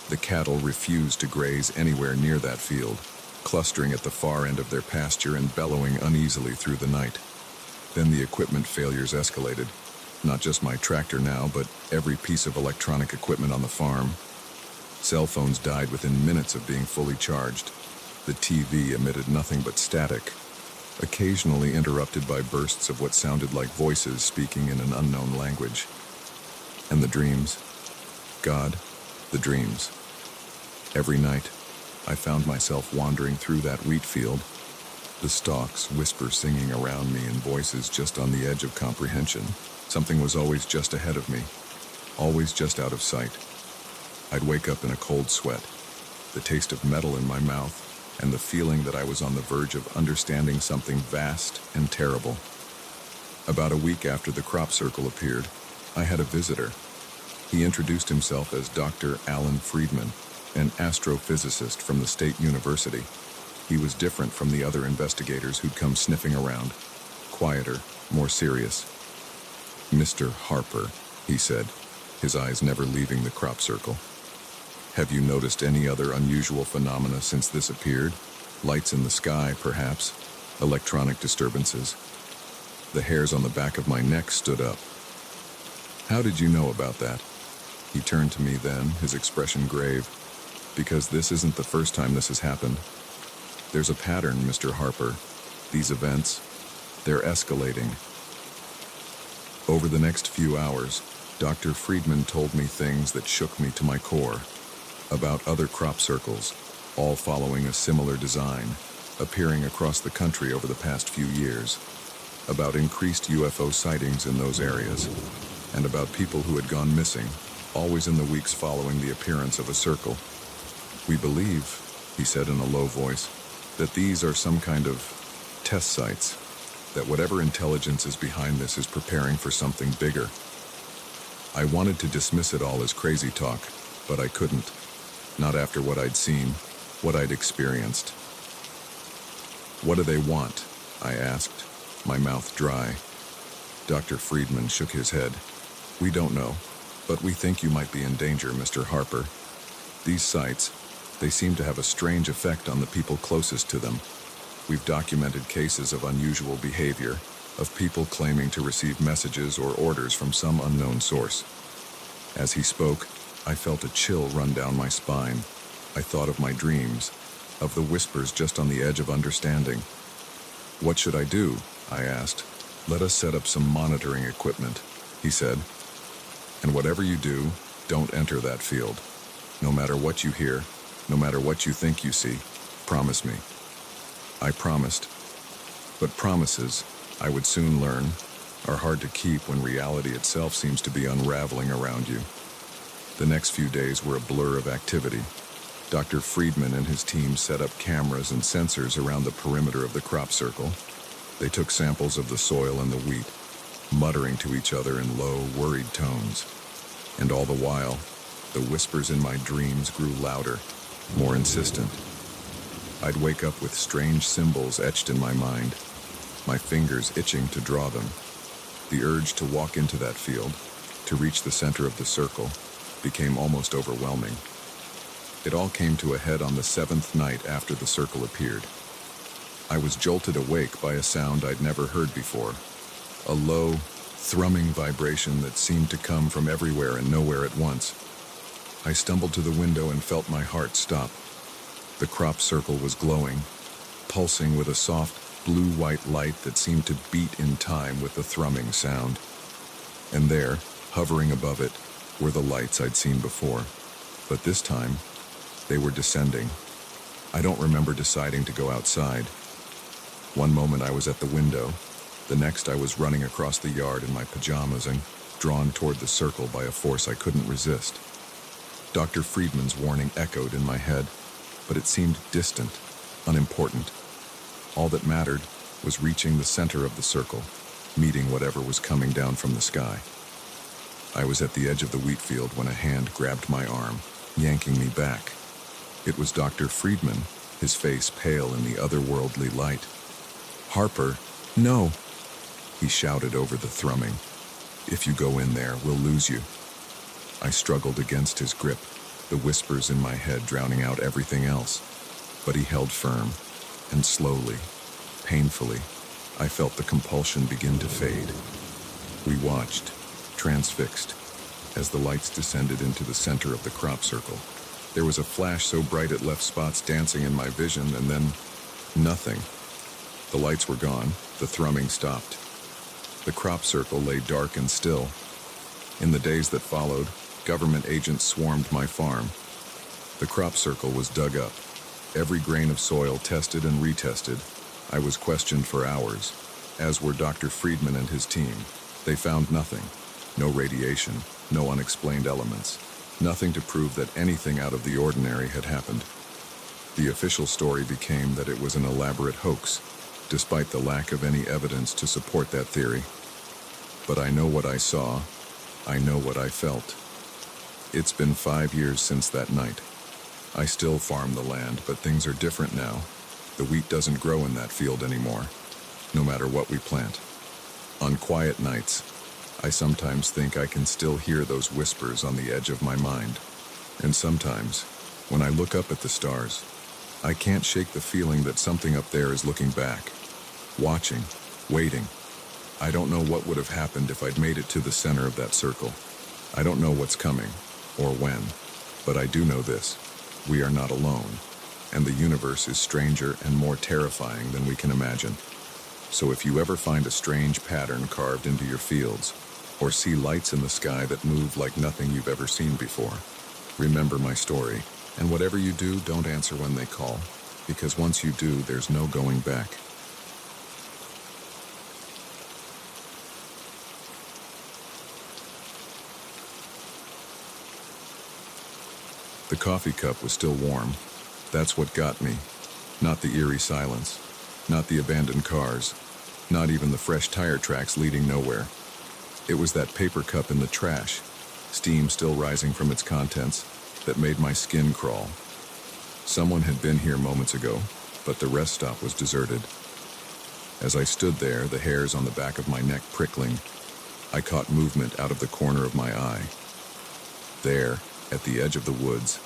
The cattle refused to graze anywhere near that field, clustering at the far end of their pasture and bellowing uneasily through the night. Then the equipment failures escalated. Not just my tractor now, but every piece of electronic equipment on the farm. Cell phones died within minutes of being fully charged. The TV emitted nothing but static, occasionally interrupted by bursts of what sounded like voices speaking in an unknown language. And the dreams. God, the dreams. Every night, I found myself wandering through that wheat field, the stalks whisper singing around me in voices just on the edge of comprehension. Something was always just ahead of me, always just out of sight. I'd wake up in a cold sweat, the taste of metal in my mouth, and the feeling that I was on the verge of understanding something vast and terrible. About a week after the crop circle appeared, I had a visitor. He introduced himself as Dr. Alan Friedman, an astrophysicist from the State University. He was different from the other investigators who'd come sniffing around, quieter, more serious. Mr. Harper, he said, his eyes never leaving the crop circle. Have you noticed any other unusual phenomena since this appeared? Lights in the sky, perhaps? Electronic disturbances? The hairs on the back of my neck stood up. How did you know about that? He turned to me then, his expression grave. Because this isn't the first time this has happened. There's a pattern, Mr. Harper. These events, they're escalating. Over the next few hours, Dr. Friedman told me things that shook me to my core. About other crop circles, all following a similar design, appearing across the country over the past few years. About increased UFO sightings in those areas. And about people who had gone missing, always in the weeks following the appearance of a circle. We believe, he said in a low voice, that these are some kind of test sites, that whatever intelligence is behind this is preparing for something bigger. I wanted to dismiss it all as crazy talk, but I couldn't. Not after what I'd seen, what I'd experienced. What do they want? I asked, my mouth dry. Dr. Friedman shook his head. We don't know, but we think you might be in danger, Mr. Harper. These sites, they seem to have a strange effect on the people closest to them. We've documented cases of unusual behavior, of people claiming to receive messages or orders from some unknown source. As he spoke, I felt a chill run down my spine. I thought of my dreams, of the whispers just on the edge of understanding. What should I do? I asked. Let us set up some monitoring equipment, he said. And whatever you do, don't enter that field. No matter what you hear, no matter what you think you see, promise me. I promised. But promises, I would soon learn, are hard to keep when reality itself seems to be unraveling around you. The next few days were a blur of activity. Dr. Friedman and his team set up cameras and sensors around the perimeter of the crop circle. They took samples of the soil and the wheat, muttering to each other in low, worried tones. And all the while, the whispers in my dreams grew louder, more insistent. I'd wake up with strange symbols etched in my mind, my fingers itching to draw them. The urge to walk into that field, to reach the center of the circle, became almost overwhelming. It all came to a head on the seventh night after the circle appeared. I was jolted awake by a sound I'd never heard before. A low, thrumming vibration that seemed to come from everywhere and nowhere at once. I stumbled to the window and felt my heart stop. The crop circle was glowing, pulsing with a soft, blue-white light that seemed to beat in time with the thrumming sound. And there, hovering above it, were the lights I'd seen before. But this time, they were descending. I don't remember deciding to go outside. One moment I was at the window, the next I was running across the yard in my pajamas and drawn toward the circle by a force I couldn't resist. Dr. Friedman's warning echoed in my head, but it seemed distant, unimportant. All that mattered was reaching the center of the circle, meeting whatever was coming down from the sky. I was at the edge of the wheat field when a hand grabbed my arm, yanking me back. It was Dr. Friedman, his face pale in the otherworldly light. "Harper, no!" he shouted over the thrumming. "If you go in there, we'll lose you." I struggled against his grip, the whispers in my head drowning out everything else. But he held firm, and slowly, painfully, I felt the compulsion begin to fade. We watched, transfixed, as the lights descended into the center of the crop circle. There was a flash so bright it left spots dancing in my vision, and then nothing. The lights were gone, the thrumming stopped. The crop circle lay dark and still. In the days that followed, government agents swarmed my farm. The crop circle was dug up, every grain of soil tested and retested. I was questioned for hours, as were Dr. Friedman and his team. They found nothing. No radiation, no unexplained elements. Nothing to prove that anything out of the ordinary had happened. The official story became that it was an elaborate hoax, despite the lack of any evidence to support that theory. But I know what I saw. I know what I felt. It's been 5 years since that night. I still farm the land, but things are different now. The wheat doesn't grow in that field anymore, no matter what we plant. On quiet nights, I sometimes think I can still hear those whispers on the edge of my mind. And sometimes, when I look up at the stars, I can't shake the feeling that something up there is looking back, watching, waiting. I don't know what would have happened if I'd made it to the center of that circle. I don't know what's coming, or when, but I do know this: we are not alone, and the universe is stranger and more terrifying than we can imagine. So if you ever find a strange pattern carved into your fields, or see lights in the sky that move like nothing you've ever seen before, remember my story, and whatever you do, don't answer when they call, because once you do, there's no going back. The coffee cup was still warm. That's what got me. Not the eerie silence, not the abandoned cars, not even the fresh tire tracks leading nowhere. It was that paper cup in the trash, steam still rising from its contents, that made my skin crawl. Someone had been here moments ago, but the rest stop was deserted. As I stood there, the hairs on the back of my neck prickling, I caught movement out of the corner of my eye. There, at the edge of the woods,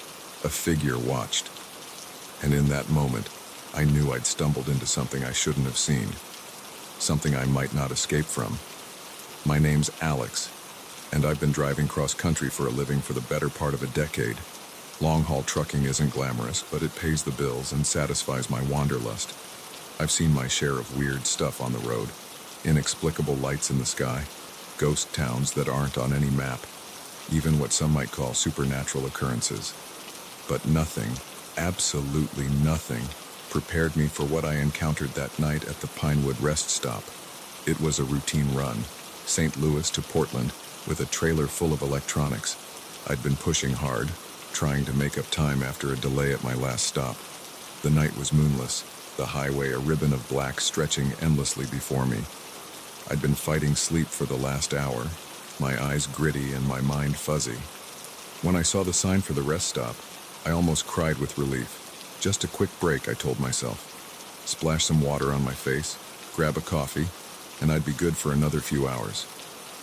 a figure watched. And in that moment, I knew I'd stumbled into something I shouldn't have seen, something I might not escape from. My name's Alex, and I've been driving cross-country for a living for the better part of a decade. Long-haul trucking isn't glamorous, but it pays the bills and satisfies my wanderlust. I've seen my share of weird stuff on the road, inexplicable lights in the sky, ghost towns that aren't on any map, even what some might call supernatural occurrences. But nothing, absolutely nothing, prepared me for what I encountered that night at the Pinewood rest stop. It was a routine run, St. Louis to Portland, with a trailer full of electronics. I'd been pushing hard, trying to make up time after a delay at my last stop. The night was moonless, the highway a ribbon of black stretching endlessly before me. I'd been fighting sleep for the last hour, my eyes gritty and my mind fuzzy. When I saw the sign for the rest stop, I almost cried with relief. Just a quick break, I told myself. Splash some water on my face, grab a coffee, and I'd be good for another few hours.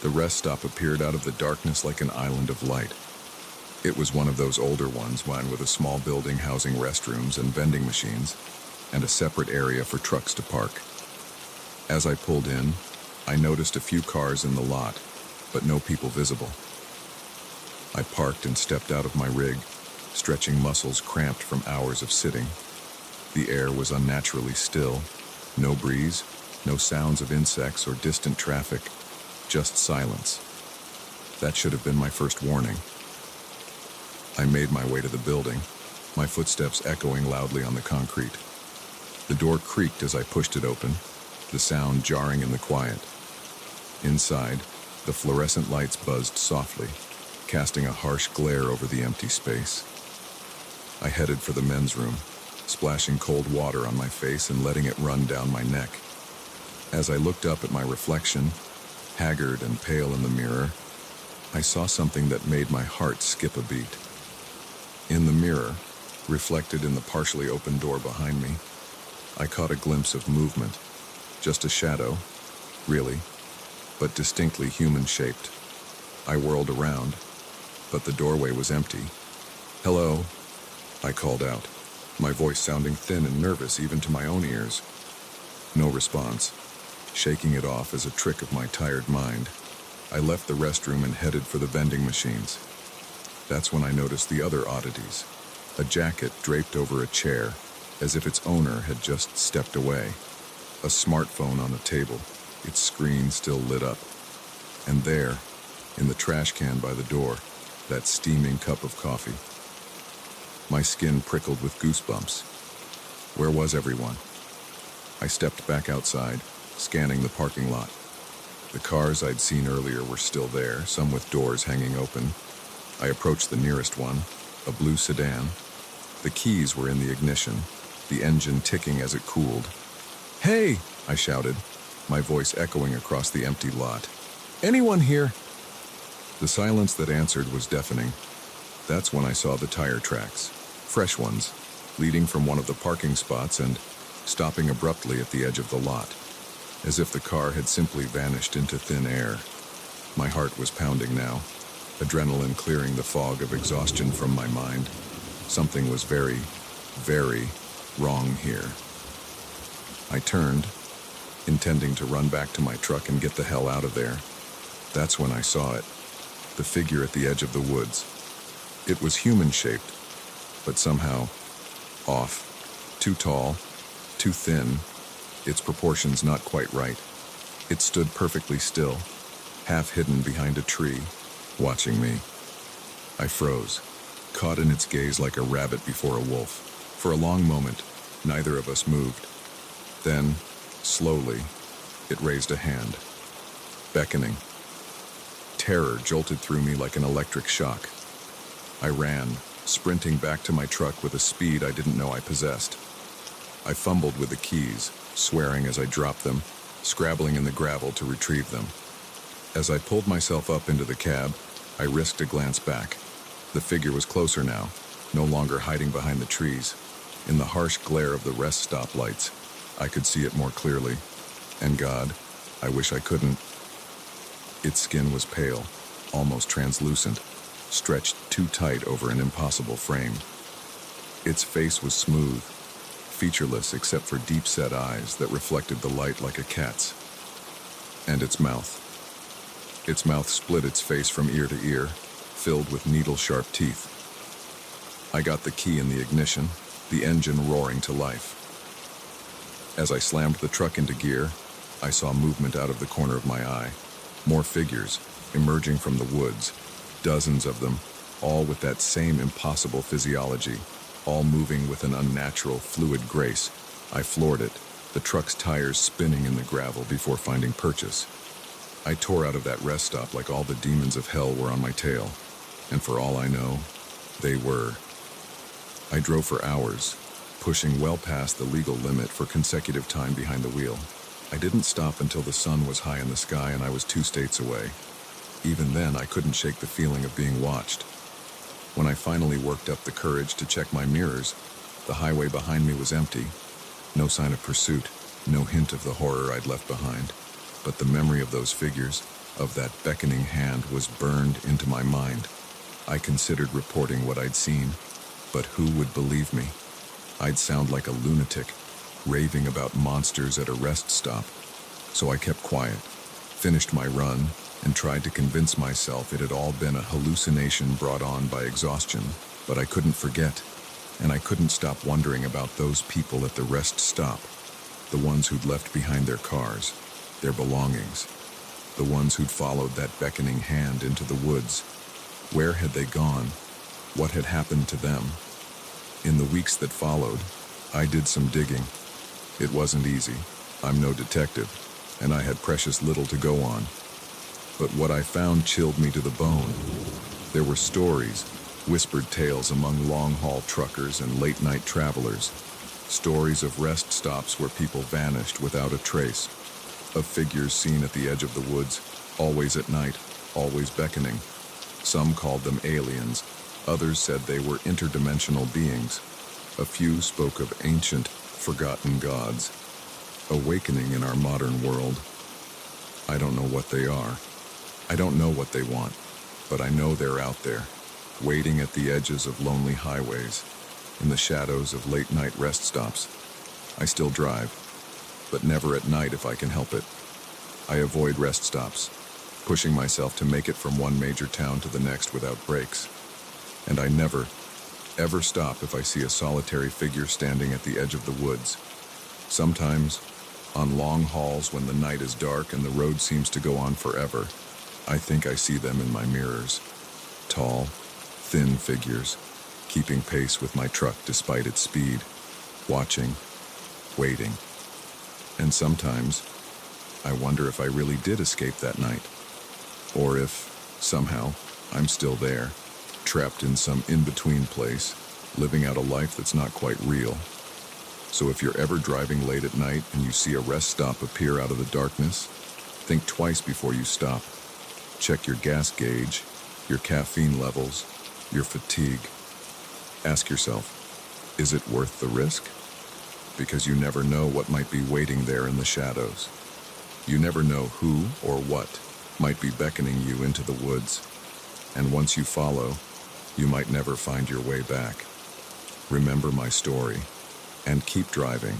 The rest stop appeared out of the darkness like an island of light. It was one of those older ones, one with a small building housing restrooms and vending machines, and a separate area for trucks to park. As I pulled in, I noticed a few cars in the lot, but no people visible. I parked and stepped out of my rig, stretching muscles cramped from hours of sitting. The air was unnaturally still, no breeze, no sounds of insects or distant traffic, just silence. That should have been my first warning. I made my way to the building, my footsteps echoing loudly on the concrete. The door creaked as I pushed it open, the sound jarring in the quiet. Inside, the fluorescent lights buzzed softly, casting a harsh glare over the empty space. I headed for the men's room, splashing cold water on my face and letting it run down my neck. As I looked up at my reflection, haggard and pale in the mirror, I saw something that made my heart skip a beat. In the mirror, reflected in the partially open door behind me, I caught a glimpse of movement, just a shadow, really, but distinctly human-shaped. I whirled around, but the doorway was empty. "Hello," I called out, my voice sounding thin and nervous even to my own ears. No response. Shaking it off as a trick of my tired mind, I left the restroom and headed for the vending machines. That's when I noticed the other oddities. A jacket draped over a chair, as if its owner had just stepped away. A smartphone on a table, its screen still lit up. And there, in the trash can by the door, that steaming cup of coffee. My skin prickled with goosebumps. Where was everyone? I stepped back outside, scanning the parking lot. The cars I'd seen earlier were still there, some with doors hanging open. I approached the nearest one, a blue sedan. The keys were in the ignition, the engine ticking as it cooled. "Hey!" I shouted, my voice echoing across the empty lot. "Anyone here?" The silence that answered was deafening. That's when I saw the tire tracks, fresh ones, leading from one of the parking spots and stopping abruptly at the edge of the lot, as if the car had simply vanished into thin air. My heart was pounding now, adrenaline clearing the fog of exhaustion from my mind. Something was very, very wrong here. I turned, intending to run back to my truck and get the hell out of there. That's when I saw it, the figure at the edge of the woods. It was human-shaped, but somehow off, too tall, too thin, its proportions not quite right. It stood perfectly still, half hidden behind a tree, watching me. I froze, caught in its gaze like a rabbit before a wolf. For a long moment, neither of us moved. Then, slowly, it raised a hand, beckoning. Terror jolted through me like an electric shock. I ran, sprinting back to my truck with a speed I didn't know I possessed. I fumbled with the keys, swearing as I dropped them, scrabbling in the gravel to retrieve them. As I pulled myself up into the cab, I risked a glance back. The figure was closer now, no longer hiding behind the trees. In the harsh glare of the rest stop lights, I could see it more clearly. And God, I wish I couldn't. Its skin was pale, almost translucent, stretched too tight over an impossible frame. Its face was smooth, featureless except for deep-set eyes that reflected the light like a cat's. And its mouth. Its mouth split its face from ear to ear, filled with needle-sharp teeth. I got the key in the ignition, the engine roaring to life. As I slammed the truck into gear, I saw movement out of the corner of my eye. More figures, emerging from the woods, dozens of them, all with that same impossible physiology, all moving with an unnatural, fluid grace. I floored it, the truck's tires spinning in the gravel before finding purchase. I tore out of that rest stop like all the demons of hell were on my tail, and for all I know, they were. I drove for hours, pushing well past the legal limit for consecutive time behind the wheel. I didn't stop until the sun was high in the sky and I was 2 states away. Even then, I couldn't shake the feeling of being watched. When I finally worked up the courage to check my mirrors, the highway behind me was empty. No sign of pursuit, no hint of the horror I'd left behind. But the memory of those figures, of that beckoning hand, was burned into my mind. I considered reporting what I'd seen, but who would believe me? I'd sound like a lunatic, raving about monsters at a rest stop. So I kept quiet, finished my run, and tried to convince myself it had all been a hallucination brought on by exhaustion. But I couldn't forget, and I couldn't stop wondering about those people at the rest stop, the ones who'd left behind their cars, their belongings, the ones who'd followed that beckoning hand into the woods. Where had they gone? What had happened to them? In the weeks that followed, I did some digging. It wasn't easy. I'm no detective, and I had precious little to go on. But what I found chilled me to the bone. There were stories, whispered tales among long-haul truckers and late-night travelers, stories of rest stops where people vanished without a trace, of figures seen at the edge of the woods, always at night, always beckoning. Some called them aliens, others said they were interdimensional beings. A few spoke of ancient, forgotten gods, awakening in our modern world. I don't know what they are. I don't know what they want, but I know they're out there, waiting at the edges of lonely highways, in the shadows of late-night rest stops. I still drive, but never at night if I can help it. I avoid rest stops, pushing myself to make it from one major town to the next without breaks. And I never, ever stop if I see a solitary figure standing at the edge of the woods. Sometimes, on long hauls when the night is dark and the road seems to go on forever, I think I see them in my mirrors. Tall, thin figures, keeping pace with my truck despite its speed, watching, waiting. And sometimes, I wonder if I really did escape that night, or if, somehow, I'm still there, trapped in some in-between place, living out a life that's not quite real. So if you're ever driving late at night and you see a rest stop appear out of the darkness, think twice before you stop. Check your gas gauge, your caffeine levels, your fatigue. Ask yourself, is it worth the risk? Because you never know what might be waiting there in the shadows. You never know who or what might be beckoning you into the woods. And once you follow, you might never find your way back. Remember my story, and keep driving,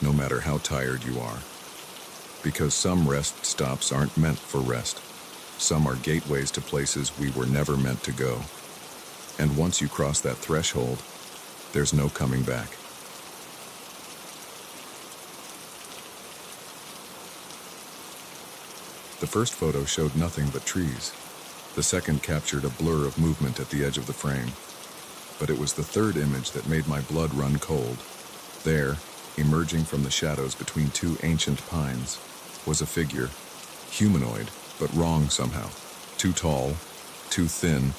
no matter how tired you are. Because some rest stops aren't meant for rest. Some are gateways to places we were never meant to go. And once you cross that threshold, there's no coming back. The first photo showed nothing but trees. The second captured a blur of movement at the edge of the frame. But it was the third image that made my blood run cold. There, emerging from the shadows between two ancient pines, was a figure, humanoid, but wrong somehow. Too tall, too thin,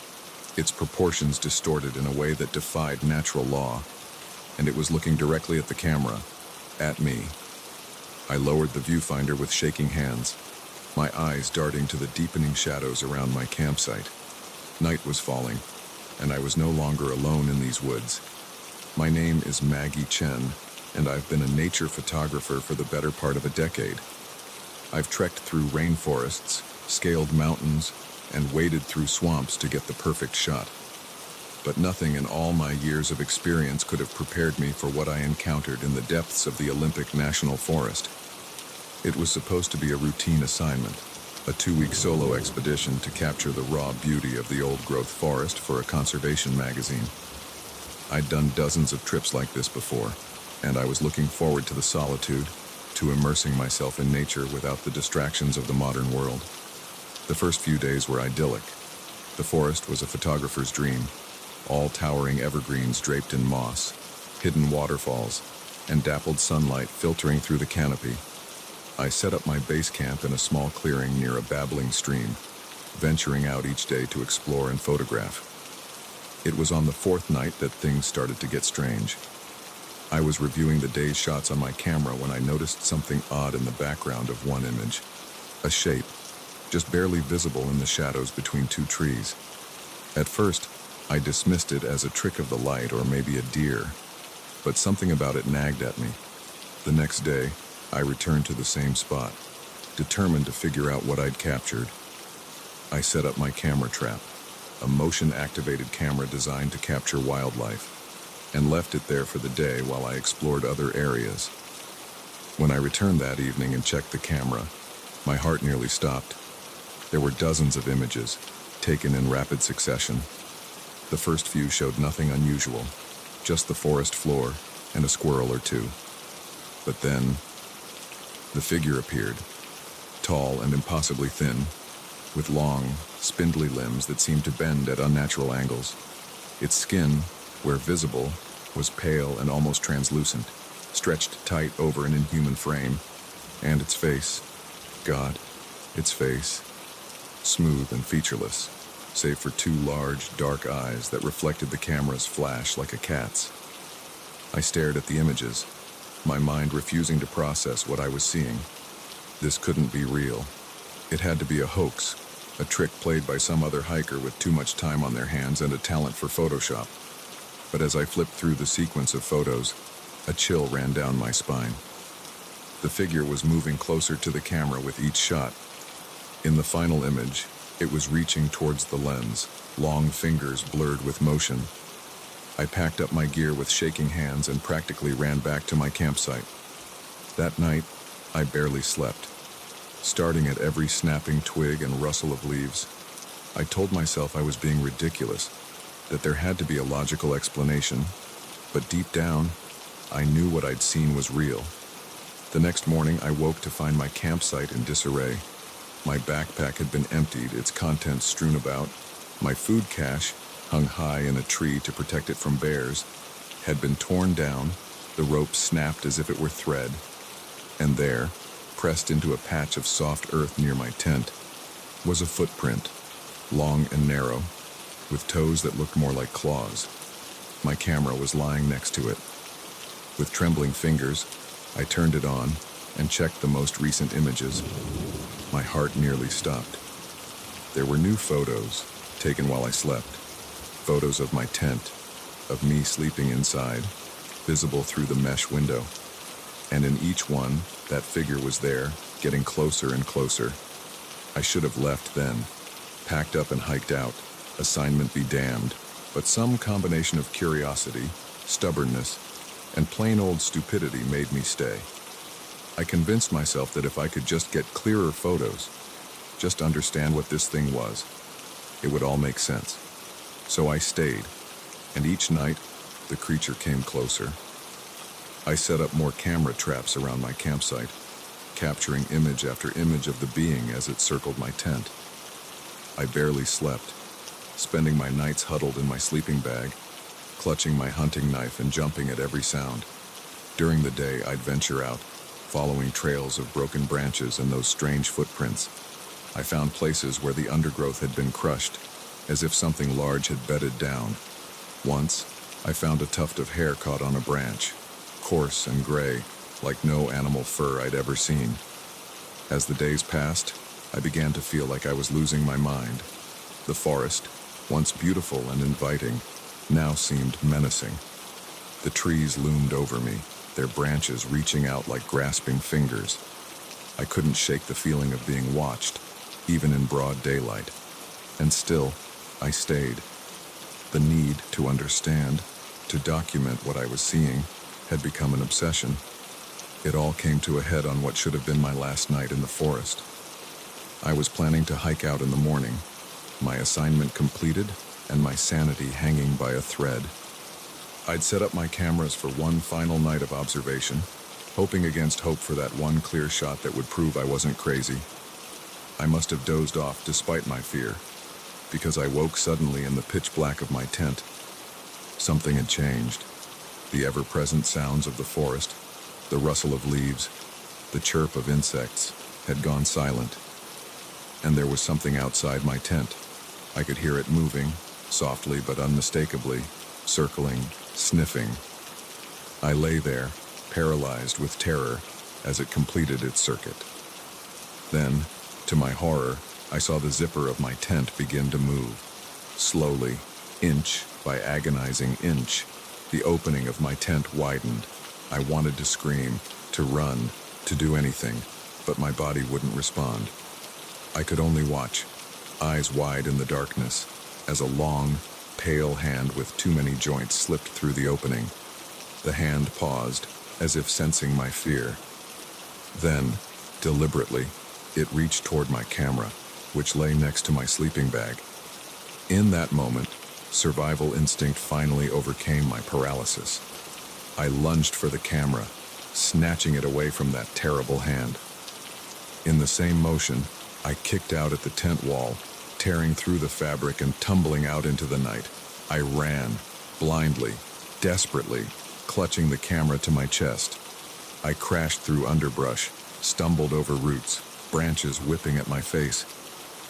its proportions distorted in a way that defied natural law. And it was looking directly at the camera, at me. I lowered the viewfinder with shaking hands, my eyes darting to the deepening shadows around my campsite. Night was falling, and I was no longer alone in these woods. My name is Maggie Chen, and I've been a nature photographer for the better part of a decade. I've trekked through rainforests, scaled mountains, and waded through swamps to get the perfect shot. But nothing in all my years of experience could have prepared me for what I encountered in the depths of the Olympic National Forest. It was supposed to be a routine assignment, a 2-week solo expedition to capture the raw beauty of the old-growth forest for a conservation magazine. I'd done dozens of trips like this before, and I was looking forward to the solitude, to immersing myself in nature without the distractions of the modern world. The first few days were idyllic. The forest was a photographer's dream, all towering evergreens draped in moss, hidden waterfalls, and dappled sunlight filtering through the canopy. I set up my base camp in a small clearing near a babbling stream, venturing out each day to explore and photograph. It was on the fourth night that things started to get strange. I was reviewing the day's shots on my camera when I noticed something odd in the background of one image. A shape, just barely visible in the shadows between two trees. At first, I dismissed it as a trick of the light or maybe a deer, but something about it nagged at me. The next day, I returned to the same spot, determined to figure out what I'd captured. I set up my camera trap, a motion-activated camera designed to capture wildlife, and left it there for the day while I explored other areas. When I returned that evening and checked the camera, my heart nearly stopped. There were dozens of images, taken in rapid succession. The first few showed nothing unusual, just the forest floor and a squirrel or two. But then, the figure appeared, tall and impossibly thin, with long, spindly limbs that seemed to bend at unnatural angles. Its skin, where visible, was pale and almost translucent, stretched tight over an inhuman frame. And its face, God, its face, smooth and featureless, save for two large, dark eyes that reflected the camera's flash like a cat's. I stared at the images, my mind refusing to process what I was seeing. This couldn't be real. It had to be a hoax, a trick played by some other hiker with too much time on their hands and a talent for Photoshop. But as I flipped through the sequence of photos, a chill ran down my spine. The figure was moving closer to the camera with each shot. In the final image, it was reaching towards the lens, long fingers blurred with motion. I packed up my gear with shaking hands and practically ran back to my campsite. That night, I barely slept. Starting at every snapping twig and rustle of leaves, I told myself I was being ridiculous, that there had to be a logical explanation, but deep down, I knew what I'd seen was real. The next morning, I woke to find my campsite in disarray. My backpack had been emptied, its contents strewn about. My food cache, hung high in a tree to protect it from bears, had been torn down, the rope snapped as if it were thread, and there, pressed into a patch of soft earth near my tent, was a footprint, long and narrow, with toes that looked more like claws. My camera was lying next to it. With trembling fingers, I turned it on and checked the most recent images. My heart nearly stopped. There were new photos, taken while I slept. Photos of my tent, of me sleeping inside, visible through the mesh window. And in each one, that figure was there, getting closer and closer. I should have left then, packed up and hiked out, assignment be damned, but some combination of curiosity, stubbornness, and plain old stupidity made me stay. I convinced myself that if I could just get clearer photos, just understand what this thing was, it would all make sense. So I stayed, and each night, the creature came closer. I set up more camera traps around my campsite, capturing image after image of the being as it circled my tent. I barely slept, spending my nights huddled in my sleeping bag, clutching my hunting knife and jumping at every sound. During the day, I'd venture out, following trails of broken branches and those strange footprints. I found places where the undergrowth had been crushed, as if something large had bedded down. Once, I found a tuft of hair caught on a branch, coarse and gray, like no animal fur I'd ever seen. As the days passed, I began to feel like I was losing my mind. The forest, once beautiful and inviting, now seemed menacing. The trees loomed over me, their branches reaching out like grasping fingers. I couldn't shake the feeling of being watched, even in broad daylight. And still, I stayed. The need to understand, to document what I was seeing, had become an obsession. It all came to a head on what should have been my last night in the forest. I was planning to hike out in the morning, my assignment completed and my sanity hanging by a thread. I'd set up my cameras for one final night of observation, hoping against hope for that one clear shot that would prove I wasn't crazy. I must have dozed off despite my fear, because I woke suddenly in the pitch black of my tent. Something had changed. The ever-present sounds of the forest, the rustle of leaves, the chirp of insects, had gone silent. And there was something outside my tent. I could hear it moving, softly but unmistakably, circling, sniffing. I lay there, paralyzed with terror, as it completed its circuit. Then, to my horror, I saw the zipper of my tent begin to move. Slowly, inch by agonizing inch, the opening of my tent widened. I wanted to scream, to run, to do anything, but my body wouldn't respond. I could only watch, eyes wide in the darkness, as a long, pale hand with too many joints slipped through the opening. The hand paused, as if sensing my fear. Then, deliberately, it reached toward my camera, which lay next to my sleeping bag. In that moment, survival instinct finally overcame my paralysis. I lunged for the camera, snatching it away from that terrible hand. In the same motion, I kicked out at the tent wall, tearing through the fabric and tumbling out into the night. I ran, blindly, desperately, clutching the camera to my chest. I crashed through underbrush, stumbled over roots, branches whipping at my face.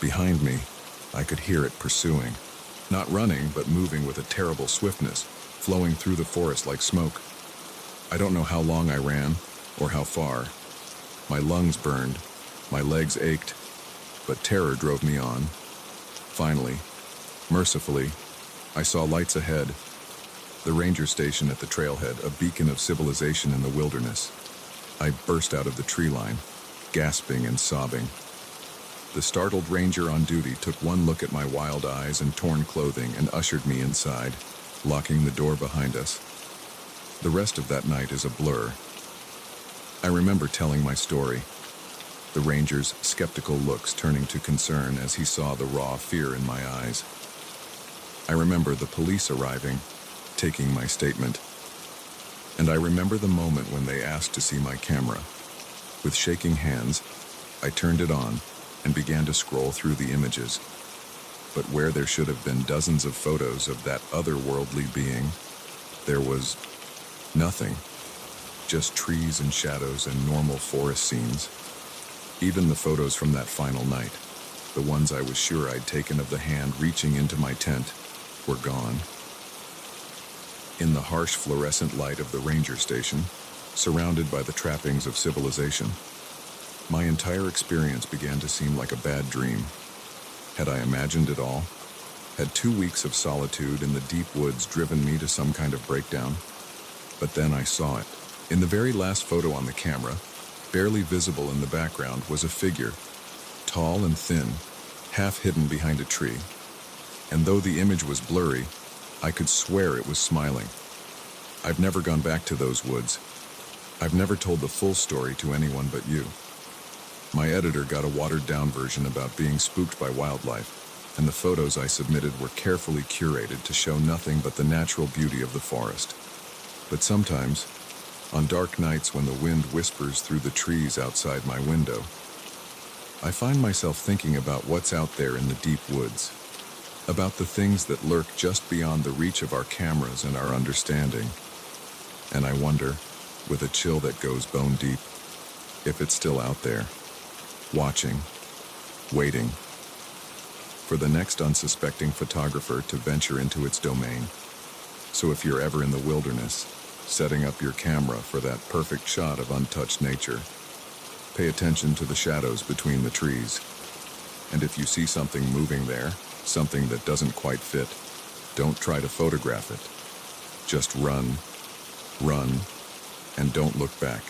Behind me, I could hear it pursuing. Not running, but moving with a terrible swiftness, flowing through the forest like smoke. I don't know how long I ran, or how far. My lungs burned, my legs ached, but terror drove me on. Finally, mercifully, I saw lights ahead. The ranger station at the trailhead, a beacon of civilization in the wilderness. I burst out of the tree line, gasping and sobbing. The startled ranger on duty took one look at my wild eyes and torn clothing and ushered me inside, locking the door behind us. The rest of that night is a blur. I remember telling my story, the ranger's skeptical looks turning to concern as he saw the raw fear in my eyes. I remember the police arriving, taking my statement. And I remember the moment when they asked to see my camera. With shaking hands, I turned it on and began to scroll through the images. But where there should have been dozens of photos of that otherworldly being, there was nothing. Just trees and shadows and normal forest scenes. Even the photos from that final night, the ones I was sure I'd taken of the hand reaching into my tent, were gone. In the harsh fluorescent light of the ranger station, surrounded by the trappings of civilization, my entire experience began to seem like a bad dream. Had I imagined it all? Had 2 weeks of solitude in the deep woods driven me to some kind of breakdown? But then I saw it. In the very last photo on the camera, barely visible in the background, was a figure, tall and thin, half hidden behind a tree. And though the image was blurry, I could swear it was smiling. I've never gone back to those woods. I've never told the full story to anyone but you. My editor got a watered-down version about being spooked by wildlife, and the photos I submitted were carefully curated to show nothing but the natural beauty of the forest. But sometimes, on dark nights when the wind whispers through the trees outside my window, I find myself thinking about what's out there in the deep woods, about the things that lurk just beyond the reach of our cameras and our understanding. And I wonder, with a chill that goes bone deep, if it's still out there, watching, waiting, for the next unsuspecting photographer to venture into its domain. So if you're ever in the wilderness, setting up your camera for that perfect shot of untouched nature, pay attention to the shadows between the trees. And if you see something moving there, something that doesn't quite fit, don't try to photograph it. Just run, and don't look back.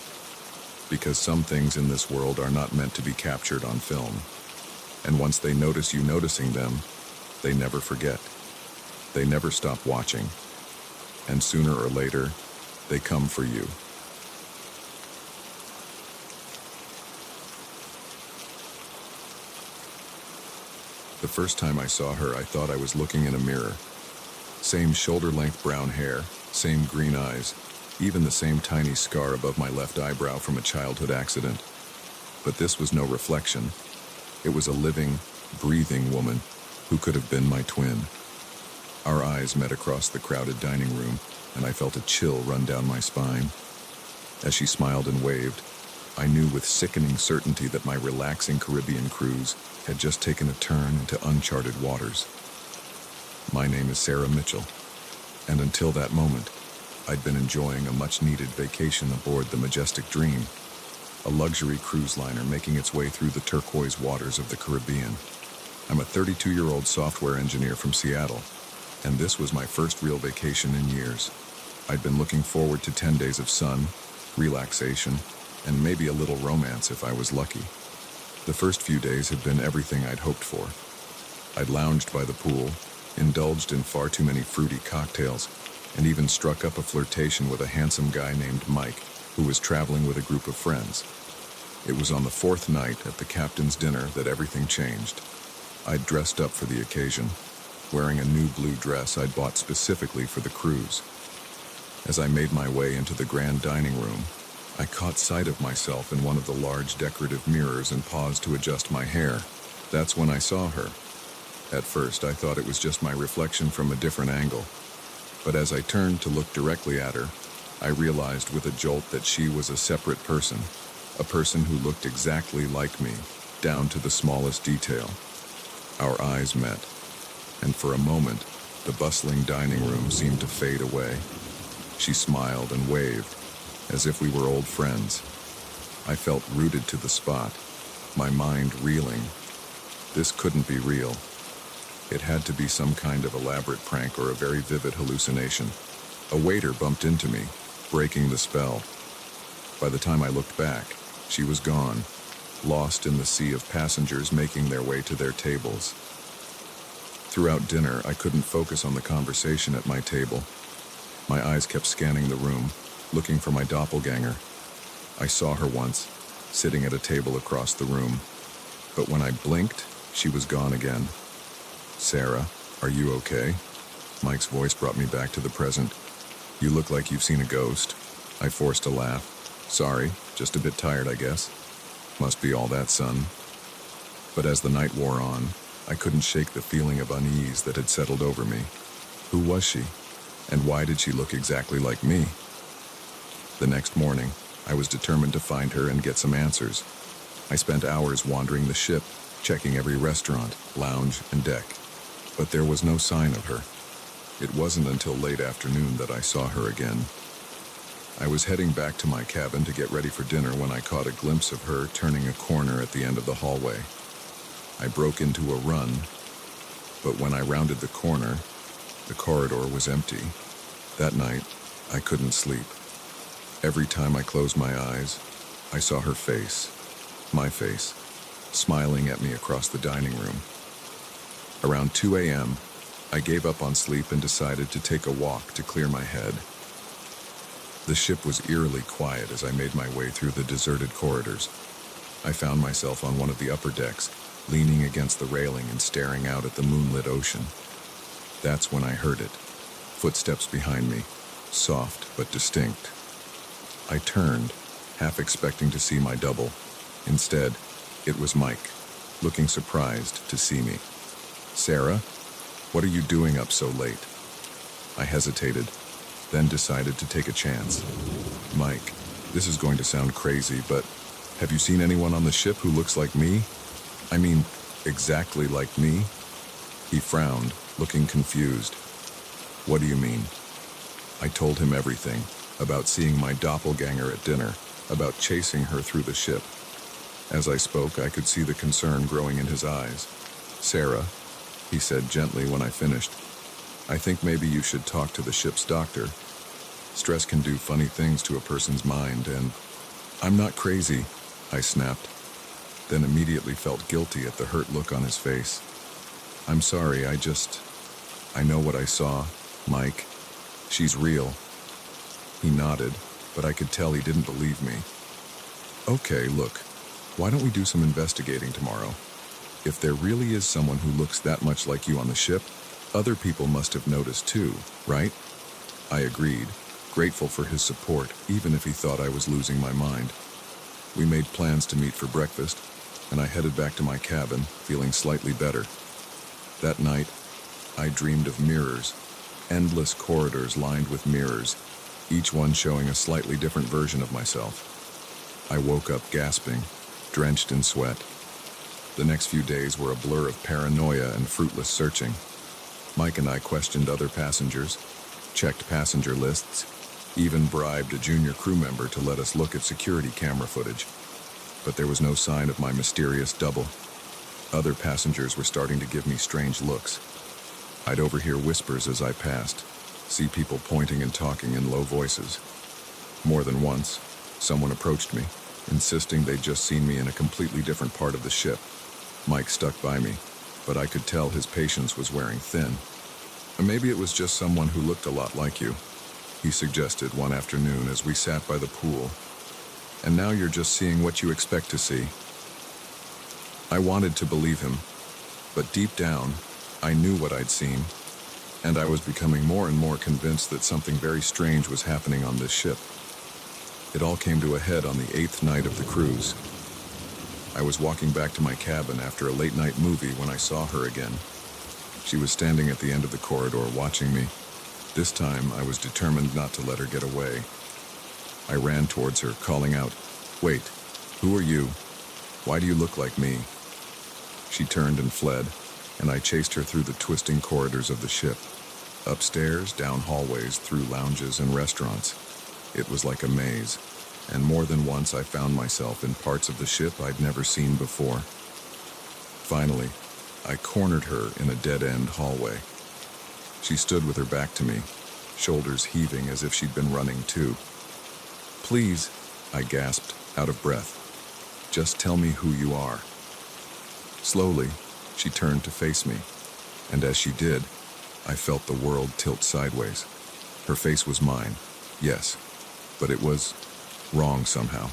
Because some things in this world are not meant to be captured on film. And once they notice you noticing them, they never forget. They never stop watching. And sooner or later, they come for you. The first time I saw her, I thought I was looking in a mirror. Same shoulder-length brown hair, same green eyes, even the same tiny scar above my left eyebrow from a childhood accident. But this was no reflection. It was a living, breathing woman who could have been my twin. Our eyes met across the crowded dining room, and I felt a chill run down my spine. As she smiled and waved, I knew with sickening certainty that my relaxing Caribbean cruise had just taken a turn into uncharted waters. My name is Sarah Mitchell, and until that moment, I'd been enjoying a much-needed vacation aboard the Majestic Dream, a luxury cruise liner making its way through the turquoise waters of the Caribbean. I'm a 32-year-old software engineer from Seattle, and this was my first real vacation in years. I'd been looking forward to 10 days of sun, relaxation, and maybe a little romance if I was lucky. The first few days had been everything I'd hoped for. I'd lounged by the pool, indulged in far too many fruity cocktails, and even struck up a flirtation with a handsome guy named Mike, who was traveling with a group of friends. It was on the fourth night at the captain's dinner that everything changed. I'd dressed up for the occasion, wearing a new blue dress I'd bought specifically for the cruise. As I made my way into the grand dining room, I caught sight of myself in one of the large decorative mirrors and paused to adjust my hair. That's when I saw her. At first, I thought it was just my reflection from a different angle. But as I turned to look directly at her, I realized with a jolt that she was a separate person, a person who looked exactly like me, down to the smallest detail. Our eyes met, and for a moment, the bustling dining room seemed to fade away. She smiled and waved, as if we were old friends. I felt rooted to the spot, my mind reeling. This couldn't be real. It had to be some kind of elaborate prank or a very vivid hallucination. A waiter bumped into me, breaking the spell. By the time I looked back, she was gone, lost in the sea of passengers making their way to their tables. Throughout dinner, I couldn't focus on the conversation at my table. My eyes kept scanning the room, looking for my doppelganger. I saw her once, sitting at a table across the room. But when I blinked, she was gone again. "Sarah, are you okay?" Mike's voice brought me back to the present. "You look like you've seen a ghost." I forced a laugh. "Sorry, just a bit tired, I guess." "Must be all that, son." But as the night wore on, I couldn't shake the feeling of unease that had settled over me. Who was she? And why did she look exactly like me? The next morning, I was determined to find her and get some answers. I spent hours wandering the ship, checking every restaurant, lounge, and deck. But there was no sign of her. It wasn't until late afternoon that I saw her again. I was heading back to my cabin to get ready for dinner when I caught a glimpse of her turning a corner at the end of the hallway. I broke into a run, but when I rounded the corner, the corridor was empty. That night, I couldn't sleep. Every time I closed my eyes, I saw her face, my face, smiling at me across the dining room. Around 2 a.m., I gave up on sleep and decided to take a walk to clear my head. The ship was eerily quiet as I made my way through the deserted corridors. I found myself on one of the upper decks, leaning against the railing and staring out at the moonlit ocean. That's when I heard it. Footsteps behind me, soft but distinct. I turned, half expecting to see my double. Instead, it was Mike, looking surprised to see me. "Sarah, what are you doing up so late?" I hesitated, then decided to take a chance. "Mike, this is going to sound crazy, but have you seen anyone on the ship who looks like me? I mean, exactly like me?" He frowned, looking confused. "What do you mean?" I told him everything, about seeing my doppelganger at dinner, about chasing her through the ship. As I spoke, I could see the concern growing in his eyes. "Sarah," he said gently when I finished, "I think maybe you should talk to the ship's doctor. Stress can do funny things to a person's mind, and—" "I'm not crazy," I snapped, then immediately felt guilty at the hurt look on his face. "I'm sorry, I know what I saw, Mike. She's real." He nodded, but I could tell he didn't believe me. "Okay, look, why don't we do some investigating tomorrow? If there really is someone who looks that much like you on the ship, other people must have noticed too, right?" I agreed, grateful for his support, even if he thought I was losing my mind. We made plans to meet for breakfast, and I headed back to my cabin, feeling slightly better. That night, I dreamed of mirrors, endless corridors lined with mirrors, each one showing a slightly different version of myself. I woke up gasping, drenched in sweat. The next few days were a blur of paranoia and fruitless searching. Mike and I questioned other passengers, checked passenger lists, even bribed a junior crew member to let us look at security camera footage. But there was no sign of my mysterious double. Other passengers were starting to give me strange looks. I'd overhear whispers as I passed, see people pointing and talking in low voices. More than once, someone approached me, insisting they'd just seen me in a completely different part of the ship. Mike stuck by me, but I could tell his patience was wearing thin. Maybe it was just someone who looked a lot like you, he suggested one afternoon as we sat by the pool. And now you're just seeing what you expect to see. I wanted to believe him, but deep down, I knew what I'd seen, and I was becoming more and more convinced that something very strange was happening on this ship. It all came to a head on the 8th night of the cruise. I was walking back to my cabin after a late-night movie when I saw her again. She was standing at the end of the corridor watching me. This time, I was determined not to let her get away. I ran towards her, calling out, "Wait, who are you? Why do you look like me?" She turned and fled, and I chased her through the twisting corridors of the ship, upstairs, down hallways, through lounges and restaurants. It was like a maze, and more than once I found myself in parts of the ship I'd never seen before. Finally, I cornered her in a dead-end hallway. She stood with her back to me, shoulders heaving as if she'd been running too. "Please," I gasped, out of breath. "Just tell me who you are." Slowly, she turned to face me, and as she did, I felt the world tilt sideways. Her face was mine, yes, but it was wrong somehow.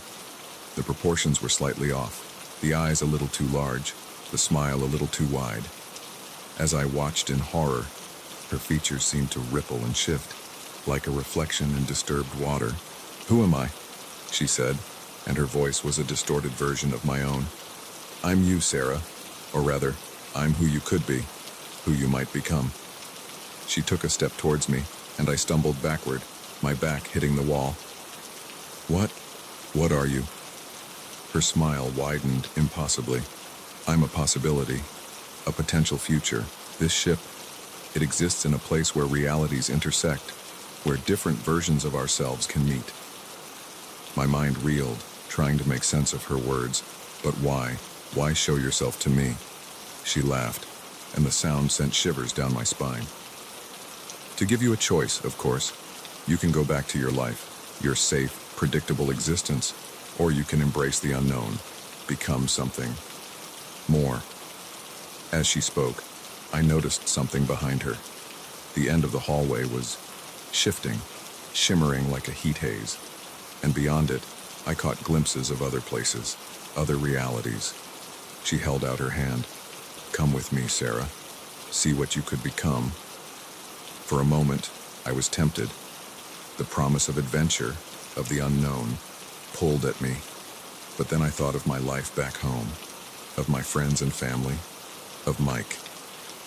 The proportions were slightly off, the eyes a little too large, the smile a little too wide. As I watched in horror, her features seemed to ripple and shift, like a reflection in disturbed water. "Who am I?" she said, and her voice was a distorted version of my own. "I'm you, Sarah. Or rather, I'm who you could be, who you might become." She took a step towards me, and I stumbled backward, my back hitting the wall. What are you?" Her smile widened impossibly. "I'm a possibility, a potential future. This ship, it exists in a place where realities intersect, where different versions of ourselves can meet." My mind reeled, trying to make sense of her words. But why? Why show yourself to me? She laughed, and the sound sent shivers down my spine. "To give you a choice, of course. You can go back to your life, your safe, predictable existence, or you can embrace the unknown, become something more." As she spoke, I noticed something behind her. The end of the hallway was shifting, shimmering like a heat haze, and beyond it, I caught glimpses of other places, other realities. She held out her hand. "Come with me, Sarah. See what you could become." For a moment, I was tempted. The promise of adventure, of the unknown, pulled at me. But then I thought of my life back home, of my friends and family, of Mike,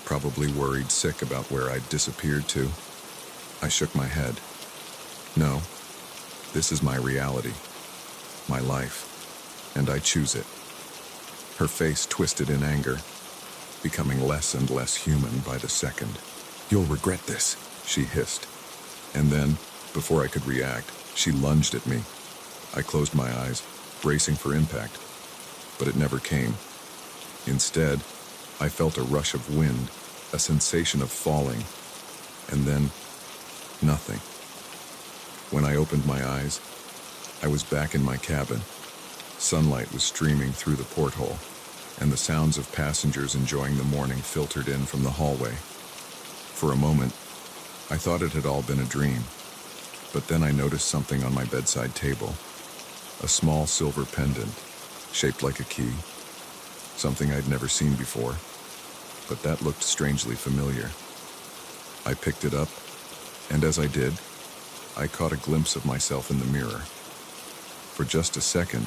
probably worried sick about where I'd disappeared to. I shook my head. No, this is my reality, my life, and I choose it. Her face twisted in anger, becoming less and less human by the second. "You'll regret this," she hissed. And then, before I could react, she lunged at me. I closed my eyes, bracing for impact, but it never came. Instead, I felt a rush of wind, a sensation of falling, and then nothing. When I opened my eyes, I was back in my cabin. Sunlight was streaming through the porthole, and the sounds of passengers enjoying the morning filtered in from the hallway. For a moment, I thought it had all been a dream, but then I noticed something on my bedside table. A small silver pendant, shaped like a key. Something I'd never seen before, but that looked strangely familiar. I picked it up, and as I did, I caught a glimpse of myself in the mirror. For just a second,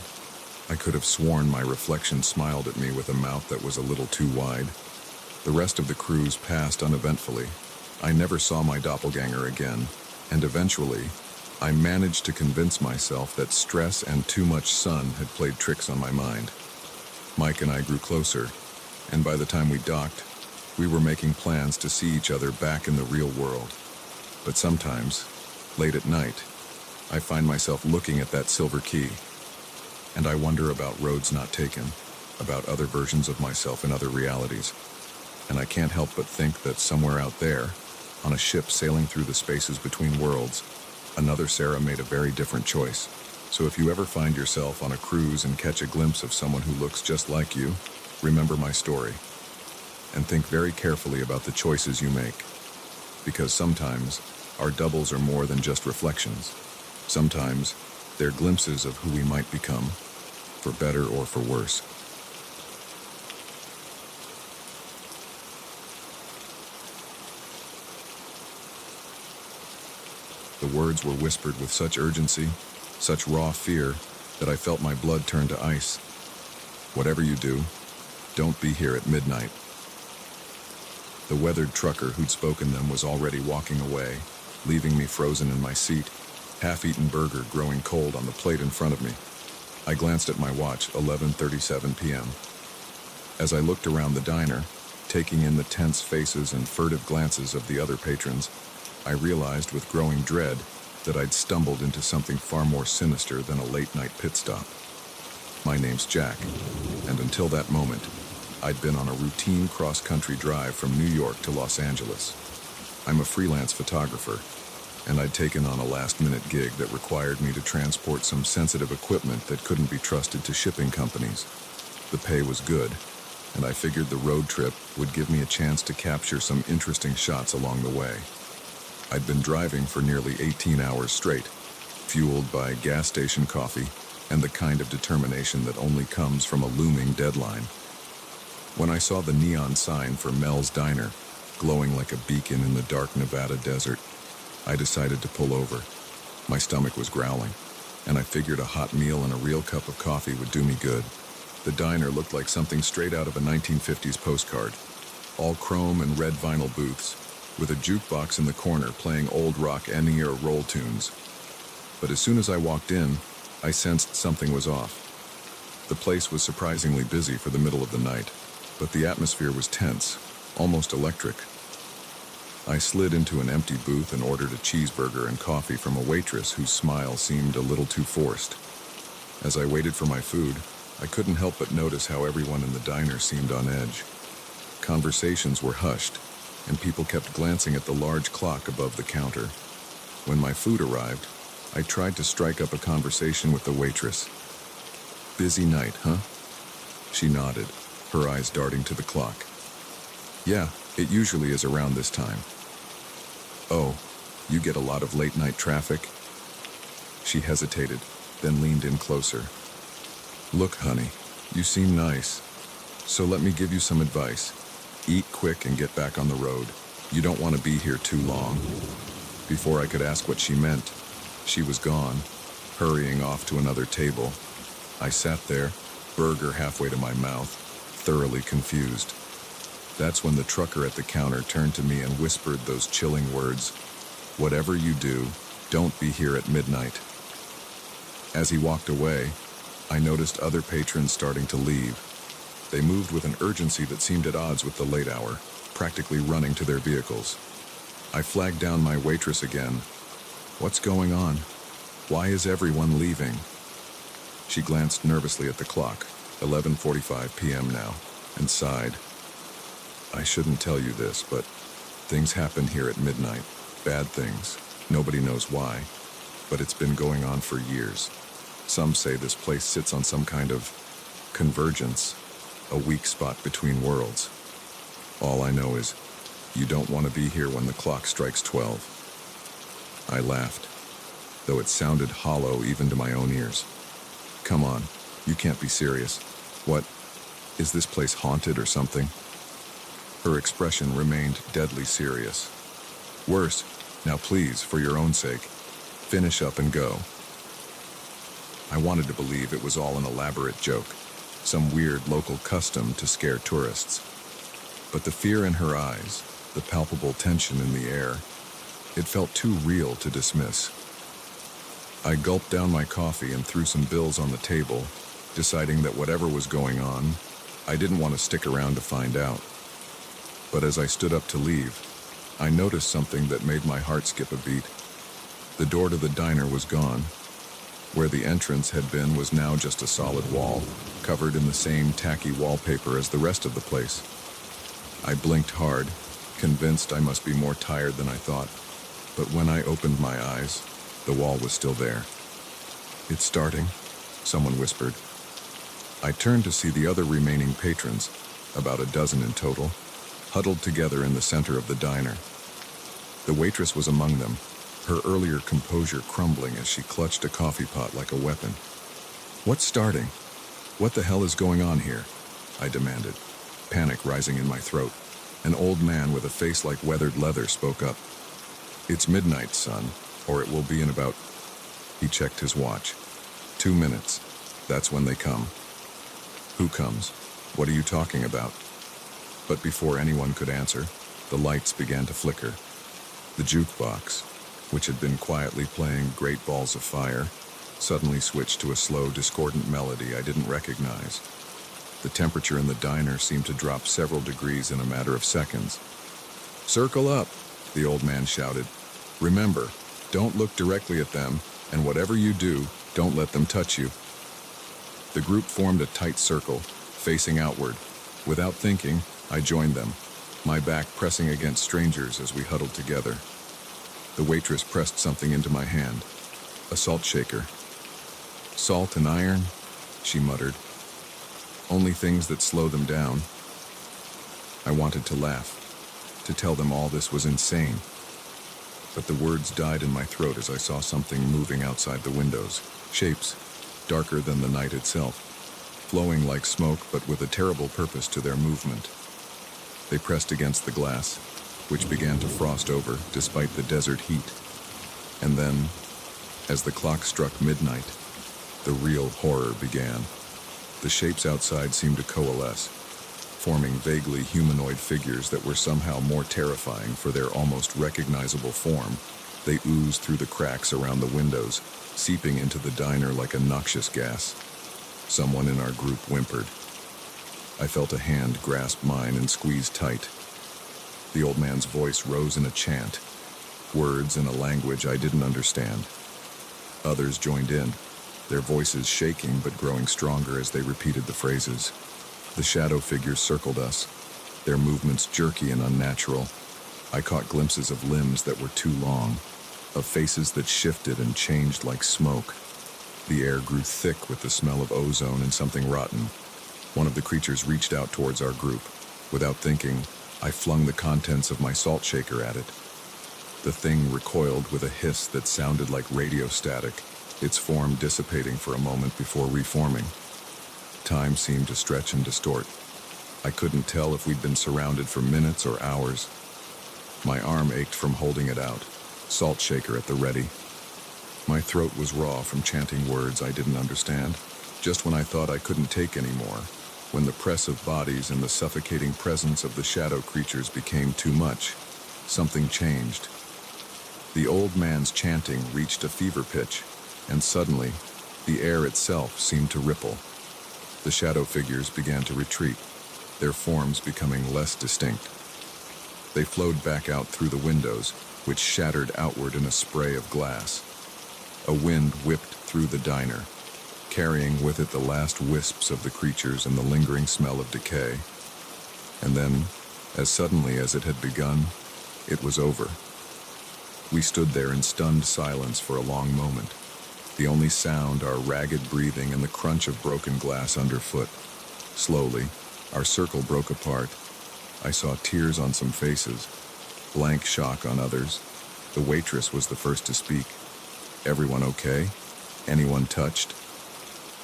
I could have sworn my reflection smiled at me with a mouth that was a little too wide. The rest of the cruise passed uneventfully. I never saw my doppelganger again, and eventually, I managed to convince myself that stress and too much sun had played tricks on my mind. Mike and I grew closer, and by the time we docked, we were making plans to see each other back in the real world. But sometimes, late at night, I find myself looking at that silver key, and I wonder about roads not taken, about other versions of myself in other realities. And I can't help but think that somewhere out there, on a ship sailing through the spaces between worlds, another Sarah made a very different choice. So if you ever find yourself on a cruise and catch a glimpse of someone who looks just like you, remember my story, and think very carefully about the choices you make. because sometimes our doubles are more than just reflections. Sometimes they're glimpses of who we might become, for better or for worse. The words were whispered with such urgency, such raw fear, that I felt my blood turn to ice. Whatever you do, don't be here at midnight. The weathered trucker who'd spoken them was already walking away, leaving me frozen in my seat, half-eaten burger growing cold on the plate in front of me. I glanced at my watch, 11:37 p.m. As I looked around the diner, taking in the tense faces and furtive glances of the other patrons, I realized with growing dread that I'd stumbled into something far more sinister than a late-night pit stop. My name's Jack, and until that moment, I'd been on a routine cross-country drive from New York to Los Angeles. I'm a freelance photographer, and I'd taken on a last-minute gig that required me to transport some sensitive equipment that couldn't be trusted to shipping companies. The pay was good, and I figured the road trip would give me a chance to capture some interesting shots along the way. I'd been driving for nearly 18 hours straight, fueled by gas station coffee and the kind of determination that only comes from a looming deadline. When I saw the neon sign for Mel's Diner, glowing like a beacon in the dark Nevada desert, I decided to pull over. My stomach was growling, and I figured a hot meal and a real cup of coffee would do me good. The diner looked like something straight out of a 1950s postcard. All chrome and red vinyl booths, with a jukebox in the corner playing old rock and roll tunes. But as soon as I walked in, I sensed something was off. The place was surprisingly busy for the middle of the night, but the atmosphere was tense, almost electric. I slid into an empty booth and ordered a cheeseburger and coffee from a waitress whose smile seemed a little too forced. As I waited for my food, I couldn't help but notice how everyone in the diner seemed on edge. Conversations were hushed, and people kept glancing at the large clock above the counter. When my food arrived, I tried to strike up a conversation with the waitress. "Busy night, huh?" She nodded, her eyes darting to the clock. "Yeah, it usually is around this time." "Oh, you get a lot of late-night traffic?" She hesitated, then leaned in closer. "Look, honey, you seem nice, so let me give you some advice. Eat quick and get back on the road. You don't want to be here too long." Before I could ask what she meant, she was gone, hurrying off to another table. I sat there, burger halfway to my mouth, thoroughly confused. That's when the trucker at the counter turned to me and whispered those chilling words, "Whatever you do, don't be here at midnight." As he walked away, I noticed other patrons starting to leave. They moved with an urgency that seemed at odds with the late hour, practically running to their vehicles. I flagged down my waitress again. "What's going on? Why is everyone leaving?" She glanced nervously at the clock, 11:45 p.m. now, and sighed. "I shouldn't tell you this, but things happen here at midnight. Bad things. Nobody knows why, but it's been going on for years. Some say this place sits on some kind of convergence, a weak spot between worlds. All I know is you don't want to be here when the clock strikes 12. I laughed, though it sounded hollow even to my own ears. "Come on, you can't be serious. What, is this place haunted or something?" Her expression remained deadly serious. "Worse, now please, for your own sake, finish up and go." I wanted to believe it was all an elaborate joke, some weird local custom to scare tourists. But the fear in her eyes, the palpable tension in the air, it felt too real to dismiss. I gulped down my coffee and threw some bills on the table, deciding that whatever was going on, I didn't want to stick around to find out. But as I stood up to leave, I noticed something that made my heart skip a beat. The door to the diner was gone. Where the entrance had been was now just a solid wall, covered in the same tacky wallpaper as the rest of the place. I blinked hard, convinced I must be more tired than I thought, but when I opened my eyes, the wall was still there. "It's starting," someone whispered. I turned to see the other remaining patrons, about a dozen in total, huddled together in the center of the diner. The waitress was among them, her earlier composure crumbling as she clutched a coffee pot like a weapon. "What's starting? What the hell is going on here?" I demanded, panic rising in my throat. An old man with a face like weathered leather spoke up. "It's midnight, son, or it will be in about..." He checked his watch. 2 minutes. That's when they come." "Who comes? What are you talking about?" But before anyone could answer, the lights began to flicker. The jukebox, which had been quietly playing Great Balls of Fire, suddenly switched to a slow, discordant melody I didn't recognize. The temperature in the diner seemed to drop several degrees in a matter of seconds. "Circle up," the old man shouted. "Remember, don't look directly at them, and whatever you do, don't let them touch you." The group formed a tight circle, facing outward. Without thinking, I joined them, my back pressing against strangers as we huddled together. The waitress pressed something into my hand, a salt shaker. "Salt and iron," she muttered. "Only things that slow them down." I wanted to laugh, to tell them all this was insane. But the words died in my throat as I saw something moving outside the windows. Shapes, darker than the night itself, flowing like smoke but with a terrible purpose to their movement. They pressed against the glass, which began to frost over despite the desert heat. And then, as the clock struck midnight, the real horror began. The shapes outside seemed to coalesce, forming vaguely humanoid figures that were somehow more terrifying for their almost recognizable form. They oozed through the cracks around the windows, seeping into the diner like a noxious gas. Someone in our group whimpered. I felt a hand grasp mine and squeeze tight. The old man's voice rose in a chant, words in a language I didn't understand. Others joined in, their voices shaking but growing stronger as they repeated the phrases. The shadow figures circled us, their movements jerky and unnatural. I caught glimpses of limbs that were too long, of faces that shifted and changed like smoke. The air grew thick with the smell of ozone and something rotten. One of the creatures reached out towards our group. Without thinking, I flung the contents of my salt shaker at it. The thing recoiled with a hiss that sounded like radio static, its form dissipating for a moment before reforming. Time seemed to stretch and distort. I couldn't tell if we'd been surrounded for minutes or hours. My arm ached from holding it out, salt shaker at the ready. My throat was raw from chanting words I didn't understand, just when I thought I couldn't take any more, when the press of bodies and the suffocating presence of the shadow creatures became too much. Something changed. The old man's chanting reached a fever pitch, and suddenly, the air itself seemed to ripple. The shadow figures began to retreat, their forms becoming less distinct. They flowed back out through the windows, which shattered outward in a spray of glass. A wind whipped through the diner, carrying with it the last wisps of the creatures and the lingering smell of decay. And then, as suddenly as it had begun, it was over. We stood there in stunned silence for a long moment, the only sound our ragged breathing and the crunch of broken glass underfoot. Slowly, our circle broke apart. I saw tears on some faces, blank shock on others. The waitress was the first to speak. "Everyone okay? Anyone touched?"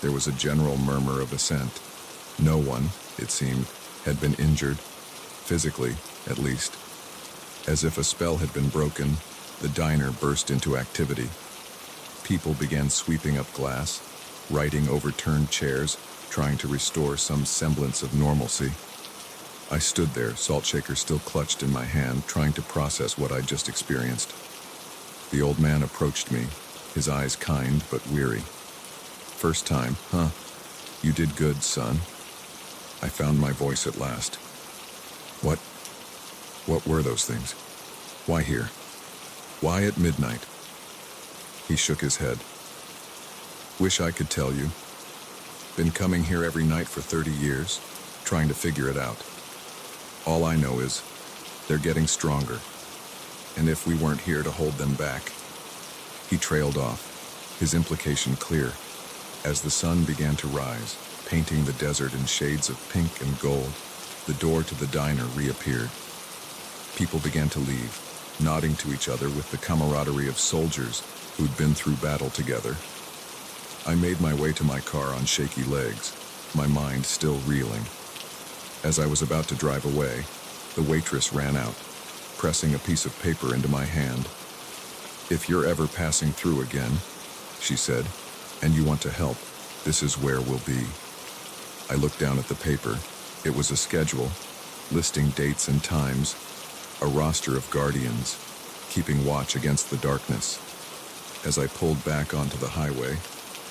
There was a general murmur of assent. No one, it seemed, had been injured, physically, at least. As if a spell had been broken, the diner burst into activity. People began sweeping up glass, righting overturned chairs, trying to restore some semblance of normalcy. I stood there, salt shaker still clutched in my hand, trying to process what I'd just experienced. The old man approached me, his eyes kind but weary. "First time, huh? You did good, son." I found my voice at last. What were those things? Why here? Why at midnight?" He shook his head. "Wish I could tell you. Been coming here every night for 30 years, trying to figure it out. All I know is, they're getting stronger. And if we weren't here to hold them back..." He trailed off, his implication clear, as the sun began to rise, painting the desert in shades of pink and gold. The door to the diner reappeared. People began to leave, nodding to each other with the camaraderie of soldiers who'd been through battle together. I made my way to my car on shaky legs, my mind still reeling. As I was about to drive away, the waitress ran out, pressing a piece of paper into my hand. "If you're ever passing through again," she said, "and you want to help, this is where we'll be." I looked down at the paper. It was a schedule, listing dates and times, a roster of guardians, keeping watch against the darkness. As I pulled back onto the highway,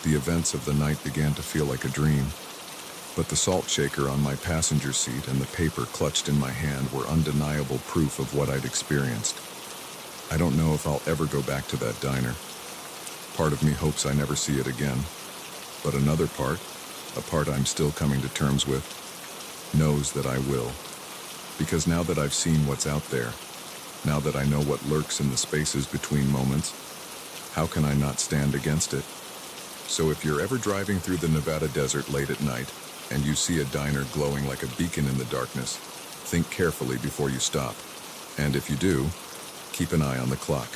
the events of the night began to feel like a dream. But the salt shaker on my passenger seat and the paper clutched in my hand were undeniable proof of what I'd experienced. I don't know if I'll ever go back to that diner. Part of me hopes I never see it again. But another part, a part I'm still coming to terms with, knows that I will. Because now that I've seen what's out there, now that I know what lurks in the spaces between moments, how can I not stand against it? So if you're ever driving through the Nevada desert late at night, and you see a diner glowing like a beacon in the darkness, think carefully before you stop. And if you do, keep an eye on the clock.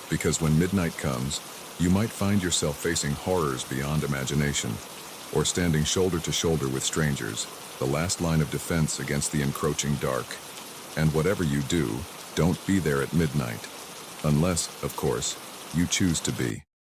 Because when midnight comes, you might find yourself facing horrors beyond imagination, or standing shoulder to shoulder with strangers, the last line of defense against the encroaching dark. And whatever you do, don't be there at midnight. Unless, of course, you choose to be.